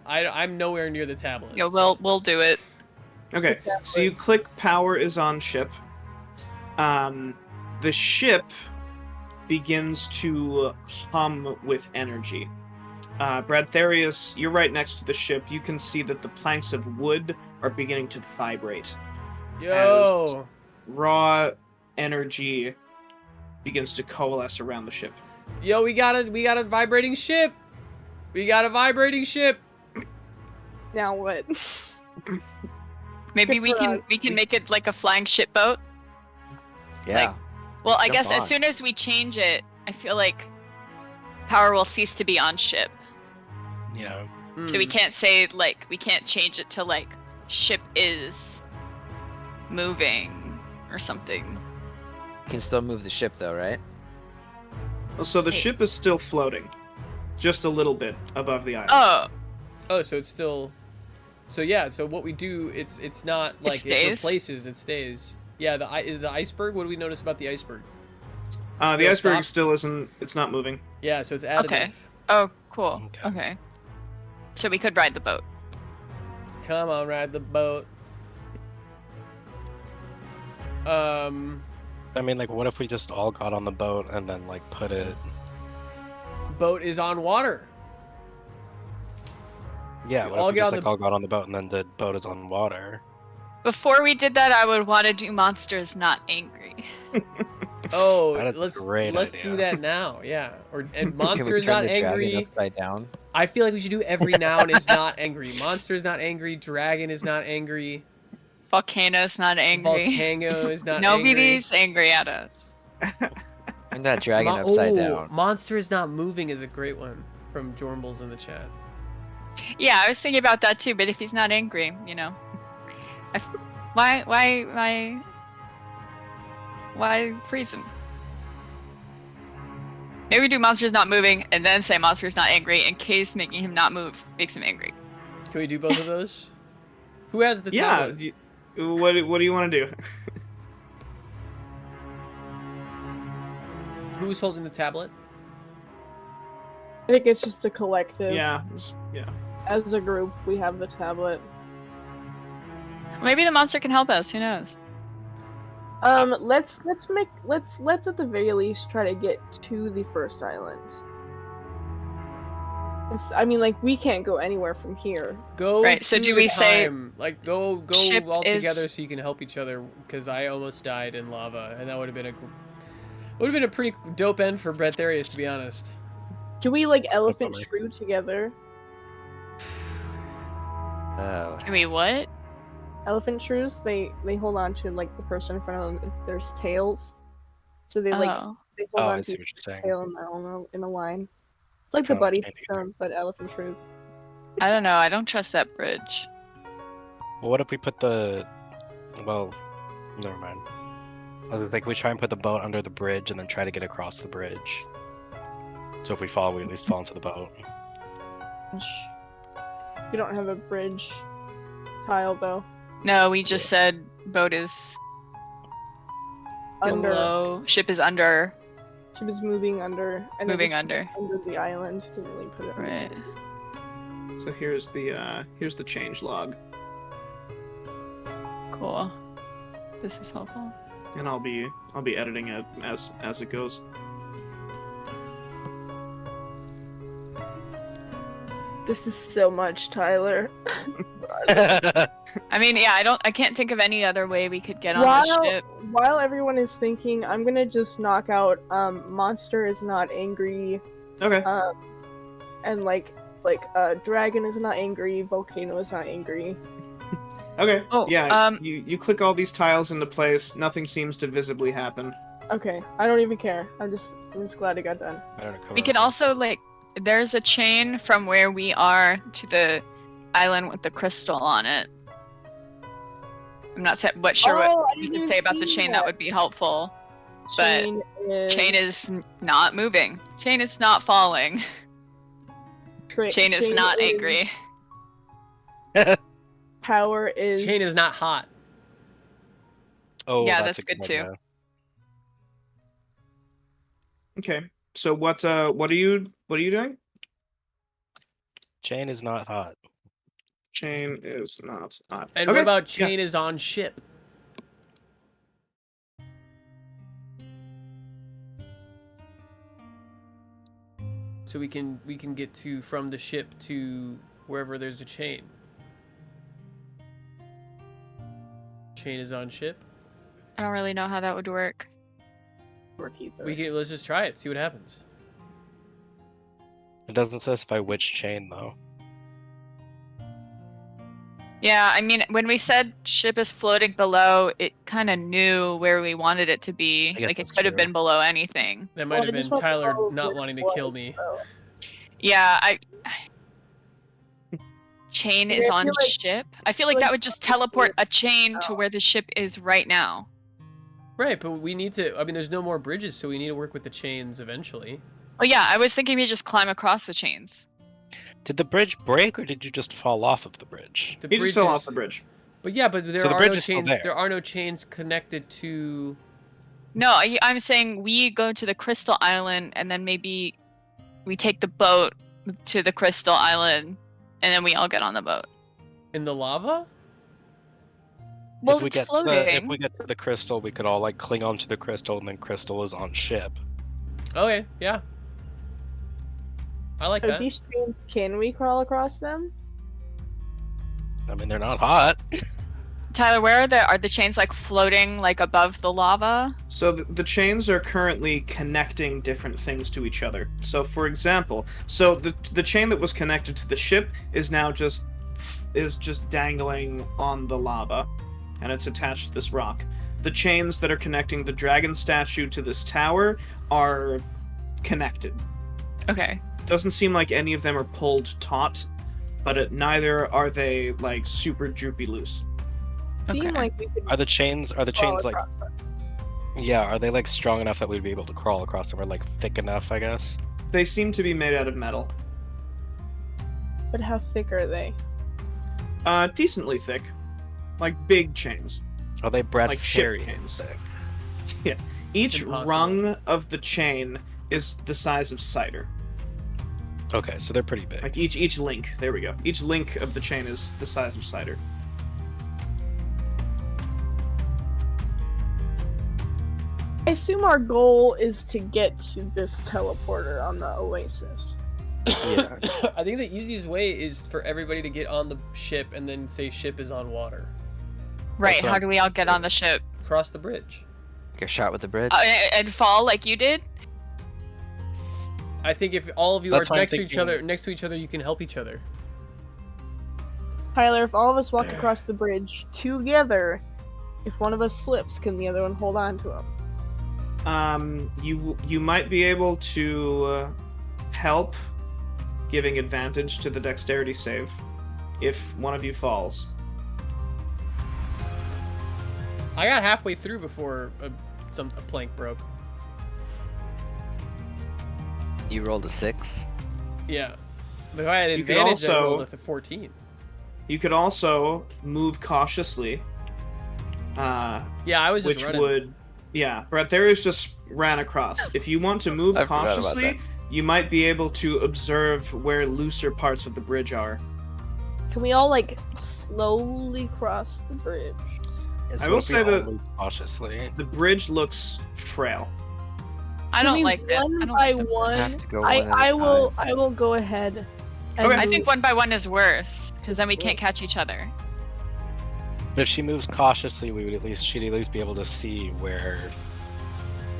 nowhere near the tablet. Yeah, so. we'll do it. Okay. So you click power is on ship. The ship begins to hum with energy. Bradtherius, you're right next to the ship. You can see that the planks of wood are beginning to vibrate. Yo! As raw energy begins to coalesce around the ship. Yo, we got a vibrating ship. We got a vibrating ship. Now what? Maybe we can make it like a flying ship boat. Yeah. Like, well, I Jump guess on. as soon as we change it, I feel like power will cease to be on ship. Yeah. So we can't say like we can't change it to like ship is moving or something. You can still move the ship though, right? So the ship is still floating, just a little bit above the island. Oh, so it's still. So yeah, so what we do, it's not like it replaces, it stays. Yeah, the iceberg. What do we notice about the iceberg? The iceberg still isn't. It's not moving. Yeah, so it's additive. Okay. Oh, cool. Okay. So we could ride the boat. Come on, ride the boat. I mean, like, what if we just all got on the boat and then, like, put it... Boat is on water. Yeah, what if we just, like, all got on the boat and then the boat is on water? Before we did that, I would want to do monsters not angry. Oh, That is a let's great idea. do that now. Yeah, and Can we monsters turn not the dragon angry. upside down? I feel like we should do every noun is not angry. Monster's not angry. Dragon is not angry. Volcano's not angry. Volcano is not angry. Nobody's angry at us. Turn that dragon upside down. Monster is not moving is a great one from Jormbles in the chat. Yeah, I was thinking about that too, but if he's not angry, you know. Why freeze him? Maybe we do monsters not moving and then say monster's not angry in case making him not move makes him angry. Can we do both of those? Who has the Yeah. tablet? What do you want to do? Who's holding the tablet? I think it's just a collective. Yeah. As a group, we have the tablet. Maybe the monster can help us. Who knows? Let's at the very least try to get to the first island. I mean, like, we can't go anywhere from here. Go. Right, so to do the we say time. Like go ship all is- together so you can help each other? Because I almost died in lava, and that would have been a pretty dope end for Bradtherius, to be honest. Can we like elephant shrew together? Oh. I mean, what? Elephant shrews, they hold on to like the person in front of them. There's tails, so they like Oh. they hold Oh, on I to see what each you're saying. tail in a line. It's like the Kinda buddy like system, but elephant shrews. I don't know. I don't trust that bridge. Well, what if we put the... Well, never mind. I was like, we try and put the boat under the bridge and then try to get across the bridge. So if we fall, we at least fall into the boat. We don't have a bridge tile though. No, we just said boat is Under below. Ship is under. ship is moving under. And Moving just under. under the island. Didn't really put it Right. So here's the change log, Cool. This is helpful. and I'll be editing it as it goes. This is so much, Tyler. I mean, yeah, I can't think of any other way we could get on the ship. While everyone is thinking, I'm gonna just knock out monster is not angry, Okay. and like dragon is not angry, volcano is not angry. Okay. Oh, yeah. You click all these tiles into place. Nothing seems to visibly happen. Okay, I don't even care. I'm just glad it got done. I don't know. We can also like. There's a chain from where we are to the island with the crystal on it. I'm not sure what you can say about the chain that would be helpful. But chain is not moving. Chain is not falling. Chain is not angry. Power is. Chain is not hot. Oh, Yeah, that's that's good too. Okay. So what are you doing? Chain is not hot. Chain is not hot. And what about chain is on ship? So we can get to from the ship to wherever there's a chain. Chain is on ship. I don't really know how that would work. Let's just try it. See what happens. It doesn't specify which chain though. Yeah, I mean, when we said ship is floating below, it kind of knew where we wanted it to be. Like, it could have been below anything. That might have been Tyler not wanting to kill me. Yeah, Chain is on ship? I feel like that would just teleport a chain to where the ship is right now. Right, but we need to... I mean, there's no more bridges, so we need to work with the chains eventually. Oh yeah, I was thinking we just climb across the chains. Did the bridge break, or did you just fall off of the bridge? You just fell off the bridge. But yeah, but there are no chains. There are no chains connected to. No, I'm saying we go to the Crystal Island, and then maybe we take the boat to the Crystal Island, and then we all get on the boat. In the lava? Well, it's floating. If we get to the crystal, we could all like cling onto the crystal, and then crystal is on ship. Okay, yeah. I like that. These chains, can we crawl across them? I mean, they're not hot. Tyler, where are the chains like floating like above the lava? So the chains are currently connecting different things to each other. So for example, the chain that was connected to the ship is now just dangling on the lava, and it's attached to this rock. The chains that are connecting the dragon statue to this tower are connected. Okay. Doesn't seem like any of them are pulled taut, but neither are they like super droopy loose. Seem like we could Are the chains like are they like strong enough that we'd be able to crawl across them, or like thick enough, I guess? They seem to be made out of metal. But how thick are they? Decently thick. Like big chains. Are they Bradtherius like thick? Yeah. Each rung of the chain is the size of cider. Okay, so they're pretty big. Like each link, there we go. Each link of the chain is the size of cider. I assume our goal is to get to this teleporter on the Oasis. Yeah. I think the easiest way is for everybody to get on the ship and then say ship is on water. Right, how do we all get on the ship? Cross the bridge. Get shot with the bridge. And fall like you did? I think if all of you are next to each other, you can help each other. Tyler, if all of us walk across the bridge together, if one of us slips, can the other one hold on to him? You might be able to help, giving advantage to the dexterity save if one of you falls. I got halfway through before a plank broke. You rolled a 6. Yeah, but if I had advantage, I rolled with a 14. You could also move cautiously. Yeah, I was just running. Bradtherius just ran across. If you want to move cautiously, you might be able to observe where looser parts of the bridge are. Can we all like slowly cross the bridge? I will say that cautiously. The bridge looks frail. I don't like that. One by one. I will go ahead. Okay. I think one by one is worse, because then we can't catch each other. But if she moves cautiously, she'd at least be able to see where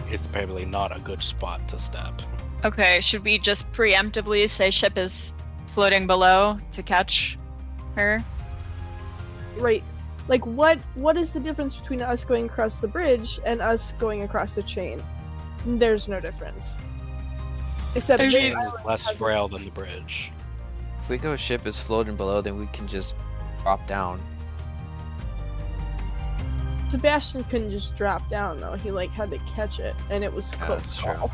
it's probably not a good spot to step. Okay, should we just preemptively say ship is floating below to catch her? Right. Like, what is the difference between us going across the bridge and us going across the chain? There's no difference. Except the chain is less frail than the bridge. If we go ship is floating below, then we can just drop down. Sebastian couldn't just drop down though. He like had to catch it, and it was close. True.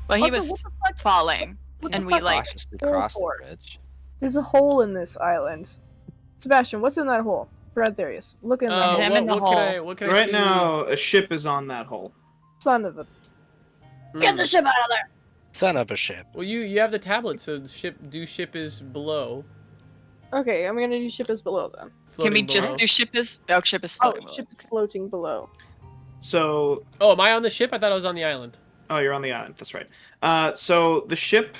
Well, he was falling, and we like cautiously crossed the bridge. There's a hole in this island. Sebastian, what's in that hole? Bradtherius, look in the hole. Examine the hole. What can I right see? now, a ship is on that hole. Son of a... Get the ship out of there! Son of a ship. Well, you have the tablet, so ship is below. Okay, I'm gonna do ship is below then. Can we just do ship is? Oh, ship is floating below. Ship is floating below. So. Oh, am I on the ship? I thought I was on the island. Oh, you're on the island. That's right. So the ship,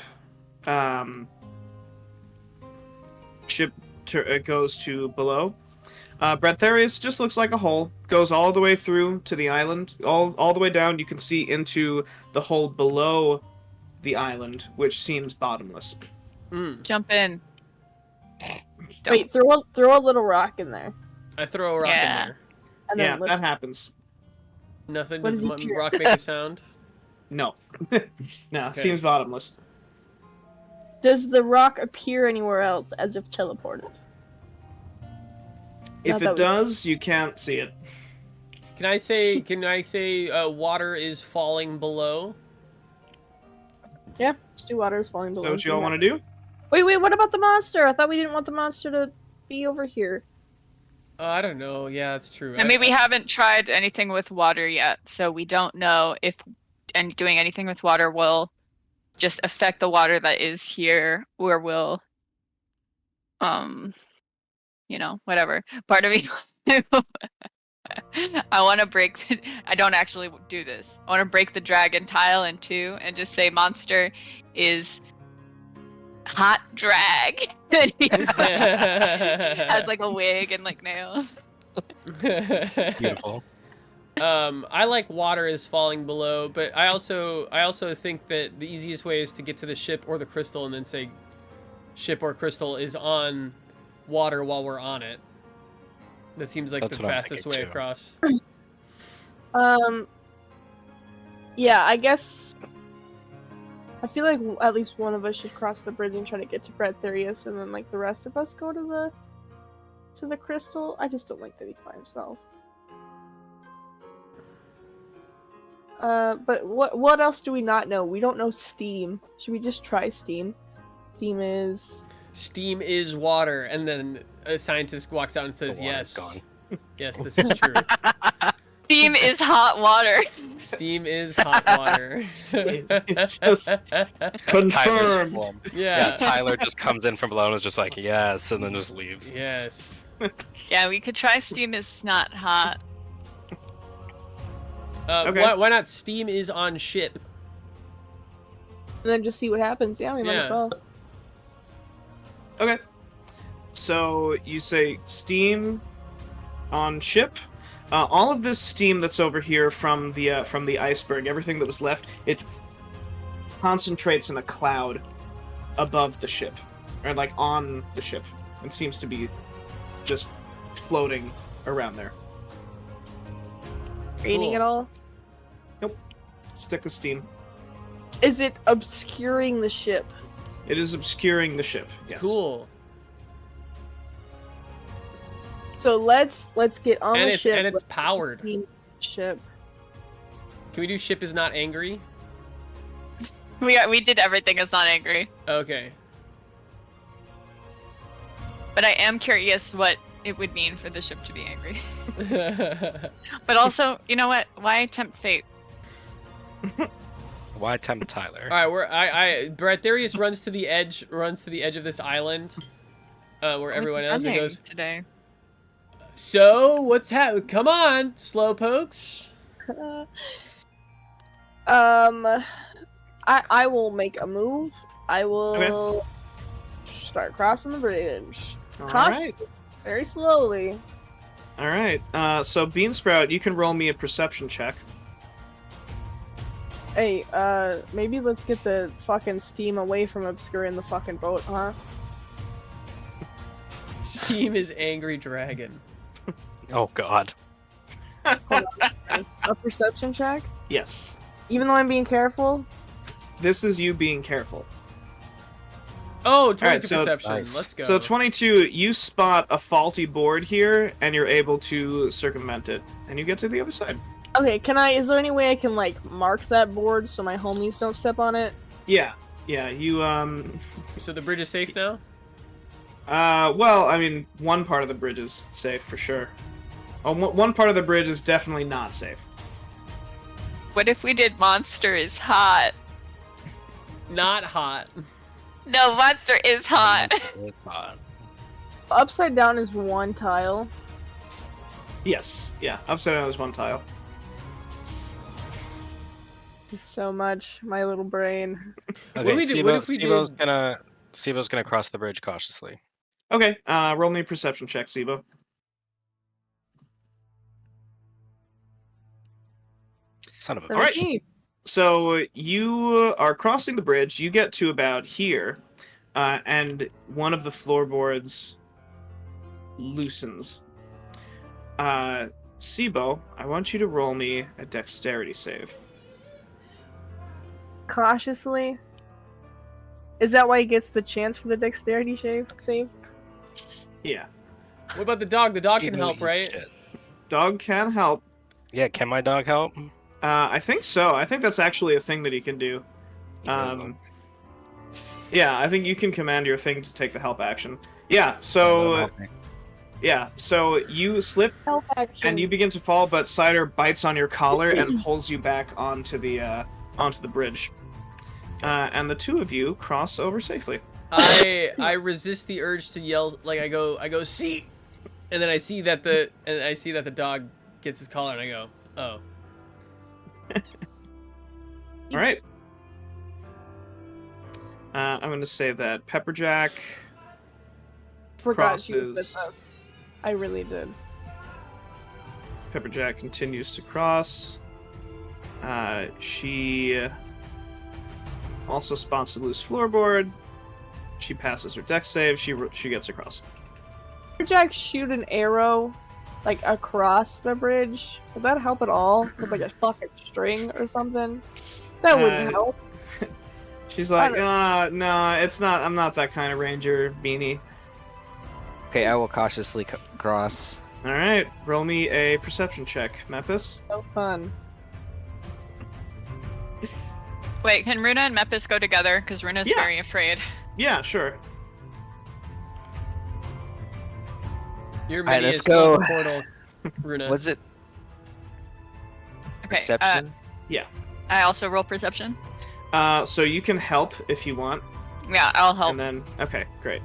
goes to below. Bradtherius just looks like a hole. Goes all the way through to the island. All the way down, you can see into the hole below the island, which seems bottomless. Jump in. Wait, throw a little rock in there. I throw a rock in there. And Yeah, then that happens. Nothing. What Does does the rock make a sound? No. No, Okay. seems bottomless. Does the rock appear anywhere else as if teleported? If it does, you can't see it. Can I say water is falling below? Yeah, just do water is falling below. So what you all want to do? Wait, what about the monster? I thought we didn't want the monster to be over here. I don't know. Yeah, that's true. I mean, we haven't tried anything with water yet, so we don't know if doing anything with water will just affect the water that is here, or will, whatever. Part of me, I want to break. I don't actually do this. I want to break the dragon tile in two and just say monster is hot drag. Has like a wig and like nails. Beautiful. I like water is falling below, but I also think that the easiest way is to get to the ship or the crystal and then say ship or crystal is on water while we're on it. That seems like That's the what I'm fastest way thinking, too. across. Yeah, I guess I feel like at least one of us should cross the bridge and try to get to Bradtherius, and then like the rest of us go to the crystal. I just don't like that he's by himself. But what else do we not know? We don't know steam. Should we just try steam? Steam is water, and then a scientist walks out and says, The water's "Yes, yes, this is true." Steam is hot water. Steam is hot water. It's just Tyler's confirmed. full. Yeah. Tyler just comes in from below and is just like, yes, and then just leaves. Yes. Yeah, we could try steam is not hot. Okay. Why not steam is on ship? and then just see what happens. Yeah, we might as Yeah. well. Okay. So you say steam on ship. All of this steam that's over here from the iceberg, everything that was left, it concentrates in a cloud above the ship, or like on the ship, and seems to be just floating around there. Raining at all? Nope. Stick of steam. Is it obscuring the ship? It is obscuring the ship. Yes. Cool. So let's get on And the it's ship. and it's powered. Ship. Can we do ship is not angry? We did everything is not angry. Okay. But I am curious what it would mean for the ship to be angry. But also, you know what? Why tempt fate? Why tempt Tyler? All right, Bradtherius runs to the edge of this island, where everyone else Running goes. today. So what's happening? Come on, slowpokes. I will make a move. I will start crossing the bridge. All Cautiously, right. very slowly. All right. So Beansprout, you can roll me a perception check. Hey, maybe let's get the fucking steam away from obscuring the fucking boat, huh? Steam is angry dragon. Oh God. A perception check? Yes. Even though I'm being careful? This is you being careful. Oh, 22 Alright, so- perception. Nice. Let's go. So 22, you spot a faulty board here, and you're able to circumvent it, and you get to the other side. Okay, is there any way I can, like, mark that board so my homies don't step on it? Yeah, you, So the bridge is safe now? well, I mean, one part of the bridge is safe for sure. Oh, one part of the bridge is definitely not safe. What if we did monster is hot? Not hot. No, monster is hot. It's hot. Upside down is one tile. Yes. Yeah. Upside down is one tile. So much, my little brain. Okay, What if we Sibo's did... gonna cross the bridge cautiously. Okay. Roll me a perception check, Sibo. Son of a. All right. 17. So you are crossing the bridge. You get to about here, and one of the floorboards loosens. Sibo, I want you to roll me a dexterity save. Cautiously. Is that why he gets the chance for the dexterity save? Yeah. What about the dog? The dog can Sibo help, eats right? shit. Dog can help. Yeah, can my dog help? I think so. I think that's actually a thing that he can do. Yeah, I think you can command your thing to take the help action. Yeah, so you slip Help action. and you begin to fall, but Cider bites on your collar and pulls you back onto the bridge. And the two of you cross over safely. I resist the urge to yell. Like I go see, and then I see that the dog gets his collar, and I go, oh. All right. I'm going to say that Pepperjack Forgot she was crosses. with us. I really did. Pepperjack continues to cross. She also spots a loose floorboard. She passes her dex save. She gets across. Jack shoot an arrow, like across the bridge. Would that help at all? With like a fucking string or something? That wouldn't help. She's like, no, it's not. I'm not that kind of ranger, Beanie. Okay, I will cautiously cross. All right, roll me a perception check, Mepis. So fun. Wait, can Runa and Mepis go together? Because Runa's Yeah. very afraid. Yeah, sure. Your Alright, mini let's is go. still the portal, Runa. Was it Okay. perception? I also roll perception. So you can help if you want, Yeah, I'll help. and then okay, great.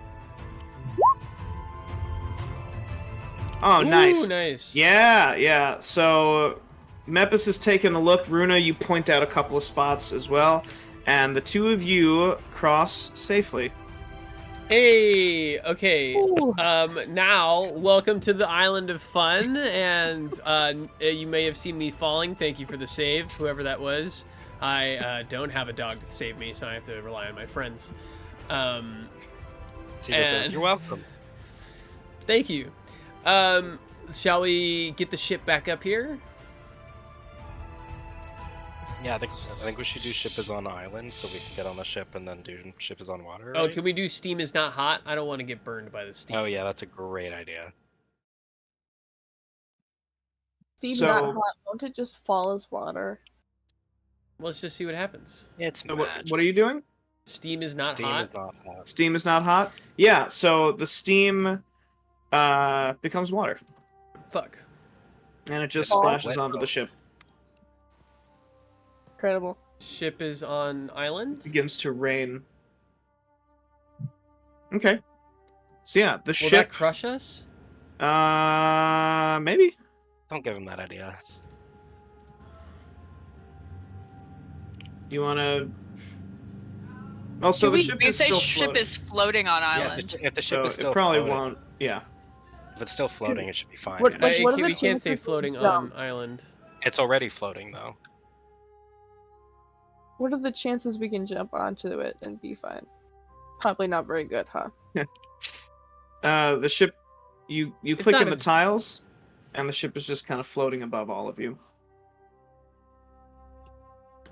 Oh, nice. Ooh, nice. Yeah. So Mepis is taking a look. Runa, you point out a couple of spots as well, and the two of you cross safely. Hey, okay. Ooh. Now, welcome to the Island of Fun, and you may have seen me falling. Thank you for the save, whoever that was. I don't have a dog to save me, so I have to rely on my friends. Sibo And- says, "You're welcome." Thank you. Shall we get the ship back up here? Yeah, I think we should do ship is on island so we can get on the ship and then do ship is on water. Oh, right? can we do steam is not hot? I don't want to get burned by the steam. Oh yeah, that's a great idea. Steam So- not hot. Won't it just fall as water? Let's just see what happens. It's So magic. what are you doing? Steam is not Steam hot. is not hot. Steam is not hot. Yeah. So the steam becomes water, Fuck. and it just Oh. splashes onto the ship. Incredible. Ship is on island. Begins to rain. Okay. So yeah, the Will ship. that crush us? Maybe. Don't give him that idea. You wanna? Oh, so the ship You is say still ship floating. is floating on Yeah, island. if the ship So is still it probably floating, won't. Yeah. if it's still floating, it should be fine. What- yeah. what- are the We can't say chances floating we on jump? island. It's already floating though. What are the chances we can jump onto it and be fine? Probably not very good, huh? The ship. You It's click not in the as- tiles, and the ship is just kind of floating above all of you.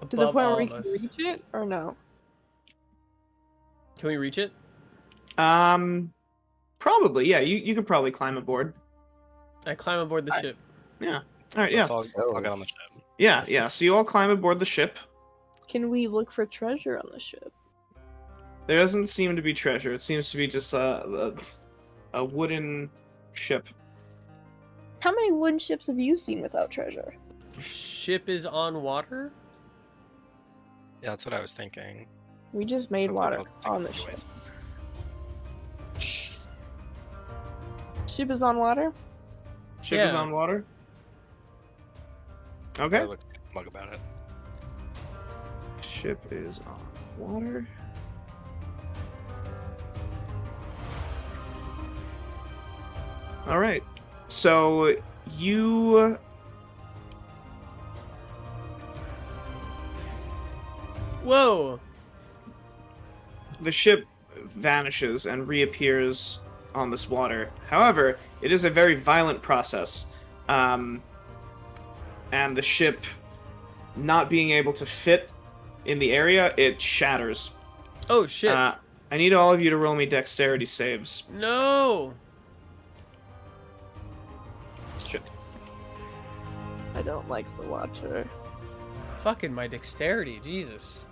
To the Above point where all we of can us. reach it, or no? Can we reach it? Probably. Yeah. You could probably climb aboard. I climb aboard the ship. Yeah. All right. So Yeah. let's all get on the ship. Yeah. Yeah. So you all climb aboard the ship. Can we look for treasure on the ship? There doesn't seem to be treasure. It seems to be just a wooden ship. How many wooden ships have you seen without treasure? Ship is on water? Yeah, that's what I was thinking. We just made water on the ship. Ship is on water? Ship is on water? Okay. I look smug about it. Ship is on water. All right. So you Whoa! The ship vanishes and reappears on this water. However, it is a very violent process. And the ship not being able to fit in the area, it shatters. Oh, shit. I need all of you to roll me dexterity saves. No! Shit. I don't like the Watcher. Fucking my dexterity, Jesus.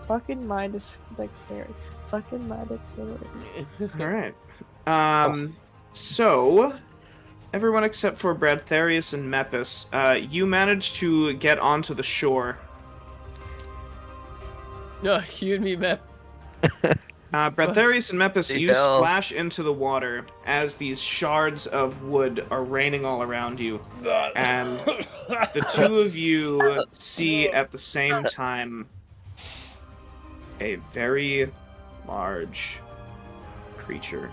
Fucking my dexterity. Fucking my dexterity. Alright. So, everyone except for Bradtherius and Mepis, you managed to get onto the shore. No, you and me, Mep. Bradtherius and Mepis, you splash into the water as these shards of wood are raining all around you. And the two of you see at the same time a very large creature.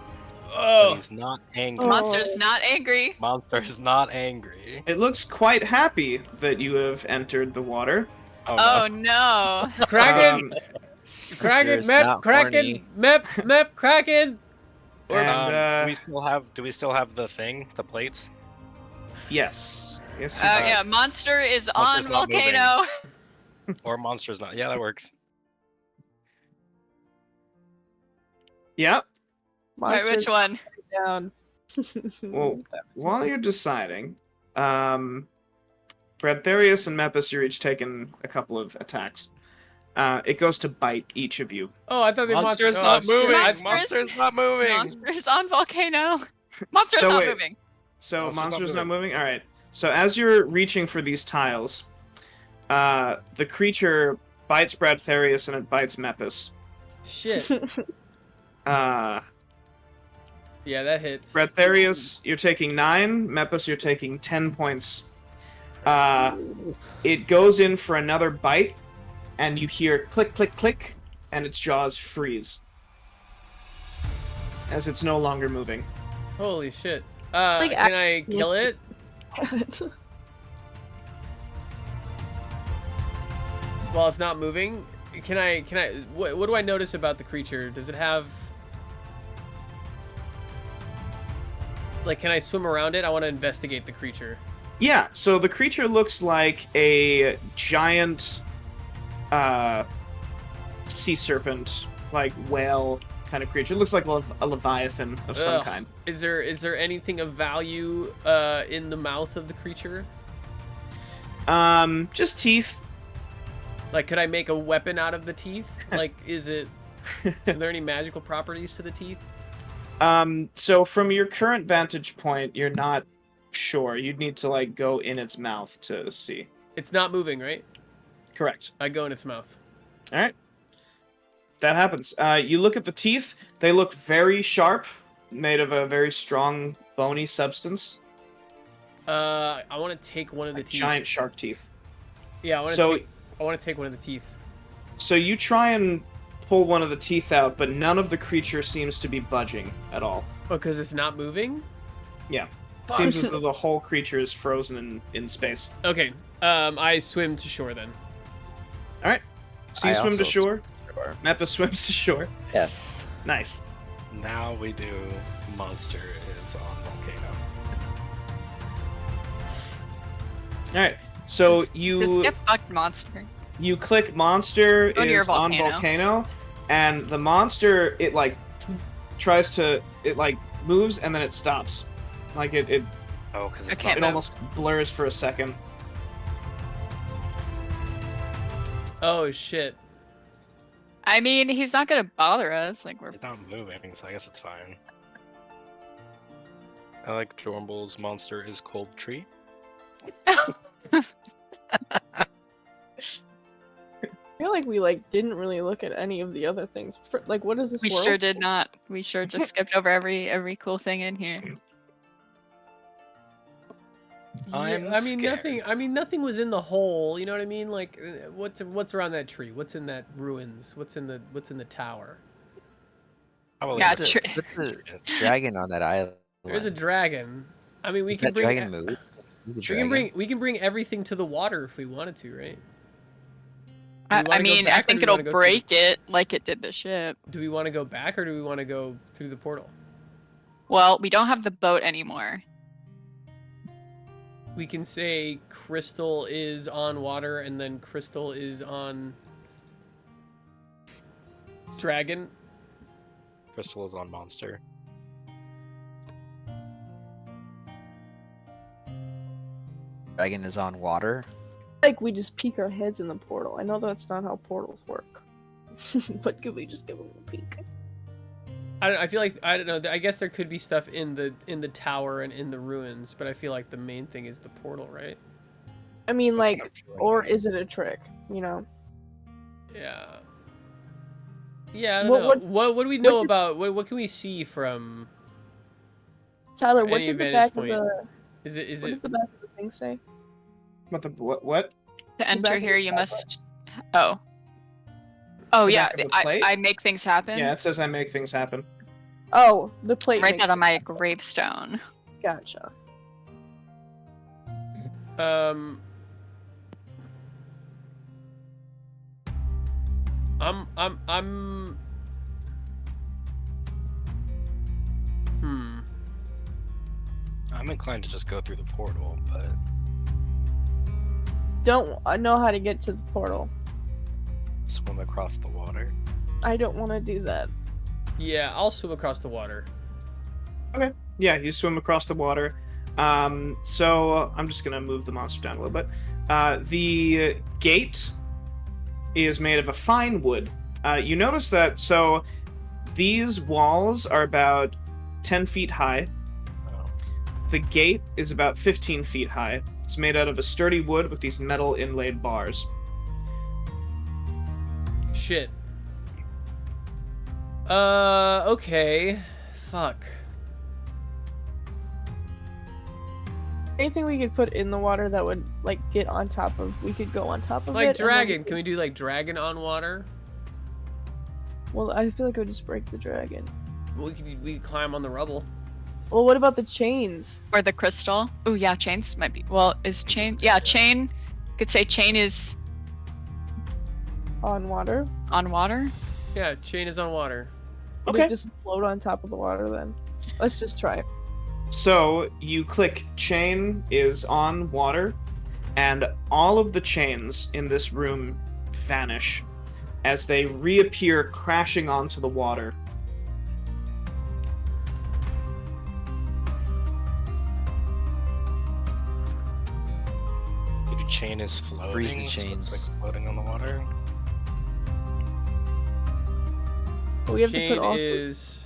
But he's not angry. Monster's not angry. Monster's not angry. It looks quite happy that you have entered the water. Oh no. Kraken! Kraken, Mep, Kraken, Mep, Kraken! And, do we still have the thing, the plates? Yes. Yes, you Oh have. yeah, monster is Monster's on not volcano. Or monster's not. Yeah, that works. Yep. Alright, which one? Down. Well, while you're deciding, Bradtherius and Mepis, you're each taking a couple of attacks. It goes to bite each of you. Oh, I thought the Monster's monster... not moving! Monster's- Monster's not moving! Monster's on volcano. Monster's So not wait. moving. So monster's not moving? Alright. So as you're reaching for these tiles, the creature bites Bradtherius and it bites Mepis. Shit. Yeah, that hits. Bradtherius, you're taking 9. Mepis, you're taking 10 points. It goes in for another bite, and you hear click, click, click, and its jaws freeze. As it's no longer moving. Holy shit. Like, can I kill it? While it's not moving? Can I, what do I notice about the creature? Does it have... Like, can I swim around it? I want to investigate the creature. Yeah, so the creature looks like a giant sea serpent, like whale kind of creature. It looks like a leviathan of some kind. Is there anything of value in the mouth of the creature? Just teeth. Like, could I make a weapon out of the teeth? Like, are there any magical properties to the teeth? So from your current vantage point, you're not sure. You'd need to, like, go in its mouth to see. It's not moving, right? Correct. I go in its mouth. Alright. That happens. You look at the teeth. They look very sharp, made of a very strong, bony substance. I want to take one of the teeth. Giant shark teeth. Yeah, I want to take one of the teeth. So you try and pull one of the teeth out, but none of the creature seems to be budging at all. Oh, because it's not moving? Yeah. Seems as though the whole creature is frozen in space. Okay. I swim to shore then. Alright. So you I swim to also shore. Sure. Mepis swims to shore. Yes. Nice. Now we do monster is on volcano. Alright. So Just you get fucked, monster. you click monster Go to your is on volcano. volcano, and the monster it tries to moves and then it stops. Like it Oh, because I it's can't it not, move. almost blurs for a second. Oh, shit. I mean, he's not gonna bother us. Like we're. it's not moving, so I guess it's fine. I like Jormble's monster is cold tree. I feel like we didn't really look at any of the other things. Like, what is this? We world? sure did not. We sure just skipped over every cool thing in here. Nothing was in the hole. You know what I mean? Like, what's around that tree? What's in that ruins? What's in the tower? Yeah, the dragon on that island. There's a dragon. I mean, we can bring dragon move. We can bring everything to the water if we wanted to, right? I mean, I think it'll break it like it did the ship. Do we want to go back or do we want to go through the portal? Well, we don't have the boat anymore. We can say Crystal is on water and then Crystal is on dragon. Crystal is on monster. Dragon is on water. Like we just peek our heads in the portal. I know that's not how portals work, but could we just give them a peek? I feel like I don't know. I guess there could be stuff in the tower and in the ruins, but I feel like the main thing is the portal, right? I mean, or is it a trick? You know? Yeah. Yeah. I don't know. What do we know about? What can we see from? Tyler, what did the back point? of the? Is what it? did the back of the thing say? What the what? To enter here, you must. Oh. Oh yeah, I make things happen. Yeah, it says I make things happen. Oh, the plate. Write that on my gravestone. Gotcha. I'm inclined to just go through the portal, but don't know how to get to the portal. Swim across the water. I don't want to do that. Yeah, I'll swim across the water. Okay. Yeah, you swim across the water. So I'm just gonna move the monster down a little bit. The gate is made of a fine wood. You notice that, so these walls are about 10 feet high. Oh. The gate is about 15 feet high. It's made out of a sturdy wood with these metal inlaid bars. Shit. Okay. Fuck. Anything we could put in the water that would get on top of? We could go on top of it. Like dragon. Can we do dragon on water? Well, I feel like it would just break the dragon. We could climb on the rubble. Well, what about the chains? Or the crystal? Oh yeah, chains might be. Well, is chain? Yeah, chain. Could say chain is on water. On water. Yeah, chain is on water. Okay. We just float on top of the water then. Let's just try it. So you click chain is on water, and all of the chains in this room vanish as they reappear crashing onto the water. If your chain is floating, freeze the chains. So it's floating on the water. But we have chain to put all is.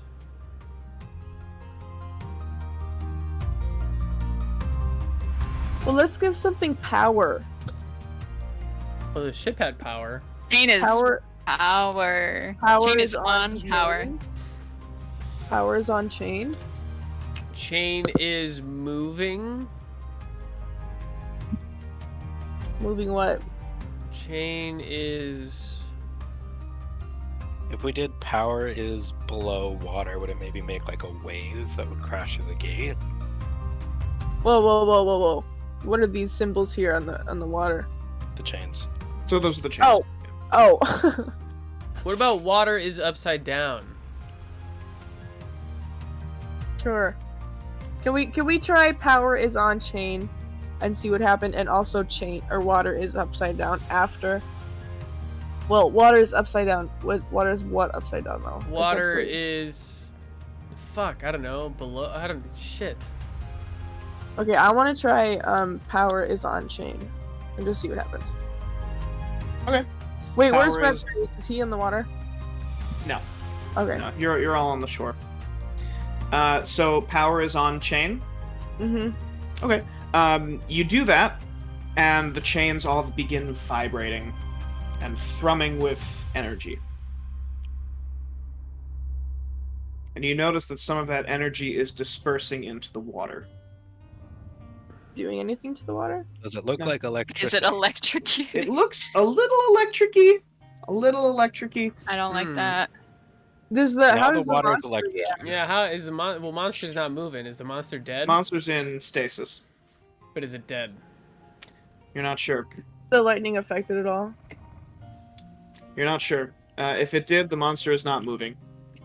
Well, let's give something power. Oh, the ship had power. Chain is power. Chain is on power. Power is on chain. Chain is moving. Moving what? Chain is. If we did power is below water, would it maybe make a wave that would crash through the gate? Whoa. What are these symbols here on the water? The chains. So those are the chains. Oh. What about water is upside down? Sure. Can we try power is on chain and see what happened, and also chain or water is upside down after? Well, water is upside down. Water is what upside down though? Water is fuck, I don't know, below shit. Okay, I want to try power is on chain and just see what happens. Okay. Wait, Power where's Bradtherius? Is he in the water? No. Okay. No, you're all on the shore. So power is on chain. Mhm. Okay. You do that, and the chains all begin vibrating and thrumming with energy. And you notice that some of that energy is dispersing into the water. Doing anything to the water? Does it look like electricity? Is it electrocuted? It looks a little electric-y. A little electric-y. I don't like that. Does the Yeah, how the does the water is monster electric. react? Yeah, how is the well, monster's not moving. Is the monster dead? Monster's in stasis. But is it dead? You're not sure. The lightning affected at all? You're not sure. If it did, the monster is not moving.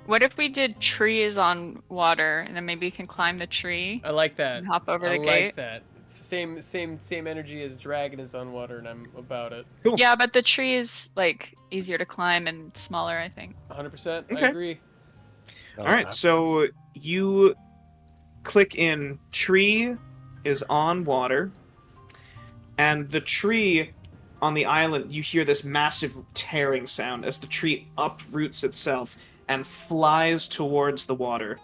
What if we did trees on water, and then maybe you can climb the tree I like that. and hop over I the like gate? that. It's the same energy as dragon is on water, and I'm about it. Cool. Yeah, but the tree is like easier to climb and smaller, I think. 100%. Okay. I agree. All right, so you click in tree is on water, and the tree on the island, you hear this massive tearing sound as the tree uproots itself and flies towards the water.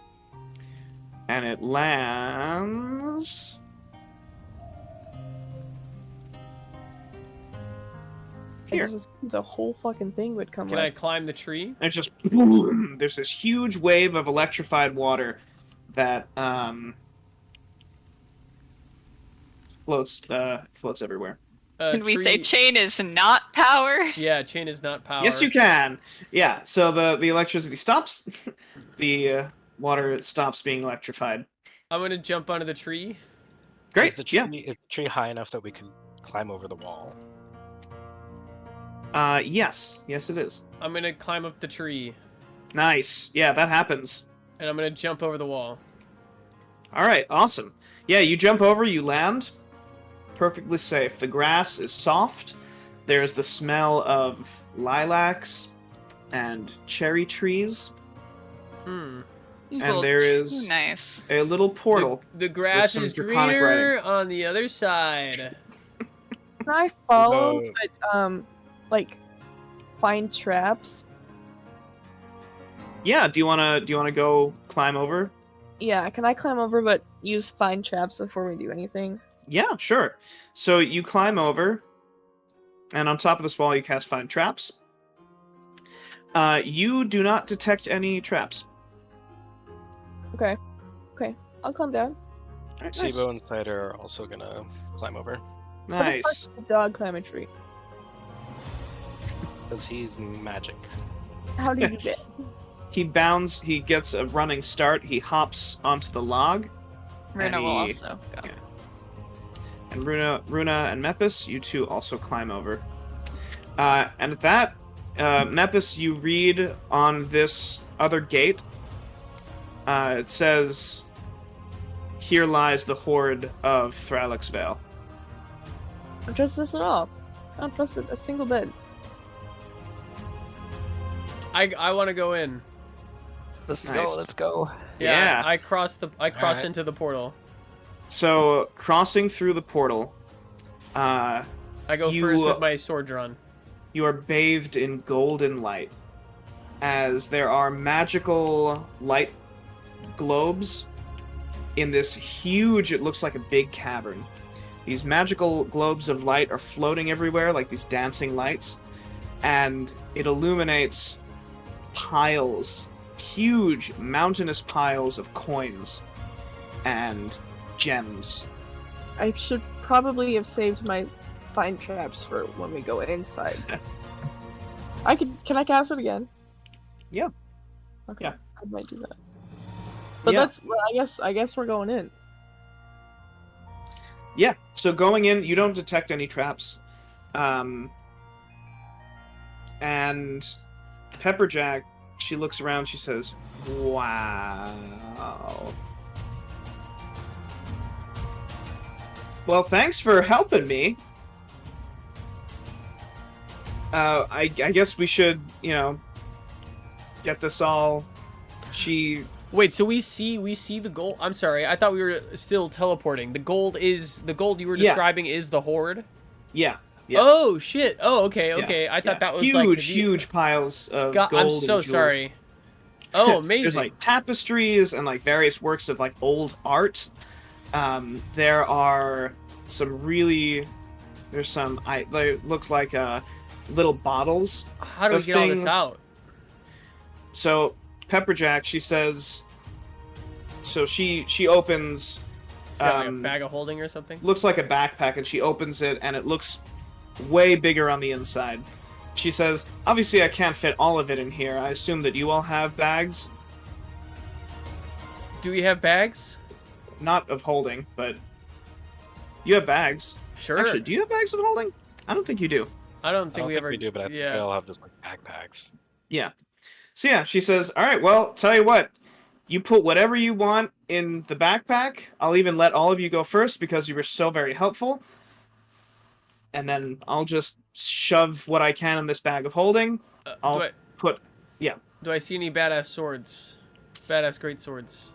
And it lands... here. The whole fucking thing would come Can I with. climb the tree? And it's just boom. There's this huge wave of electrified water that floats everywhere. Can we say chain is not power? Yeah, chain is not power. Yes, you can. Yeah. So the electricity stops. The water stops being electrified. I'm gonna jump onto the tree. Great. Is the tree, Yeah. is the tree high enough that we can climb over the wall? Yes. Yes, it is. I'm gonna climb up the tree, Nice. Yeah, that happens. and I'm gonna jump over the wall. All right. Awesome. Yeah, you jump over. You land. Perfectly safe. The grass is soft. There's the smell of lilacs and cherry trees. Hmm. These And little there is- too nice. A little portal. The grass some is draconic greener on the other side. Can I follow, No. but like, find traps? Yeah. Do you wanna go climb over? Yeah, can I climb over but use find traps before we do anything? Yeah, sure. So you climb over, and on top of this wall, you cast Find Traps. You do not detect any traps. Okay. Okay, I'll climb down. All right, nice. Sibo and Cider are also gonna climb over. Nice. How the fuck does the dog climb a tree? Because he's magic. How do you do that? He bounds. He gets a running start. He hops onto the log. Runa will he- also go. yeah. And Runa and Mepis, you two also climb over. And at that, Mepis, you read on this other gate. It says, "Here lies the horde of Thralix Vale." I don't trust this at all. I don't trust it a single bit. I want to go in. Let's Nice. go. Let's go. Yeah. I cross Alright. into the portal. So crossing through the portal, I go You- first with my sword drawn. you are bathed in golden light, as there are magical light globes in this huge, it looks like a big cavern. These magical globes of light are floating everywhere like these dancing lights, and it illuminates piles, huge mountainous piles of coins and gems. I should probably have saved my find traps for when we go inside. Can I cast it again? Yeah. Okay. Yeah. I might do that. But Yeah. that's well, I guess we're going in. Yeah, so going in, you don't detect any traps. And Pepperjack, she looks around, she says, "Wow. Well, thanks for helping me. I guess we should, get this all..." Wait, so we see the gold. I'm sorry, I thought we were still teleporting. The gold you were Yeah. describing is the horde. Yeah. Yeah. Oh shit. Oh, okay. I thought that was huge piles of gold I'm and so jewels. sorry. Oh, amazing. There's like tapestries and like various works of like old art. There are some really, there looks like little bottles. How do we get all this out? So Pepperjack, she says. So she opens. Like a bag of holding or something. Looks like a backpack, and she opens it, and it looks way bigger on the inside. She says, "Obviously, I can't fit all of it in here. I assume that you all have bags." Do we have bags? Not of holding, but you have bags. Sure. Actually, do you have bags of holding? I don't think you do. I don't think we ever do, but I think they all have just like backpacks. Yeah. So yeah, she says, "All right, well, tell you what. You put whatever you want in the backpack. I'll even let all of you go first because you were so very helpful. And then I'll just shove what I can in this bag of holding. Do I see any badass swords? Badass great swords.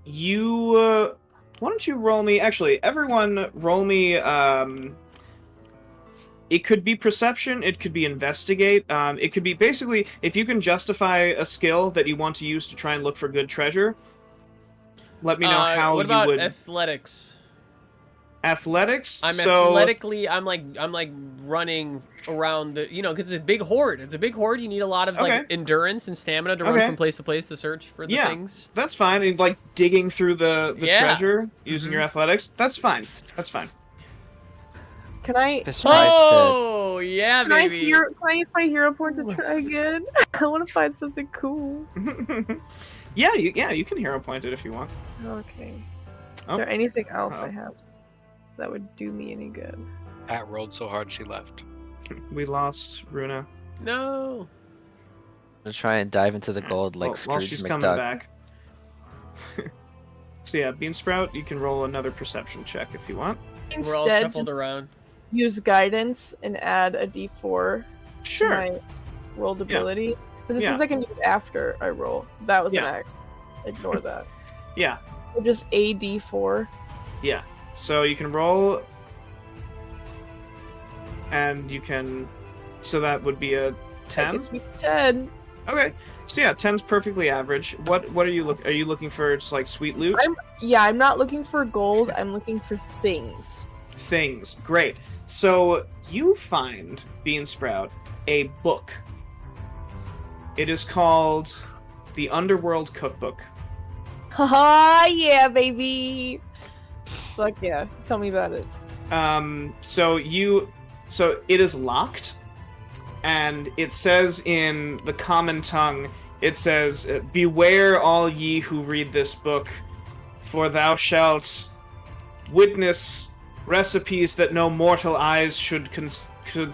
You, why don't you roll me, actually, everyone roll me, it could be perception, it could be investigate, it could be, basically, if you can justify a skill that you want to use to try and look for good treasure, let me know how you would... What about athletics? Athletics? Athletically, I'm like running around the, because it's a big horde. It's a big horde. You need a lot of like endurance and stamina to run from place to place to search for the things. That's fine. And like digging through the treasure using your athletics. That's fine. That's fine. Can I? Oh yeah, baby. Can I use my hero point to try again? I want to find something cool. Yeah, you can hero point it if you want. Okay. Is there anything else I have that would do me any good? Pat rolled so hard she left. We lost Runa. No. To try and dive into the gold like Scrooge while she's McDuck. coming back. So yeah, Beansprout, you can roll another perception check if you want. We're all shuffled around. Use guidance and add a d4 to my rolled ability. Because this is I can use after I roll. That was an X. Ignore that. Yeah. So just a d4. Yeah. So you can roll, and you can. So that would be a 10. That gets me 10. Okay. So yeah, 10's perfectly average. What are you looking? Are you looking for just like sweet loot? I'm not looking for gold. I'm looking for things. Things. Great. So you find, Beansprout, a book. It is called The Underworld Cookbook. Haha, yeah, baby. Fuck yeah. Tell me about it. So it is locked, and it says in the common tongue, it says, "Beware all ye who read this book, for thou shalt witness recipes that no mortal eyes should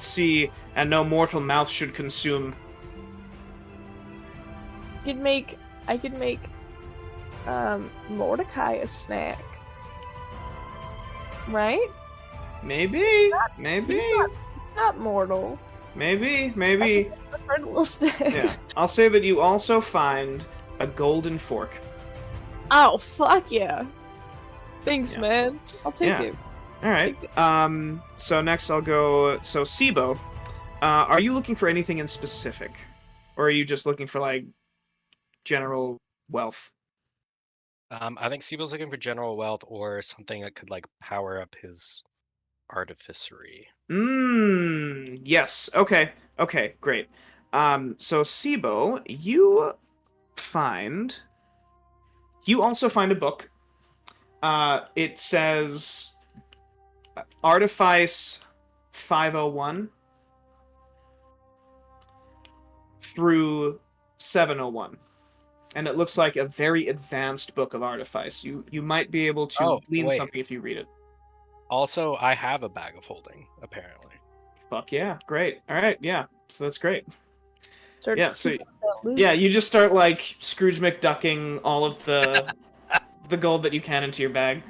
see, and no mortal mouth should consume." I could make Mordecai a snack. Right? Maybe. He's not mortal. Maybe. A little snack. Yeah. I'll say that you also find a golden fork. Oh, fuck yeah. Thanks, man. I'll take it. All right. So next I'll go. So Sibo, are you looking for anything in specific, or are you just looking for like general wealth? I think Siebo's looking for general wealth or something that could like power up his artificery. Yes. Okay, great. So Sibo, you also find a book. It says Artifice 501 through 701. And it looks like a very advanced book of artifice. You might be able to glean something if you read it. Also, I have a bag of holding, apparently. Fuck yeah, great. All right, yeah, so that's great. You just start like Scrooge McDucking all of the the gold that you can into your bag.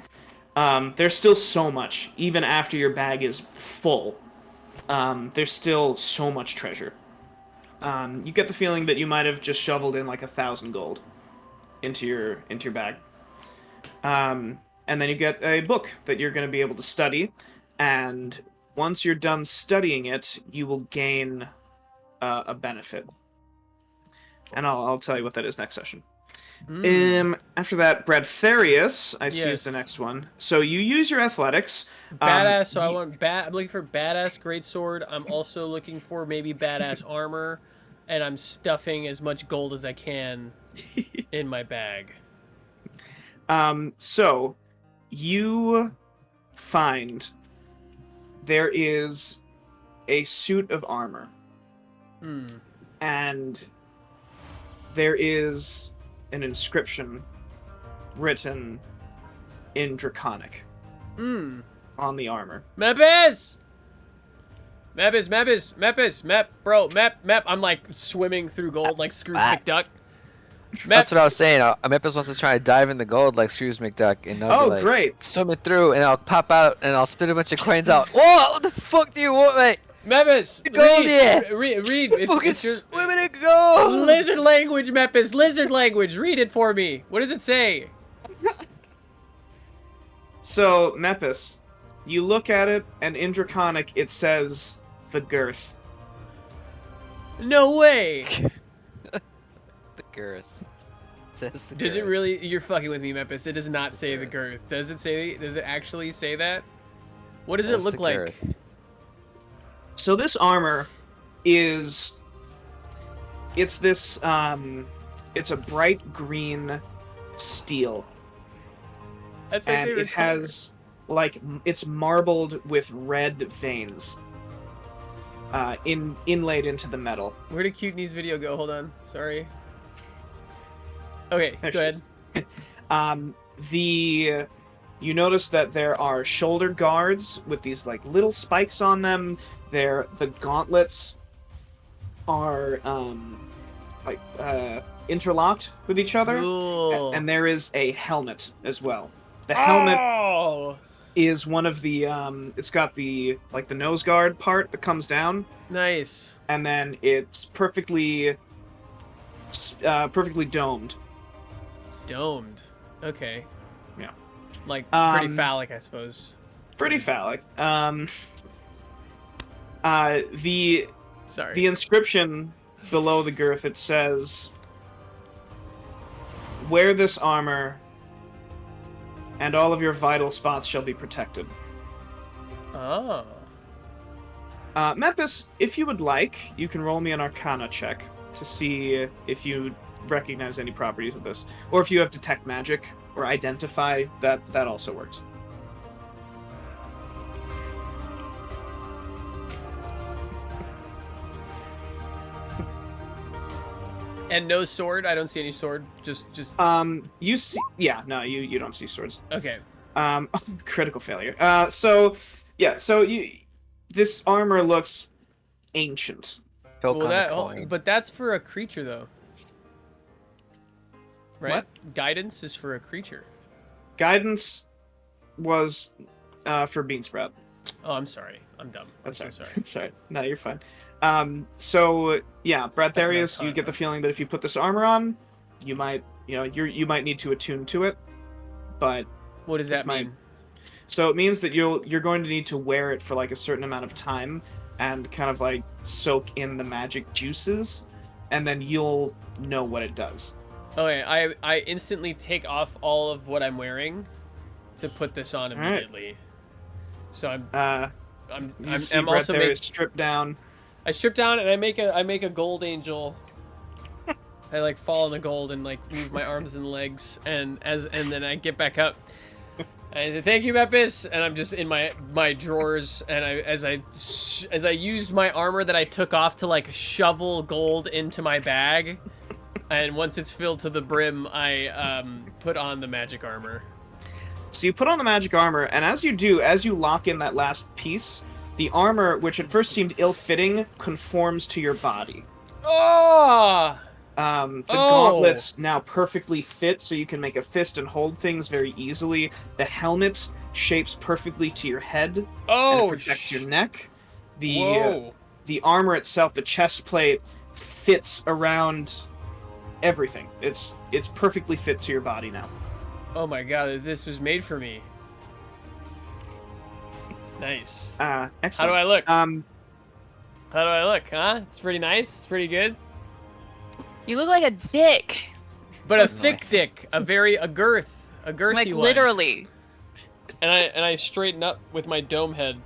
There's still so much, even after your bag is full. There's still so much treasure. You get the feeling that you might have just shoveled in like 1,000 gold into your bag. And then you get a book that you're going to be able to study, and once you're done studying it, you will gain a benefit. And I'll tell you what that is next session. After that, Bradtherius, I see is the next one. So you use your athletics. Badass. So I want I'm looking for badass greatsword. I'm also looking for maybe badass armor, and I'm stuffing as much gold as I can in my bag. So you find there is a suit of armor, and there is an inscription written in Draconic on the armor. Mepis! Mep. I'm like swimming through gold like Scrooge McDuck. That's what I was saying. Mepis wants to try to dive in the gold like Scrooge McDuck, and I'll be like, great! Swimming through, and I'll pop out, and I'll spit a bunch of coins out. Whoa! What the fuck do you want, mate? Mepis, gold read. It's your swimming in gold. Lizard language, Mepis. Lizard language. Read it for me. What does it say? So, Mepis, you look at it, and in Draconic it says the girth. No way. The girth. Does it really? You're fucking with me, Mepis. It does not say the girth. Does it say? Does it actually say that? What does it look like? So this armor is, it's this, it's a bright green steel. That's my favorite. And it has, like, it's marbled with red veins, inlaid into the metal. Where did Cuteknee's video go? Hold on. Sorry. Okay, go ahead. You notice that there are shoulder guards with these, like, little spikes on them. The gauntlets are interlocked with each other, and there is a helmet as well. The helmet is one of the it's got the nose guard part that comes down. Nice. And then it's perfectly domed. Domed. Okay. Yeah. Like pretty phallic, I suppose. Pretty phallic. The inscription below the girth, it says, "Wear this armor, and all of your vital spots shall be protected." Oh. Mepis, if you would like, you can roll me an Arcana check to see if you recognize any properties of this, or if you have detect magic or identify. That also works. And no sword? I don't see any sword. Just you see, yeah, no, you don't see swords. Okay. Critical failure. This armor looks ancient. But that's for a creature though. Right? What? Guidance is for a creature. Guidance was for Beansprout. Oh, I'm sorry. I'm dumb. That's so sorry. That's right. No, you're fine. Bradtherius, you get the feeling that if you put this armor on, you might need to attune to it. But what does that mean? So it means that you're going to need to wear it for like a certain amount of time and kind of like soak in the magic juices, and then you'll know what it does. Okay, I instantly take off all of what I'm wearing to put this on immediately. Right. So I'm also stripped down. I strip down and I make a gold angel. I like fall in the gold and like move my arms and legs, and then I get back up. I say, "Thank you, Mepis," and I'm just in my drawers, and as I use my armor that I took off to like shovel gold into my bag, and once it's filled to the brim, I put on the magic armor. So you put on the magic armor, and as you lock in that last piece, the armor, which at first seemed ill-fitting, conforms to your body. Oh! The gauntlets now perfectly fit, so you can make a fist and hold things very easily. The helmet shapes perfectly to your head and it protects your neck. The armor itself, the chest plate, fits around everything. It's perfectly fit to your body now. Oh my god, this was made for me. Nice. Excellent. How do I look? How do I look, huh? It's pretty nice. It's pretty good. You look like a dick. but a thick dick, a girthy like one. literally. And I straighten up with my dome head.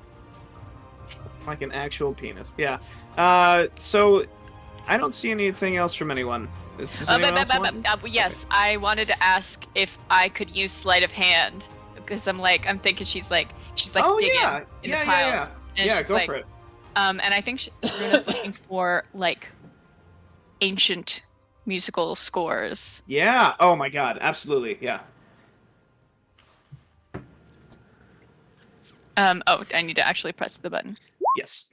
Like an actual penis. Yeah. So I don't see anything else from anyone. Does anyone else want? Yes, I wanted to ask if I could use sleight of hand because I'm thinking she's like oh, digging in the piles. Yeah. And Yeah, she's go like, for it. And I think Runa's looking for like ancient musical scores. Yeah. Oh my God. Absolutely. Yeah. Oh, I need to actually press the button. Yes.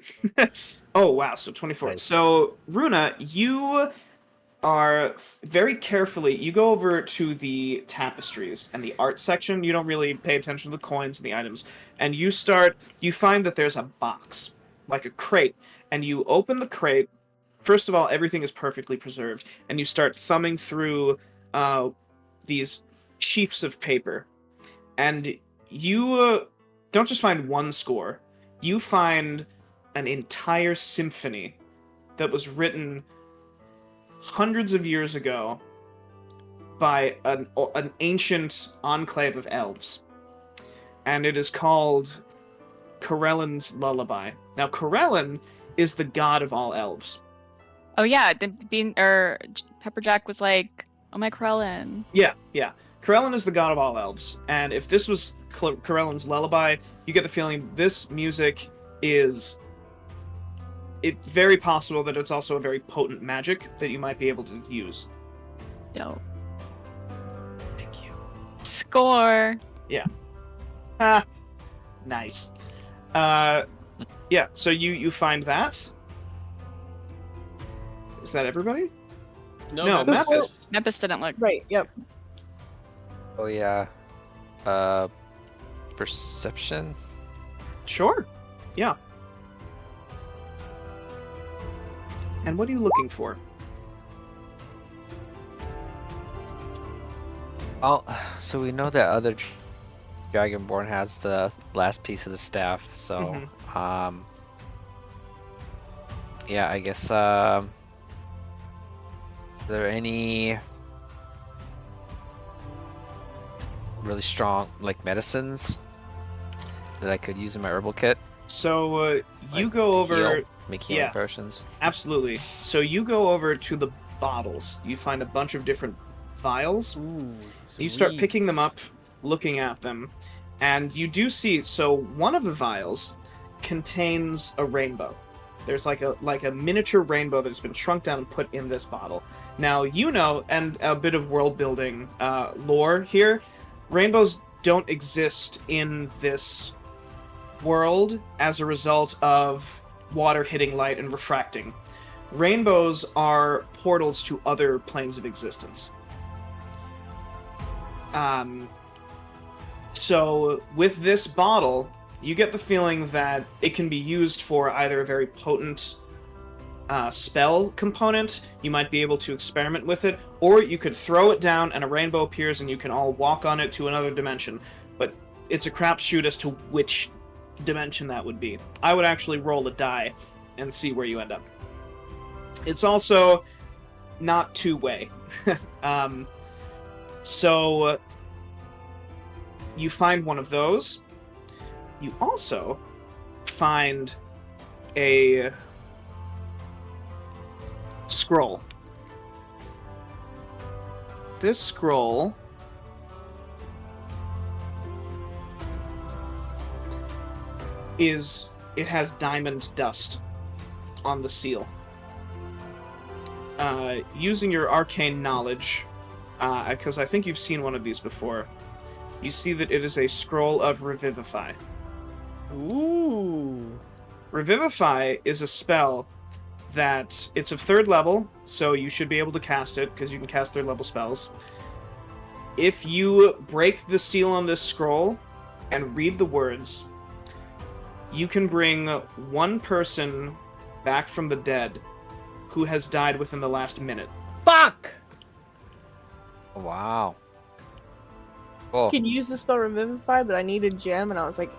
Oh wow. So 24. Nice. So Runa, you are very carefully. You go over to the tapestries and the art section. You don't really pay attention to the coins and the items, and you find that there's a box, like a crate, and you open the crate. First of all, everything is perfectly preserved, and you start thumbing through these sheafs of paper, and you don't just find one score. You find an entire symphony that was written hundreds of years ago by an ancient enclave of elves. And it is called Corellin's Lullaby. Now, Corellin is the god of all elves. Oh yeah, Pepperjack was like, "Oh my Corellin." Yeah. Corellin is the god of all elves. And if this was Corellin's Lullaby, you get the feeling this music is... It's very possible that it's also a very potent magic that you might be able to use. Dope. Thank you. Score. Yeah. Nice. Yeah, so you find that. Is that everybody? No, Mepis. Mepis didn't look. Right, yep. Oh yeah. Perception? Sure. Yeah. And what are you looking for? Well, so we know that other Dragonborn has the last piece of the staff, so yeah, I guess are there any really strong like medicines that I could use in my herbal kit? So you Like, go to over heal, make healing potions. Absolutely. So you go over to the bottles. You find a bunch of different vials. Ooh, You start sweet. picking them up, looking at them, and you do see. So one of the vials contains a rainbow. There's like a miniature rainbow that's been shrunk down and put in this bottle. Now you know, and a bit of world building lore here. Rainbows don't exist in this world as a result of water hitting light and refracting. Rainbows are portals to other planes of existence. So with this bottle, you get the feeling that it can be used for either a very potent spell component, you might be able to experiment with it, or you could throw it down and a rainbow appears and you can all walk on it to another dimension. But it's a crapshoot as to which dimension that would be. I would actually roll a die and see where you end up. It's also not two-way. So you find one of those. You also find a scroll. This scroll it has diamond dust on the seal. Using your arcane knowledge, because I think you've seen one of these before, you see that it is a scroll of Revivify. Ooh. Revivify is a spell that it's of 3rd level, so you should be able to cast it, because you can cast 3rd level spells. If you break the seal on this scroll and read the words, you can bring one person back from the dead who has died within the last minute. Fuck! Wow. Cool. I could use the spell Revivify, but I need a gem, and I was like,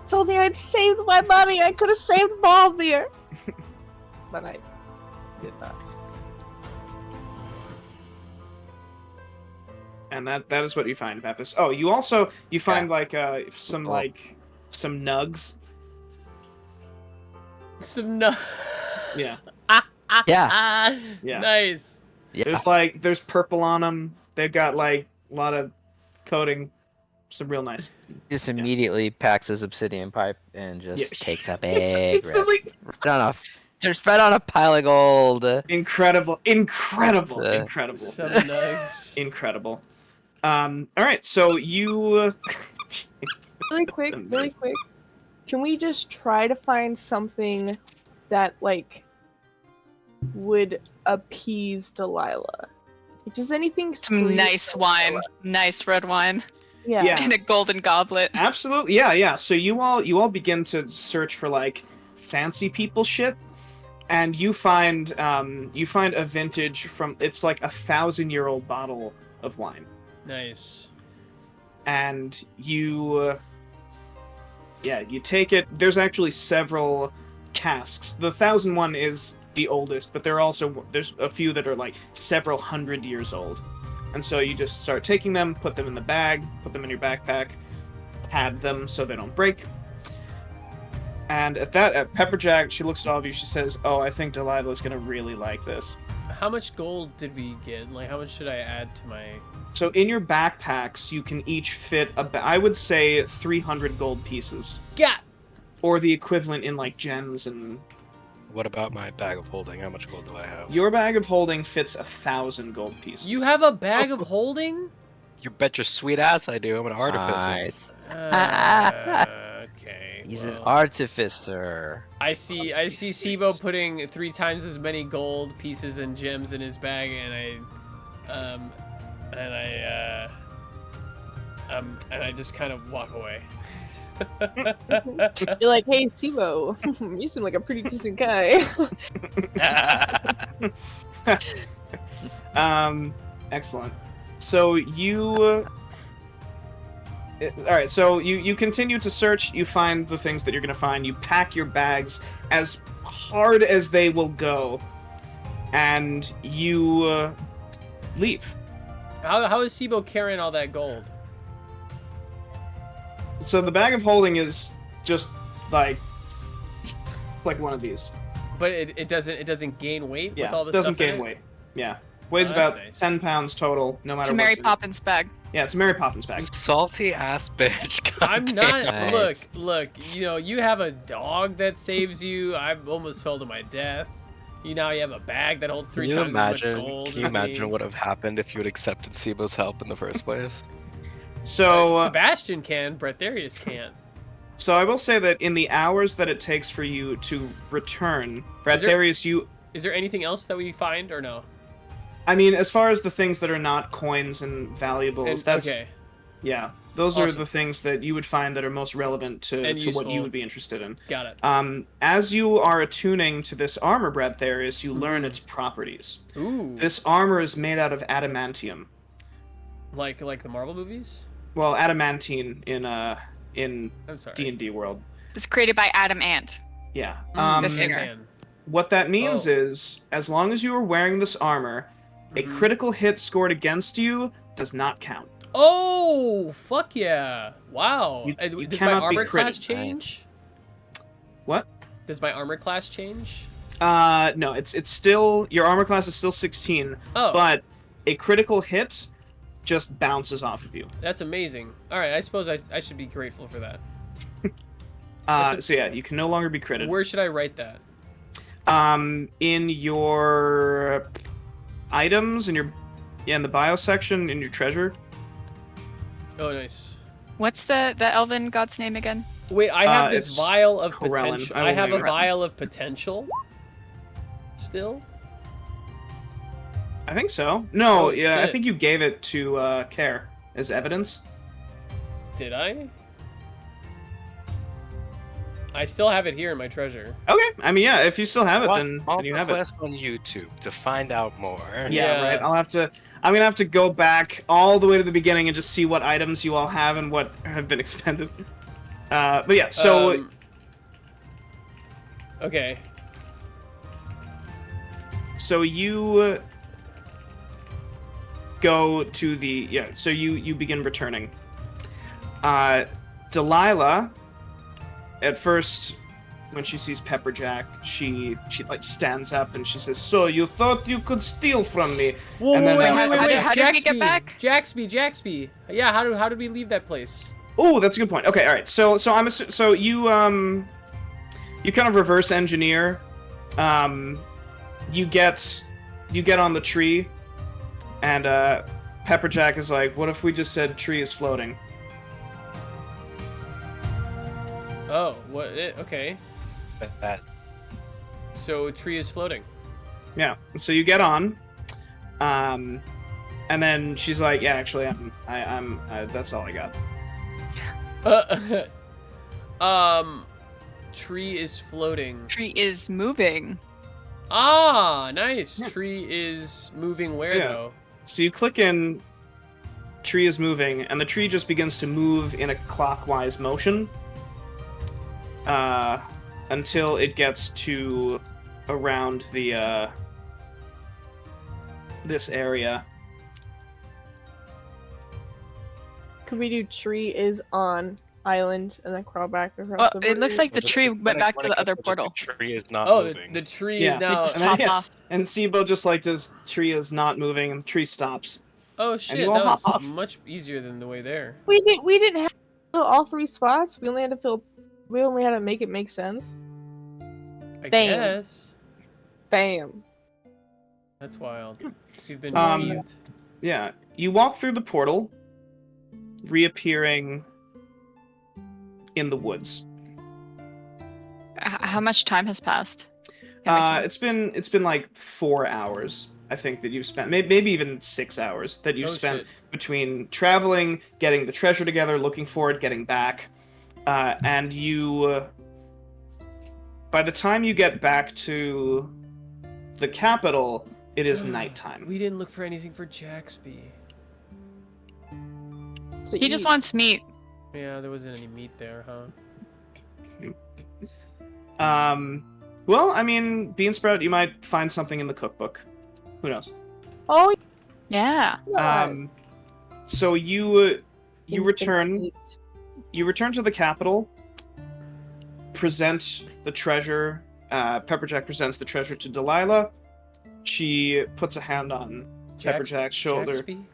if only I'd saved my money, I could have saved Balmir! But I did not. And that is what you find, Mepis. Oh, you find some nugs. Some nugs. Yeah. Yeah. Yeah. Nice. Yeah. There's purple on them. They've got like a lot of coating. Some real nice. Just immediately packs his obsidian pipe and just takes a big it's rip. Right on a pile of gold. Incredible. Some nugs. Incredible. All right, so you. Really quick. Can we just try to find something that like would appease Delilah? Just anything. Some nice wine, nice red wine. Yeah. In a golden goblet. Absolutely, yeah. So you all begin to search for like fancy people shit, and you find a vintage from it's like 1,000-year-old bottle of wine. Nice. And you take it. There's actually several casks. The 1,000 one is the oldest, but there's a few that are like several hundred years old. And so you just start taking them, put them in the bag, put them in your backpack, pad them so they don't break. And at Pepperjack, she looks at all of you, she says, "Oh, I think Delilah's gonna really like this." How much gold did we get? Like, how much should I add to my... So in your backpacks, you can each fit, I would say, 300 gold pieces. Yeah! Or the equivalent in, like, gems and... What about my bag of holding? How much gold do I have? Your bag of holding fits 1,000 gold pieces. You have a bag of holding? You bet your sweet ass I do. I'm an artificer. Nice. Okay. He's an artificer. I see Sibo putting 3 times as many gold pieces and gems in his bag, and I just kind of walk away. You're like, "Hey, Sibo, you seem like a pretty decent guy." Excellent. So you... Alright, so you continue to search, you find the things that you're going to find, you pack your bags as hard as they will go, and you leave. How is Sibo carrying all that gold? So the bag of holding is just like one of these. But it doesn't gain weight with all this stuff. Yeah, it doesn't gain weight. Yeah. Weighs about 10 pounds total, no matter what. It's a Mary Poppins bag. Yeah, it's a Mary Poppins bag. You salty ass bitch. I'm not. Nice. Look. You have a dog that saves you. I almost fell to my death. You have a bag that holds 3 times as much gold. Can you imagine what would have happened if you had accepted Sibo's help in the first place? So Sebastian can, Bradtherius can't. So I will say that in the hours that it takes for you to return, Bradtherius, Is there anything else that we find or no? I mean, as far as the things that are not coins and valuables, okay. Yeah, those are the things that you would find that are most relevant to what you would be interested in. Got it. As you are attuning to this armor, Bradtherius, you learn its properties. Ooh. This armor is made out of adamantium. Like the Marvel movies? Well, adamantine in D&D world. It was created by Adam Ant. Yeah. The singer. What that means is, as long as you are wearing this armor, a critical hit scored against you does not count. Oh, fuck yeah. Wow. You Does my armor class change? What? Does my armor class change? No, it's still, your armor class is still 16, but a critical hit just bounces off of you. That's amazing. All right, I suppose I should be grateful for that. So yeah, you can no longer be critted. Where should I write that? In your items, in the bio section, in your treasure. Oh, nice. What's the elven god's name again? Wait, I have this vial of Harel. potential. I have a vial of potential. Still. I think so. No, yeah, shit. I think you gave it to Care as evidence. Did I? I still have it here in my treasure. Okay, I mean, yeah, if you still have it, then you have it. Malt-O-Quest on YouTube to find out more. Yeah, right. I'm gonna have to go back all the way to the beginning and just see what items you all have and what have been expended. But yeah, so. Okay. So you go to the So you begin returning. Delilah, at first, when she sees Pepperjack, she like stands up and she says, "So you thought you could steal from me?" Whoa, and then, wait. How did we get back? Jaxby. Yeah, how did we leave that place? Oh, that's a good point. Okay, all right. So you kind of reverse engineer. You get on the tree, and Pepperjack is like, "What if we just said tree is floating?" Oh, what? Okay. But that. So tree is floating. Yeah. So you get on, and then she's like, "Yeah, actually, I'm that's all I got." Tree is floating. Tree is moving. Ah, nice. Tree is moving where though? So you click in tree is moving, and the tree just begins to move in a clockwise motion until it gets to around the this area. Could we do tree is on island and then crawl back across the It looks like the tree went back to the other portal. The tree is not Oh, moving. the tree Yeah. is now. Just And then, hop off. And Sibo just like does tree is not moving, and the tree stops. Oh shit, you that all was hop off. much easier than the way there. We didn't have to fill all 3 spots. We only had to make it make sense. I Bam. guess. Bam. That's wild. We've been Um, deceived. Yeah, you walk through the portal, reappearing in the woods. How much time has passed? How many times? It's been like 4 hours, I think, that you've spent. Maybe even 6 hours that you've Oh, spent shit. between traveling, getting the treasure together, looking for it, getting back, and you. By the time you get back to the capital, it is nighttime. We didn't look for anything for Jaxby. So He just wants meat. Yeah, there wasn't any meat there, huh? Well, I mean, Beansprout, you might find something in the cookbook. Who knows? Oh, Yeah. yeah. So you return to the capital, present the treasure. Pepperjack presents the treasure to Delilah. She puts a hand on Pepperjack's shoulder. Jaxby?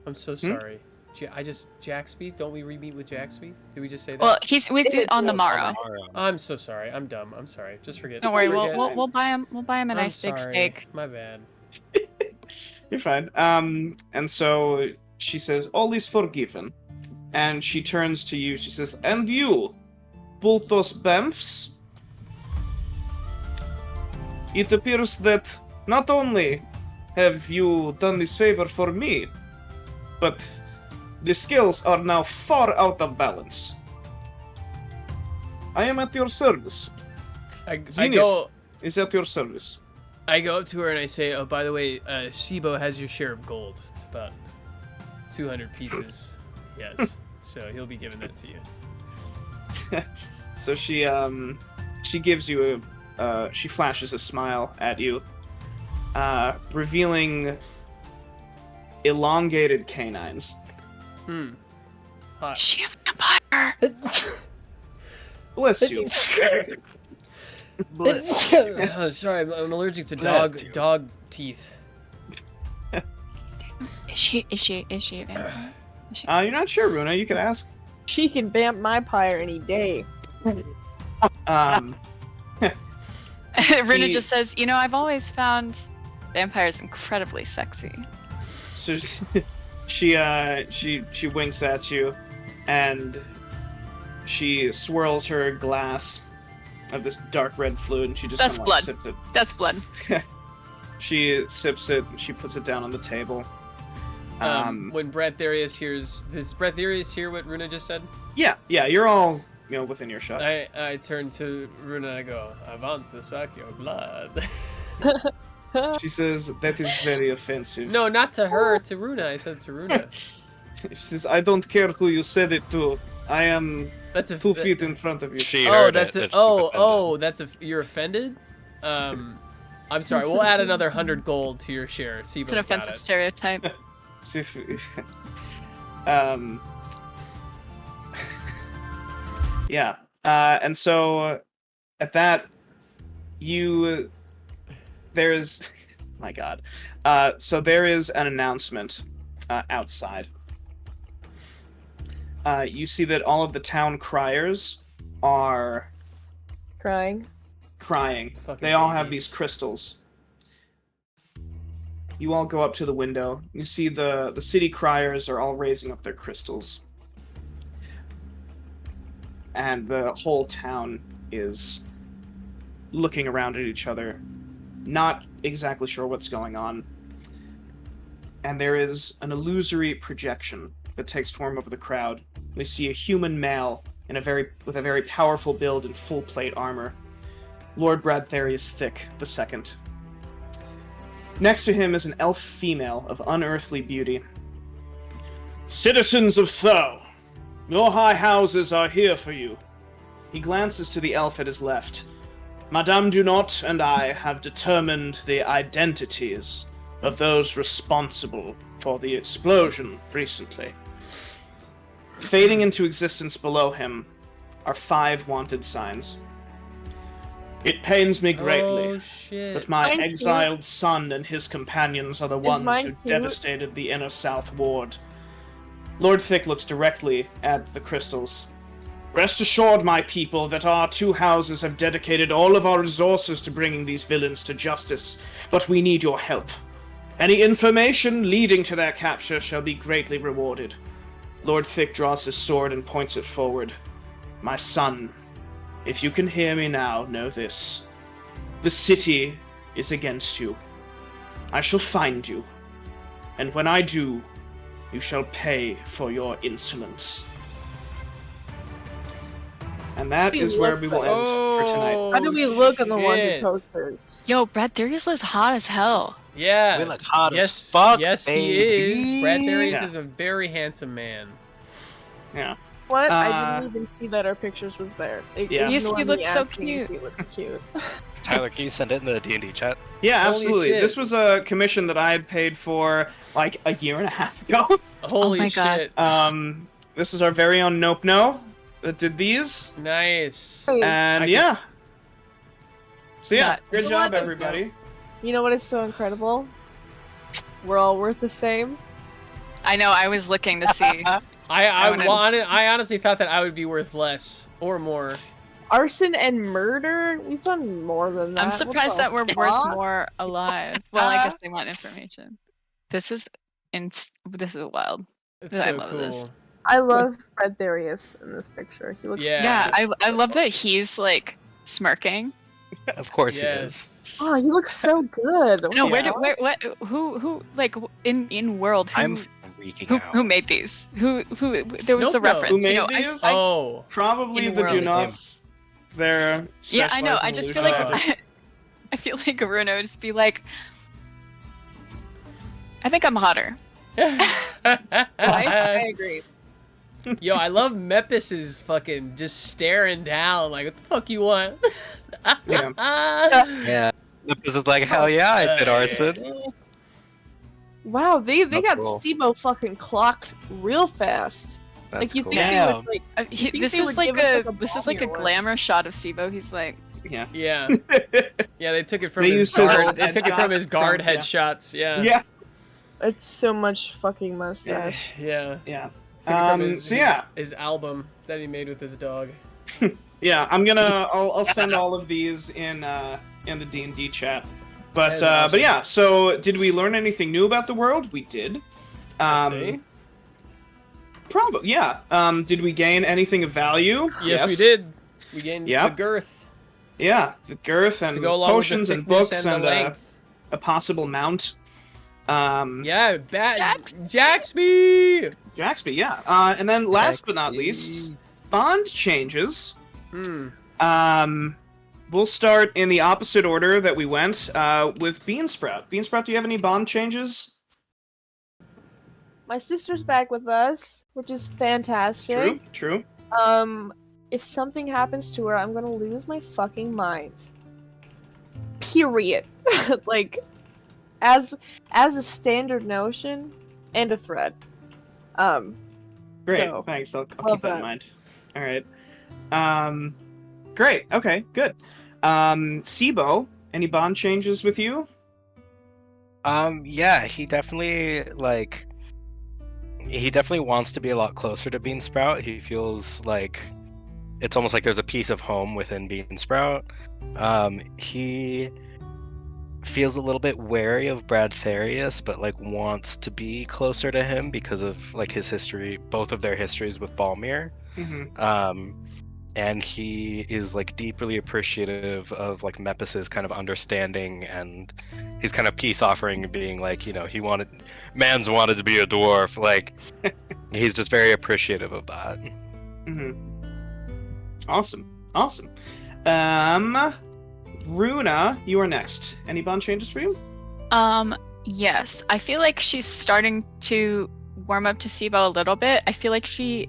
I'm so sorry. Jaxby? Don't we re-meet with Jaxby? Did we just say that? Well, we've been on the morrow. I'm so sorry. I'm dumb. I'm sorry. Just forget. Don't worry. Forget. We'll buy him. We'll buy him a I'm nice big sorry. steak. My bad. You're fine. And so she says, "All is forgiven." And she turns to you. She says, "And you, Bultos Bamfs? It appears that not only have you done this favor for me, but the skills are now far out of balance. I am at your service. I Zenith is at your service." I go up to her and I say, "Oh, by the way, Sibo has your share of gold. It's about 200 pieces. Yes, so he'll be giving that to you." So she gives you she flashes a smile at you, revealing elongated canines. Hot. Is she a vampire? Bless you. Oh, sorry, I'm allergic to dog teeth. Is she a vampire? You're not sure, Runa. You could ask. She can vamp my pyre any day. Um, Runa just says, I've always found vampires incredibly sexy. so she winks at you, and she swirls her glass of this dark red fluid, and she just That's kinda, blood. sips it. That's blood. She sips it, and she puts it down on the table. When Bradtherius hears, does Bradtherius hear what Runa just said? Yeah, you're all within earshot. I turn to Runa and I go, "I want to suck your blood." She says, "That is very offensive." No, not to her, to Runa. I said to Runa. She says, "I don't care who you said it to. I am That's a 2 feet in front of you." She Oh, heard that's it. a She's offended. that's a you're offended. I'm sorry. We'll add another 100 gold to your share. It's an Sibo's got offensive it. stereotype. See if, yeah. And so at that, there's, my God. So there is an announcement outside. You see that all of the town criers are Crying. They all have these crystals. You all go up to the window. You see the city criers are all raising up their crystals. And the whole town is looking around at each other, not exactly sure what's going on. And there is an illusory projection that takes form over the crowd. We see a human male with a very powerful build in full plate armor. Lord Bradtherius Thick II. Next to him is an elf female of unearthly beauty. Citizens of Tho, your high houses are here for you. He glances to the elf at his left. Madame Dunot and I have determined the identities of those responsible for the explosion recently. Fading into existence below him are 5 wanted signs. It pains me greatly that my exiled son and his companions are the ones who devastated the Inner South Ward. Lord Thick looks directly at the crystals. Rest assured, my people, that our 2 houses have dedicated all of our resources to bringing these villains to justice, but we need your help. Any information leading to their capture shall be greatly rewarded. Lord Thick draws his sword and points it forward. My son, if you can hear me now, know this. The city is against you. I shall find you, and when I do, you shall pay for your insolence. And that is where we will end for tonight. How do we look on the wanted posters? Yo, Bradtherius looks hot as hell. Yeah. We look hot as fuck, Yes, baby. he is. Bradtherius is a very handsome man. Yeah. What? I didn't even see that our pictures was there. You look so cute. He looked cute. Tyler, can you send it in the D&D chat? Yeah, Holy absolutely. shit. This was a commission that I had paid for like a year and a half ago. Holy shit. This is our very own Nope No that did these. Nice. And yeah. So yeah, good job, everybody. You know what is so incredible? We're all worth the same. I know, I was looking to see. I honestly thought that I would be worth less or more. Arson and murder? We've done more than that. I'm surprised that we're worth more alive. Well, I guess they want information. This is wild. It's I so love cool. this. I love Bradtherius in this picture. He looks I love that he's like smirking. Of course he is. Oh, he looks so good. No, who like in world I'm freaking out. Who made these? Who there was the reference. Who made these? Probably the Do-Nots. They're I know. I just feel like I feel like Runa would just be like, I think I'm hotter. I agree. Yo, I love Mepis' fucking just staring down like, what the fuck you want? Yeah. This is like, hell yeah, I did arson. Wow, they got Steve-O fucking clocked real fast. That's like you cool. think they would like this is like a glamour shot of Steve-O. He's like yeah. They took it from his guard. They took it from his guard headshots. Yeah. It's so much fucking mustache. Yeah. Took it from his album that he made with his dog. Yeah, I'll send all of these in the D&D chat. But awesome. But yeah, so did we learn anything new about the world? We did. Probably, yeah. Did we gain anything of value? Yes, we did. We gained the girth. Yeah, the girth and potions and books and a possible mount. Jaxby, yeah. And then last but not least, bond changes. We'll start in the opposite order that we went with Beansprout. Beansprout, do you have any bond changes? My sister's back with us, which is fantastic. True. If something happens to her, I'm gonna lose my fucking mind. Period. Like, as a standard notion, and a threat. Great, so, thanks. I'll keep that in mind. All right. Great. Okay, good. Sibo, any bond changes with you? Yeah, he definitely wants to be a lot closer to Beansprout. He feels like it's almost like there's a piece of home within Beansprout. He feels a little bit wary of Bradtherius, but like wants to be closer to him because of like his history, both of their histories with Balmir. And he is like deeply appreciative of like Mepis's kind of understanding and his kind of peace offering, being like, you know, man's wanted to be a dwarf. Like, he's just very appreciative of that. Awesome. Runa, you are next. Any bond changes for you? Yes. I feel like she's starting to warm up to Sibo a little bit. I feel like she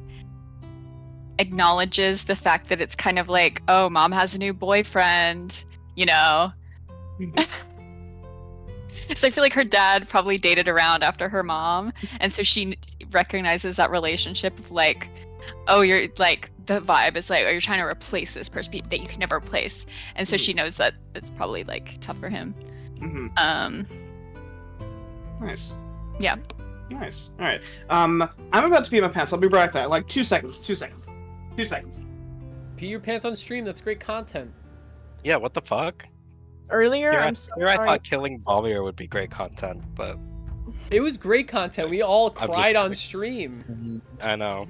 acknowledges the fact that it's kind of like, oh, mom has a new boyfriend, you know? So I feel like her dad probably dated around after her mom, and so she recognizes that relationship of like, oh, you're like, the vibe is like, oh, you're trying to replace this person that you can never replace, and so she knows that it's probably like tough for him. Nice. Yeah. Nice. All right. I'm about to pee my pants. I'll be right back. Like 2 seconds. 2 seconds. 2 seconds. Pee your pants on stream. That's great content. Yeah. What the fuck? Earlier, I thought killing Balmir would be great content, but it was great content. We all cried on stream. I know.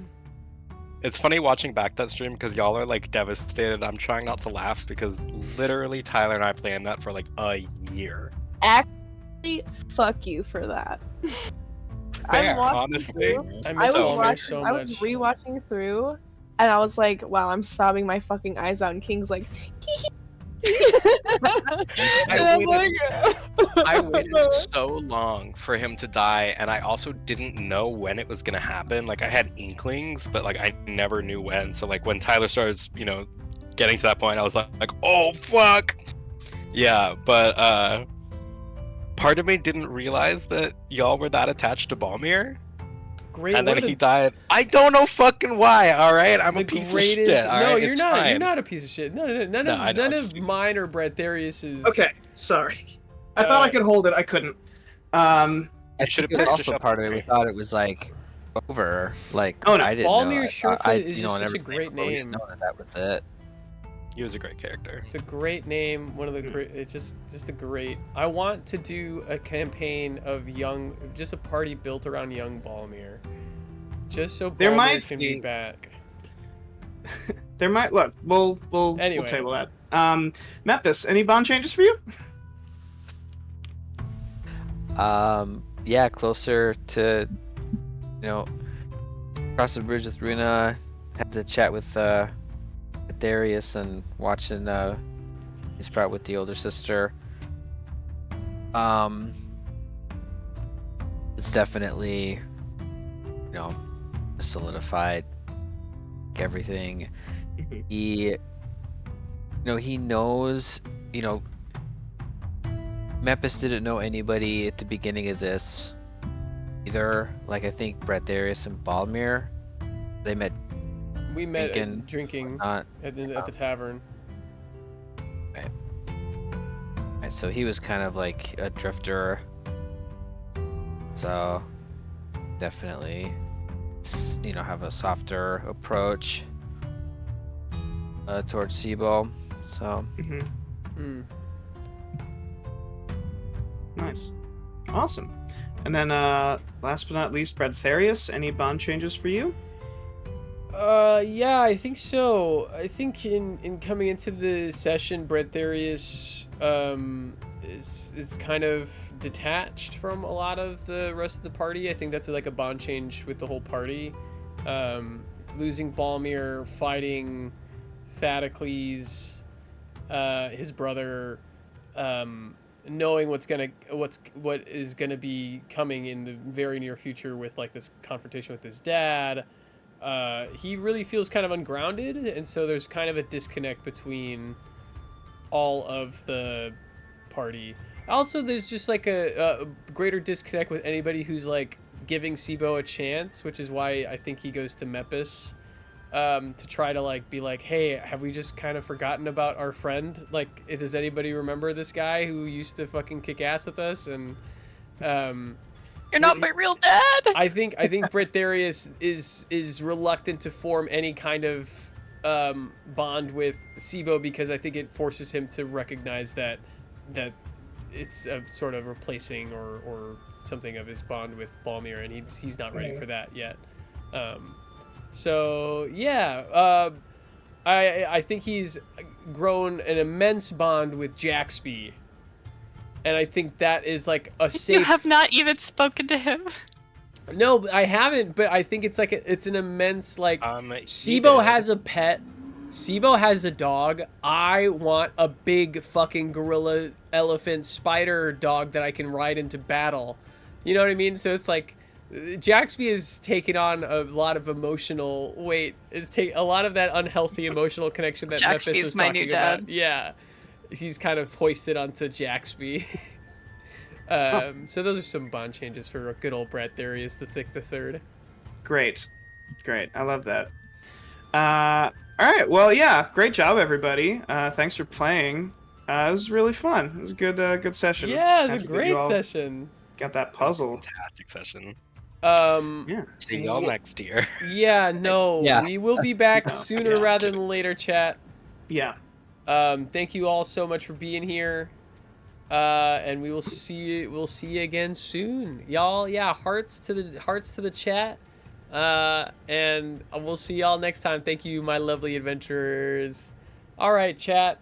It's funny watching back that stream because y'all are like devastated. I'm trying not to laugh because literally Tyler and I planned that for like a year. Actually, fuck you for that. Fair, honestly. I was rewatching through, and I was like, wow, I'm sobbing my fucking eyes out, and King's like, I waited so long for him to die, and I also didn't know when it was gonna happen. Like, I had inklings, but like I never knew when. So like when Tyler starts, you know, getting to that point, I was like, oh fuck. Yeah, but part of me didn't realize that y'all were that attached to Balmir. Great. And then he died. I don't know fucking why. All right, I'm a piece of shit. No, you're not. Fine. You're not a piece of shit. None of mine or Bradtherius's. Okay, sorry. I thought I could hold it. I couldn't. I should have also part of it. We thought it was like over. Like, oh no, I didn't Balmir know. Surefoot is just such a great name. That was it. He was a great character. It's a great name. One of the great. It's just a great. I want to do a campaign of just a party built around young Balmir. Just so Balmir can be back. There might look. We'll table that. Mepis, any bond changes for you? Yeah, closer to, you know, cross the bridge with Runa. Had to chat with Darius and watching his part with the older sister. It's definitely, you know, solidified everything. He knows, you know, Mepis didn't know anybody at the beginning of this either. Like, I think Bradtherius and Balmir, they met. We met drinking at the tavern. Right. And so he was kind of like a drifter. So definitely, you know, have a softer approach towards Sibo. So. Nice. Awesome. And then last but not least, Bradtherius, any bond changes for you? Yeah, I think so. I think in coming into the session, Bradtherius is kind of detached from a lot of the rest of the party. I think that's like a bond change with the whole party. Losing Balmir, fighting Thadocles, his brother, knowing what is gonna be coming in the very near future with like this confrontation with his dad. He really feels kind of ungrounded, and so there's kind of a disconnect between all of the party. Also, there's just like a greater disconnect with anybody who's like giving Sibo a chance, which is why I think he goes to Mepis to try to like be like, hey, have we just kind of forgotten about our friend? Like, does anybody remember this guy who used to fucking kick ass with us? And you're not my real dad. I think Bradtherius is reluctant to form any kind of bond with Sibo because I think it forces him to recognize that it's a sort of replacing or something of his bond with Balmir, and he's not ready for that yet. So yeah, I think he's grown an immense bond with Jaxby, and I think that is like a safe. You have not even spoken to him. No, I haven't, but I think it's like it's an immense like. Sibo has a pet. Sibo has a dog. I want a big fucking gorilla, elephant, spider dog that I can ride into battle. You know what I mean? So it's like Jaxby is taking on a lot of emotional weight. A lot of that unhealthy emotional connection that Jaxby Mepis was my talking new dad. about. Yeah, he's kind of hoisted onto Jaxby. So those are some bond changes for a good old Bradtherius the Thick the Third. Great. I love that. All right. Well, yeah. Great job, everybody. Thanks for playing. This was really fun. It was a good session. Yeah, it was a great session. Got that puzzle. Fantastic session. Yeah. See y'all next year. Yeah. No. Yeah. We will be back sooner rather than later, chat. Yeah. Thank you all so much for being here. And we will see you again soon, y'all. Yeah, hearts to the chat. And we'll see y'all next time. Thank you, my lovely adventurers. All right, chat.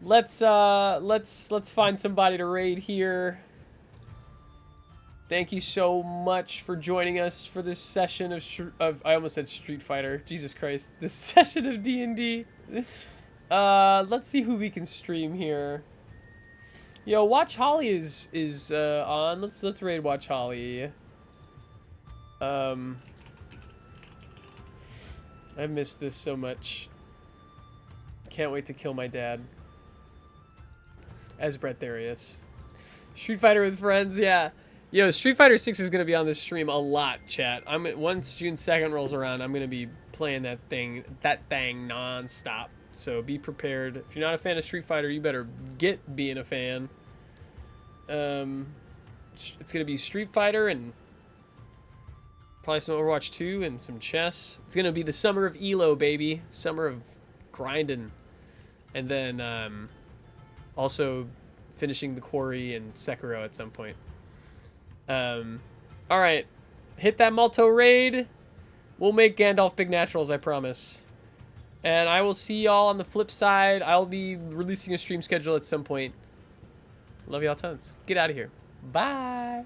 Let's find somebody to raid here. Thank you so much for joining us for this session of I almost said Street Fighter. Jesus Christ. This session of D&D. Let's see who we can stream here. Yo, Watch Holly is on. Let's raid Watch Holly. I missed this so much. Can't wait to kill my dad. As Bradtherius. Street Fighter with friends, yeah. Yo, Street Fighter 6 is gonna be on this stream a lot, chat. Once June 2nd rolls around, I'm gonna be playing that thing non-stop. So be prepared. If you're not a fan of Street Fighter, you better get being a fan. It's gonna be Street Fighter and probably some Overwatch 2 and some chess. It's gonna be the summer of Elo, baby. Summer of grinding. And then also finishing the Quarry and Sekiro at some point. Alright. Hit that Malt-O raid. We'll make Gandalf big naturals, I promise. And I will see y'all on the flip side. I'll be releasing a stream schedule at some point. Love y'all tons. Get out of here. Bye.